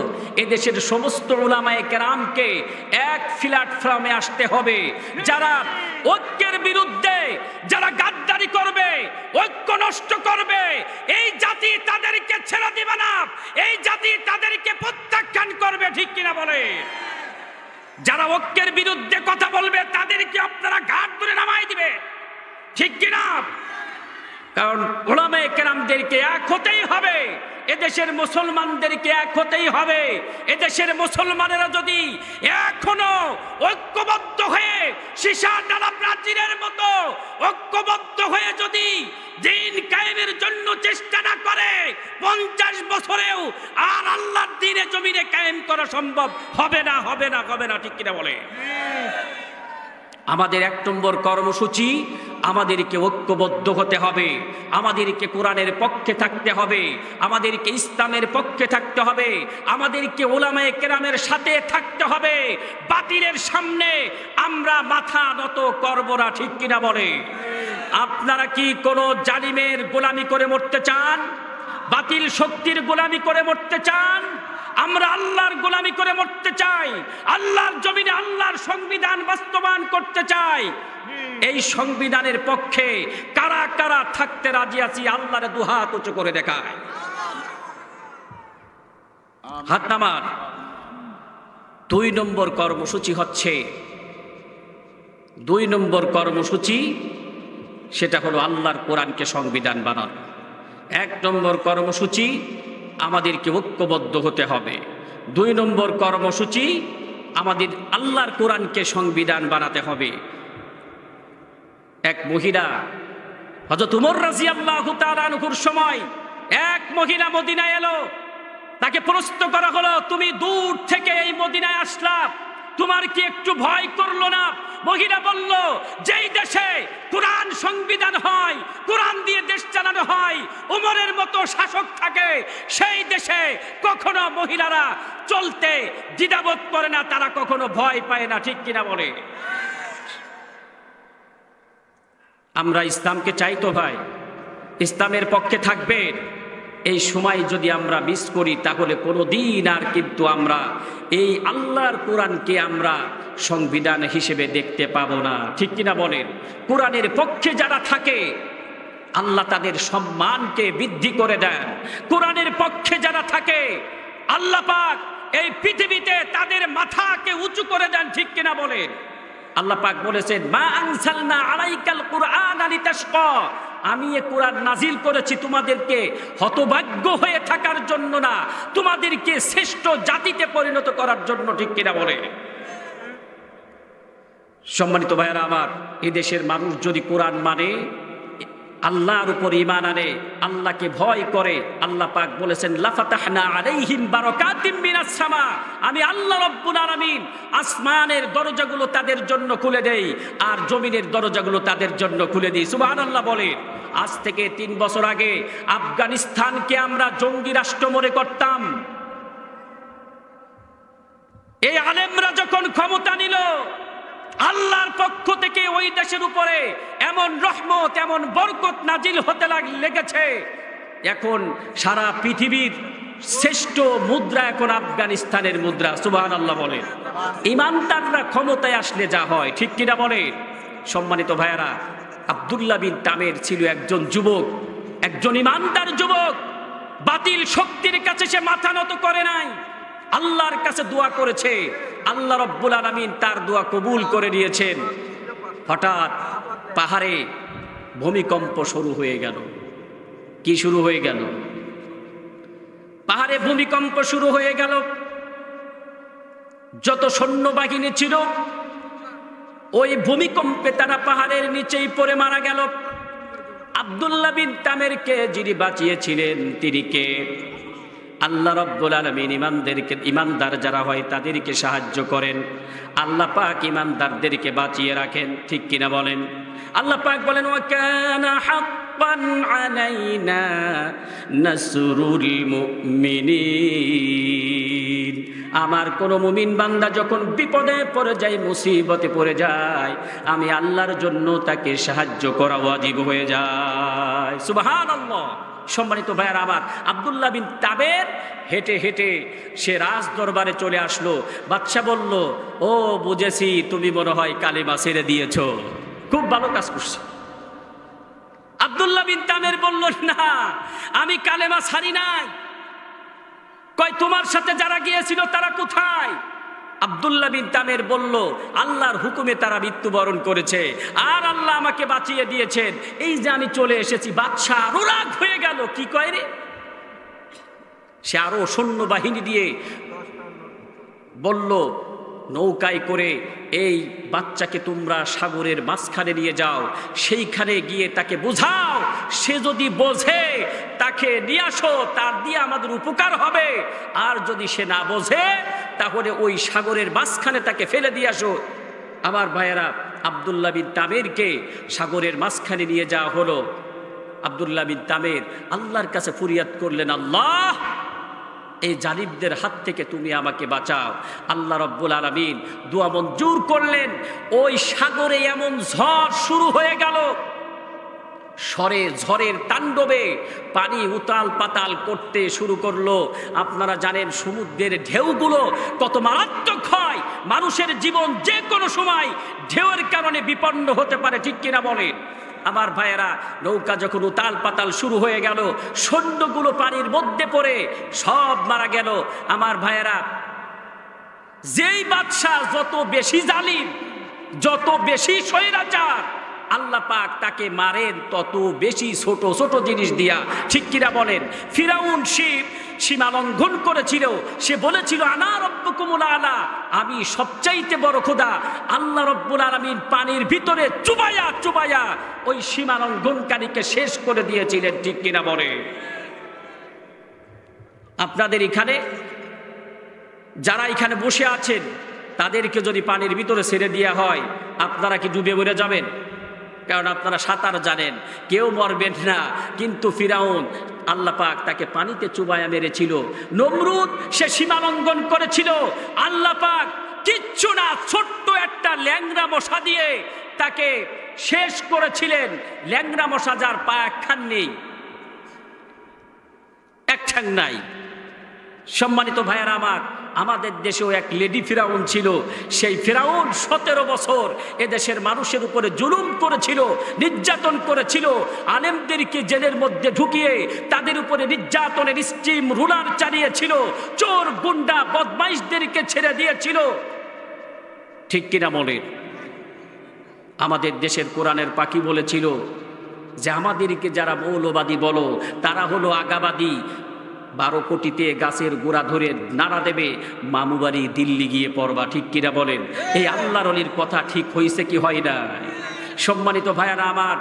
এদেশের সমস্ত উলামায়ে কেরামকে এক প্ল্যাটফর্মে আসতে হবে। যারা ঐক্যের বিরুদ্ধে, যারা গাদ্দারি করবে, ঐক্য নষ্ট করবে, এই জাতি তাদেরকে ছেড়ে দিবে না, এই জাতি তাদেরকে প্রত্যাখ্যান করবে, ঠিক কিনা বলে? যারা ঐক্যের বিরুদ্ধে কথা বলবে তাদেরকে আপনারা ঘাট ধরে নামাই দিবে, ঠিক কিনা? কারণ উলামায়ে কেরামদেরকে এক হতেই হবে, এদেশের মুসলমানদেরকে এক হতেই হবে। এদেশের মুসলমানেরা যদি এখনো ঐক্যবদ্ধ হয়ে সীসা ডালা প্রাচীরের মতো ঐক্যবদ্ধ হয়ে যদি দিন কায়েমের জন্য চেষ্টা না করে, 50 বছরেও আর আল্লাহর দ্বীনে জমিনে কায়েম করা সম্ভব হবে না, হবে না, হবে না। ঠিক কিনা বলে? আমাদের 1 নম্বর কর্মসূচি, আমাদেরকে ঐক্যবদ্ধ হতে হবে, আমাদেরকে কোরআনের পক্ষে থাকতে হবে, আমাদেরকে ইসলামের পক্ষে থাকতে হবে, আমাদেরকে উলামায়ে কেরামের সাথে থাকতে হবে। বাতিলের সামনে আমরা মাথা নত করব না। ঠিক কিনা বলে? আপনারা কি কোনো জালিমের গোলামি করে মরতে চান? বাতিল শক্তির গোলামি করে মরতে চান? আমরা আল্লাহর গোলামি করে মরতে চাই, আল্লাহর জমিনে আল্লাহর সংবিধান বাস্তবায়ন করতে চাই। এই সংবিধানের পক্ষে কারা কারা থাকতে রাজি আছি? আল্লাহর দুহাত উঁচু করে দেখায়, হাত নামান। 2 নম্বর কর্মসূচি হচ্ছে, 2 নম্বর কর্মসূচি সেটা হলো আল্লাহর কোরআনকে সংবিধান বানানো। 1 নম্বর কর্মসূচি আমাদেরকে ঐক্যবদ্ধ হতে হবে। 2 নম্বর কর্মসূচি আমাদের আল্লাহর কোরআনকে সংবিধান বানাতে হবে। এক মহিলা, হযরত ওমর রাদিয়াল্লাহু তাআলা আনহুর সময় এক মহিলা মদিনায় এলো, তাকে প্রশ্ন করা হলো, তুমি দূর থেকে এই মদিনায় আসলা, তোমার কি একটু ভয় করলো না? মহিলা বলল, যেই দেশে কোরআন সংবিধান হয়, কোরআন দিয়ে দেশ চালানো হয়, ওমরের মতো শাসক থাকে, সেই দেশে কখনো মহিলারা চলতে দ্বিধাবোধ করে না, তারা কখনো ভয় পায় না। ঠিক কিনা বলে? আমরা ইসলামকে চাই তো ভাই, ইসলামের পক্ষে থাকবেন। এই সময় যদি আমরা মিস করি তাহলে কোনোদিন আর কিন্তু আমরা এই আল্লাহর কোরআনকে আমরা সংবিধান হিসেবে দেখতে পাবো না। ঠিক কিনা বলেন? কোরআনের পক্ষে যারা থাকে আল্লাহ তাদের সম্মানকে বৃদ্ধি করে দেন। কোরআনের পক্ষে যারা থাকে আল্লাহ পাক এই পৃথিবীতে তাদের মাথাকে উঁচু করে দেন। ঠিক কিনা বলেন? আল্লাহ পাক বলেছেন, মা আনসালনা আলাইকাল কুরআনা লিতাশকা, আমি এই কোরআন নাজিল করেছি তোমাদেরকে হতভাগ্য হয়ে থাকার জন্য না, তোমাদেরকে শ্রেষ্ঠ জাতিতে পরিণত করার জন্য। ঠিক কিনা বলে? সম্মানিত ভাইয়েরা আমার, এই দেশের মানুষ যদি কোরআন মানে, আল্লাহর উপর ঈমান আনে, আল্লাহকে ভয় করে, আল্লাহ পাক বলেছেন, লাফাতাহনা আলাইহিম বারাকাতিম মিনাস সামা, আমি আল্লাহ রাব্বুল আলামিন আসমানের দরজাগুলো তাদের জন্য খুলে দেই আর জমিনের দরজাগুলো তাদের জন্য খুলে দিই। সুবহানাল্লাহ বলেন। আজ থেকে 3 বছর আগে আফগানিস্তানকে আমরা জঙ্গি রাষ্ট্র মনে করতাম। এই আলেমরা যখন ক্ষমতা নিল, আল্লাহর পক্ষ থেকে ওই দেশের উপরে এমন রহমত, এমন বরকত নাজিল হতে লেগেছে, এখন সারা পৃথিবীর শ্রেষ্ঠ মুদ্রা এখন আফগানিস্তানের মুদ্রা। সুবহানাল্লাহ বলেন। ইমানদাররা ক্ষমতায় আসলে যা হয়। ঠিক কিনা বলেন? সম্মানিত ভাইয়েরা, আব্দুল্লাহ বিন তামের ছিল একজন যুবক, একজন ইমানদার যুবক। বাতিল শক্তির কাছে সে মাথা নত করে নাই, আল্লাহর কাছে দোয়া করেছে, আল্লাহ রাব্বুল আলামিন তার দোয়া কবুল করে নিয়েছেন। হঠাৎ পাহাড়ে ভূমিকম্প শুরু হয়ে গেল। কি শুরু হয়ে গেল? পাহাড়ে ভূমিকম্প শুরু হয়ে গেল। যত সৈন্যবাহিনী ছিল ওই ভূমিকম্পে তারা পাহাড়ের নিচেই পড়ে মারা গেল। আব্দুল্লাহ বিন তামেরকে যিনি বাঁচিয়েছিলেন তিনি কে? আল্লাহ রাব্বুল আলামিন ইমানদার যারা হয় তাদেরকে সাহায্য করেন, আল্লাহ পাক ইমানদারদেরকে বাঁচিয়ে রাখেন। ঠিক কিনা বলেন? আল্লাহ পাক বলেন, ওয়া কানা হাক্কান আলাইনা নাসরুল মুমিনিন, আমার কোন মুমিন বান্দা যখন বিপদে পড়ে যায়, মুসিবতে পড়ে যায়, আমি আল্লাহর জন্য তাকে সাহায্য করা ওয়াজিব হয়ে যায়। সুবহানাল্লাহ। সম্মানিত ভাইয়ার আমার, আব্দুল্লাহ বিন তাবের হেঁটে হেঁটে সে রাজ দরবারে চলে আসলো। বাদশা বলল, ও বুঝেছি তুমি মনে হয় কালেমা ছেড়ে দিয়েছো, খুব ভালো কাজ করছি। আব্দুল্লাহ বিন তামের বলল, না আমি কালেমা ছাড়ি নাই। কয় তোমার সাথে যারা গিয়েছিল তারা কোথায়? আব্দুল্লাহ বিন তামের বলল, আল্লাহর হুকুমে তারা মৃত্যুবরণ করেছে আর আল্লাহ আমাকে বাঁচিয়ে দিয়েছেন, এই যে আমি চলে এসেছি। বাদশা আরো রাগ হয়ে গেল, কি কয় রে? সে আরো সৈন্যবাহিনী দিয়ে বলল, নৌকায় করে এই বাচ্চাকে তোমরা সাগরের মাঝখানে নিয়ে যাও, সেইখানে গিয়ে তাকে বোঝাও, সে যদি বোঝে তাকে নিয়ে আসো, তার দিয়ে আমাদের উপকার হবে, আর যদি সে না বোঝে তাহলে ওই সাগরের মাঝখানে তাকে ফেলে দিয়ে আসো। আমার ভাইয়েরা, আব্দুল্লাহ বিন তামেরকে সাগরের মাঝখানে নিয়ে যাওয়া হলো। আব্দুল্লাহ বিন তামের আল্লাহর কাছে ফরিয়াদ করলেন, আল্লাহ, এই জালিমদের হাত থেকে তুমি আমাকে বাঁচাও। আল্লাহ রব্বুল আলামিন দোয়া মঞ্জুর করলেন। ওই সাগরে এমন ঝড় শুরু হয়ে গেল, ঝড়ের তাণ্ডবে পানি উতাল পাতাল করতে শুরু করলো। আপনারা জানেন সমুদ্রের ঢেউগুলো কত মারাত্মক হয়, মানুষের জীবন যে কোনো সময় ঢেউয়ের কারণে বিপন্ন হতে পারে, ঠিক কিনা বলেন? আমার ভাইয়েরা, নৌকা যখন উতাল পাতাল শুরু হয়ে গেল, সৈন্যগুলো পানির মধ্যে পড়ে সব মারা গেল। আমার ভাইয়েরা, যেই বাদশাহ যত বেশি জালিম, যত বেশি স্বৈরাচার, আল্লাহ পাক তাকে মারেন তত বেশি ছোট ছোট জিনিস দিয়া, ঠিক কিনা বলেন? ফিরাউন সীমা লঙ্ঘন করেছিল, সে বলেছিল আনা রব্বুকুমুল আলা, আমি সবচাইতে বড় খোদা। আল্লাহ রব্বুল আলামিন পানির ভিতরে চুবাইয়া চুবাইয়া ওই সীমা লঙ্ঘনকারীকে শেষ করে দিয়েছিলেন, ঠিক কিনা বলে? আপনাদের এখানে যারা এখানে বসে আছেন, তাদেরকে যদি পানির ভিতরে ছেড়ে দেওয়া হয়, আপনারা কি ডুবে মরে যাবেন? কারণ আপনারা সাঁতার জানেন, কেউ মরবেন না। কিন্তু ফিরাউন, আল্লাহ পাক তাকে পানিতে চুবাইয়া মেরেছিল। নমরুদ, সে সীমা লঙ্ঘন করেছিল, আল্লাহ পাক কিচ্ছু না, ছোট্ট একটা ল্যাংড়া মশা দিয়ে তাকে শেষ করেছিলেন। ল্যাংড়া মশা যার পা একখান নেই, এক ঠ্যাং নাই। সম্মানিত ভাইয়েরা আমার, আমাদের দেশেও এক লেডি ফিরাউন ছিল। সেই ফিরাউন 17 বছর এদেশের মানুষের উপরে জুলুম করেছিল, নির্যাতন করেছিল। আলেমদেরকে জেলের মধ্যে ঢুকিয়ে তাদের উপরে নির্যাতনের স্টিম রুলার চালিয়েছিল, চোর গুন্ডা বদমাইশদেরকে ছেড়ে দিয়েছিল, ঠিক কিনা বলেন? আমাদের দেশের কোরআনের পাখি বলেছিল যে আমাদেরকে যারা মৌলবাদী বলো, তারা হলো আগাবাদী। 12 কোটিতে গাছের গোড়া ধরে নাড়া দেবে, মামুবাড়ি দিল্লি গিয়ে পড়বা, ঠিক কিনা বলেন? এই আল্লাহর ওলির কথা ঠিক হয়েছে কি হয় না? সম্মানিত ভাইয়ারা আমার,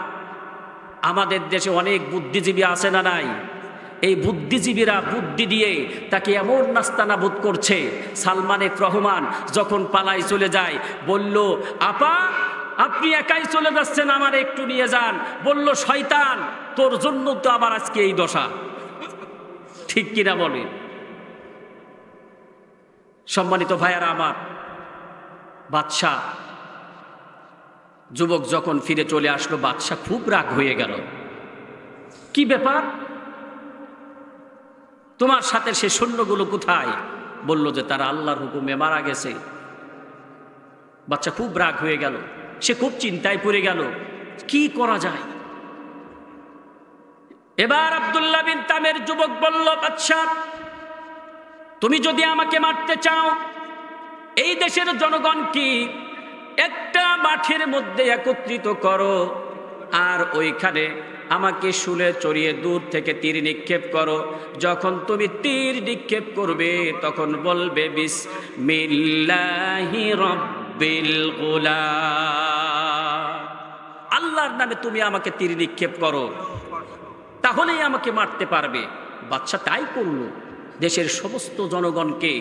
আমাদের দেশে অনেক বুদ্ধিজীবী আছে না নাই? এই বুদ্ধিজীবীরা বুদ্ধি দিয়ে তাকে এমন নাস্তানাবুদ করছে। সালমান এফ রহমান যখন পালাই চলে যায়, বলল, আপা আপনি একাই চলে যাচ্ছেন, আমার একটু নিয়ে যান। বলল, শয়তান, তোর জন্য তো আমার আজকে এই দশা, ঠিক কিনা বলেন? সম্মানিত ভাইয়ারা আমার, বাদশাহ যুবক যখন ফিরে চলে আসলো, বাদশাহ খুব রাগ হয়ে গেল। কি ব্যাপার, তোমার সাথে সে সৈন্যগুলো কোথায়? বলল যে তারা আল্লাহর হুকুমে মারা গেছে। বাদশাহ খুব রাগ হয়ে গেল, সে খুব চিন্তায় পড়ে গেল, কি করা যায়? এবার আব্দুল্লাহ বিন তামের যুবক বলল, বাদশাহ, তুমি যদি আমাকে মারতে চাও, এই দেশের জনগণকে একটা মাঠের মধ্যে একত্রিত করো, আর ওইখানে আমাকে শুলে চড়িয়ে দূর থেকে তীর নিক্ষেপ করো। যখন তুমি তীর নিক্ষেপ করবে, তখন বলবে বিসমিল্লাহি রাব্বিল গুলাম, আল্লাহর নামে তুমি আমাকে তীর নিক্ষেপ করো, তাহলেই আমাকে মারতে পারবে। বাদশা তাই করল। দেশের সমস্ত জনগণকে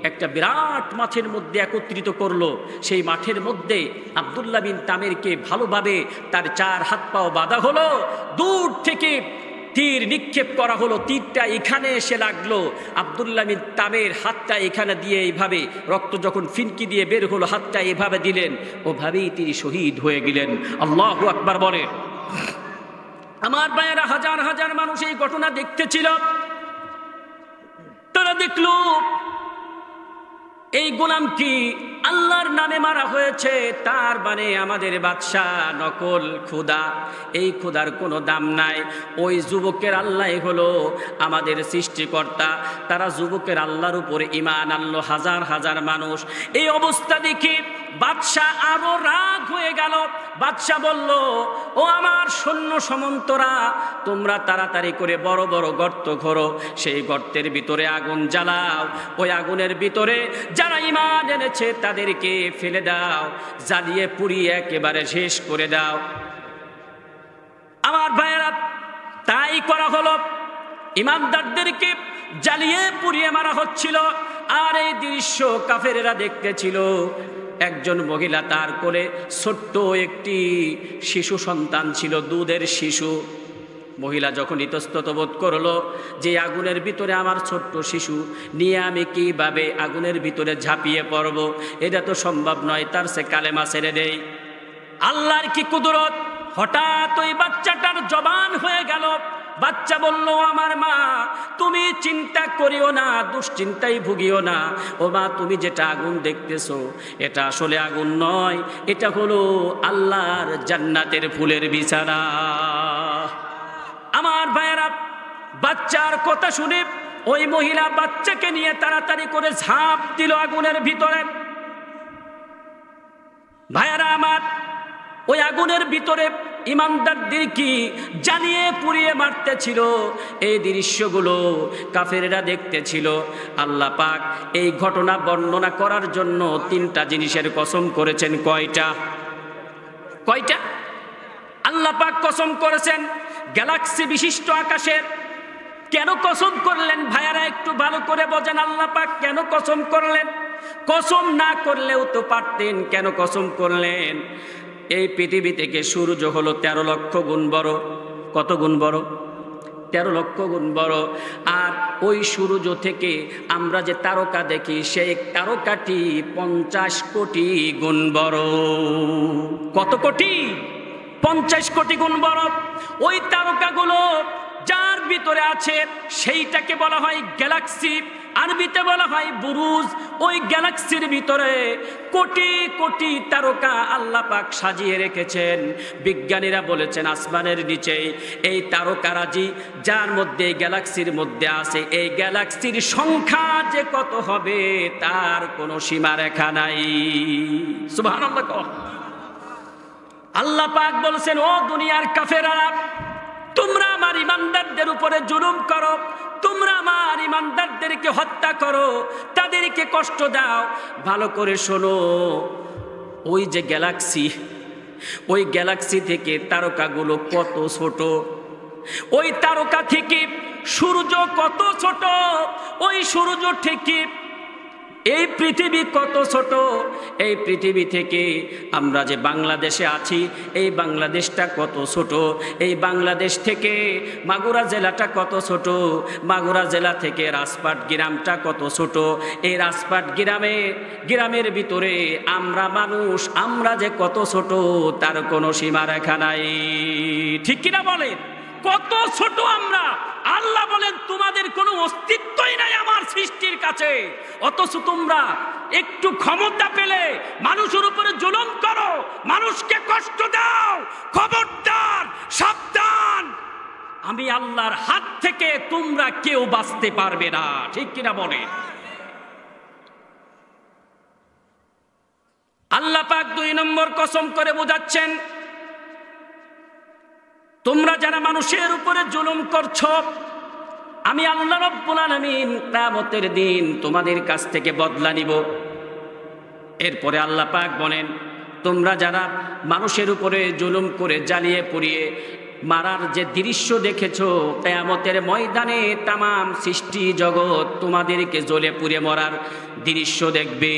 একটা বিরাট মাঠের মধ্যে একত্রিত করলো। সেই মাঠের মধ্যে আব্দুল্লাহ বিন তামেরকে ভালোভাবে তার 4 হাত পাও বাঁধা হলো, দূর থেকে তীর নিক্ষেপ করা হলো। তীরটা এখানে এসে লাগলো, আব্দুল্লাহ বিন তামের হাতটা এখানে দিয়ে এইভাবে, রক্ত যখন ফিনকি দিয়ে বের হলো, হাতটা এভাবে দিলেন, ওভাবেই তিনি শহীদ হয়ে গেলেন। আল্লাহু আকবার বলে। আমার ভাইয়েরা, হাজার হাজার মানুষ এই ঘটনা দেখতেছিল। তারা দেখল এই গোলামকে আল্লাহর নামে মারা হয়েছে, তার মানে আমাদের বাদশাহ নকল খোদা, এই খোদার কোনো দাম নাই। ওই যুবকের আল্লাহ হলো আমাদের সৃষ্টিকর্তা। তারা যুবকের আল্লাহর উপরে ঈমান আনলো, হাজার হাজার মানুষ। এই অবস্থা দেখে বাদশাহ আরো রাগ হয়ে গেল। বাদশাহ বলল, ও আমার সৈন্য সামন্তরা, তোমরা তাড়াতাড়ি করে বড় বড় গর্ত খোঁড়ো, সেই গর্তের ভিতরে আগুন জ্বালাও, ওই আগুনের ভিতরে যারা ঈমান এনেছে তাদেরকে ফেলে দাও, জ্বালিয়ে পুড়িয়ে একেবারে শেষ করে দাও। আমার ভাইয়েরা, তাই করা হলো। ঈমানদারদেরকে জ্বালিয়ে পুড়িয়ে মারা হচ্ছিল। আর এই দৃশ্য কাফেরেরা দেখতেছিল। একজন মহিলা, তার কোলে ছোট্ট একটি শিশু সন্তান ছিল, দুধের শিশু। মহিলা যখন ইতস্তত বোধ করলো যে আগুনের ভিতরে আমার ছোট্ট শিশু নিয়ে আমি কিভাবে আগুনের ভিতরে ঝাঁপিয়ে পড়ব, এটা তো সম্ভব নয়, তার সে কালেমা ছেড়ে দেই। আল্লাহর কি কুদরত! হঠাৎ ওই বাচ্চাটার জবান হয়ে গেল। বাচ্চা বলল, আমার মা, তুমি চিন্তা করিও না, দুশ্চিন্তায় ভুগিও না। ও মা, তুমি যেটা আগুন দেখতেছো এটা আসলে আগুন নয়, এটা হলো আল্লাহর জান্নাতের ফুলের বিছানা। আমার ভাইয়েরা, বাচ্চার কথা শুনে ওই মহিলা বাচ্চাকে নিয়ে তাড়াতাড়ি করে ঝাঁপ দিল আগুনের ভিতরে। ভাইয়েরা আমার, ওই আগুনের ভিতরে ঈমানদারদেরকে জ্বালিয়ে পুড়িয়ে মারতেছিল। এই দৃশ্যগুলো কাফেররা দেখতেছিল। আল্লাহ পাক এই ঘটনা বর্ণনা করার জন্য তিনটা জিনিসের কসম করেছেন। কয়টা? আল্লাহ পাক কসম করেছেন গ্যালাক্সি বিশিষ্ট আকাশের। কেন কসম করলেন ভাইয়ারা, একটু ভালো করে বোঝেন আল্লাহ পাক কেন কসম করলেন। কসম না করলেও তো পারতেন, কেন কসম করলেন? এই পৃথিবী থেকে সূর্য হলো 13 লক্ষ গুণ বড়। কত গুণ বড়? 13 লক্ষ গুণ বড়। আর ওই সূর্য থেকে আমরা যে তারকা দেখি, সেই তারকাটি 50 কোটি গুণ বড়। কত কোটি? 50 কোটি গুণ বড়। ওই তারকাগুলো যার ভিতরে আছে সেইটাকে বলা হয় গ্যালাক্সি, আরবিতে বলা হয় বুরুজ। ওই গ্যালাক্সির ভিতরে কোটি কোটি তারকা আল্লাহ পাক সাজিয়ে রেখেছেন। বিজ্ঞানীরা বলেছেন আসমানের নিচেই এই তারকারাজি যার মধ্যে গ্যালাক্সির মধ্যে আছে, এই গ্যালাক্সির সংখ্যা যে কত হবে তার কোনো সীমারেখা নাই। সুবহানাল্লাহ। আল্লাহ পাক বলছেন, ও দুনিয়ার কাফেরা, তোমরা আমার ঈমানদারদের উপরে জুলুম করো, তোমরা আমার ঈমানদারদেরকে হত্যা করো, তাদেরকে কষ্ট দাও। ভালো করে শোনো, ওই যে গ্যালাক্সি, ওই গ্যালাক্সি থেকে তারকাগুলো কত ছোট, ওই তারকা থেকে সূর্য কত ছোট, ওই সূর্য থেকে এই পৃথিবী কত ছোট। এই পৃথিবী থেকে আমরা যে বাংলাদেশে আছি, এই বাংলাদেশটা কত ছোট। এই বাংলাদেশ থেকে মাগুরা জেলাটা কত ছোট, মাগুরা জেলা থেকে রাজপাট গ্রামটা কত ছোট। এই রাজপাট গ্রামের ভিতরে আমরা মানুষ, আমরা যে কত ছোট তার কোনো সীমারেখা নাই। ঠিক কিনা বলেন? কত ছোট আমরা। আল্লাহ বলেন তোমাদের কোনো অস্তিত্বই নাই আমার সৃষ্টির কাছে, অথচ তোমরা একটু ক্ষমতা পেলে মানুষের উপরে জুলুম করো, মানুষকে কষ্ট দাও। খবরদার, সাবধান, আমি আল্লাহর হাত থেকে তোমরা কেউ বাঁচতে পারবে না। ঠিক কিনা বলে? আল্লাহ পাক 2 নম্বর কসম করে বোঝাচ্ছেন, তোমরা যারা মানুষের উপরে জুলুম করছো, আমি আল্লাহ রাব্বুল আলামিন কিয়ামতের দিন তোমাদের কাছ থেকে বদলা নিব। এরপরে আল্লাহ পাক বলেন, তোমরা যারা মানুষের উপরে জুলুম করে জ্বালিয়ে পুড়িয়ে মারার যে দৃশ্য দেখেছো, কিয়ামতের ময়দানে তামাম সৃষ্টি জগৎ তোমাদেরকে জ্বলে পুড়ে মরার দৃশ্য দেখবে।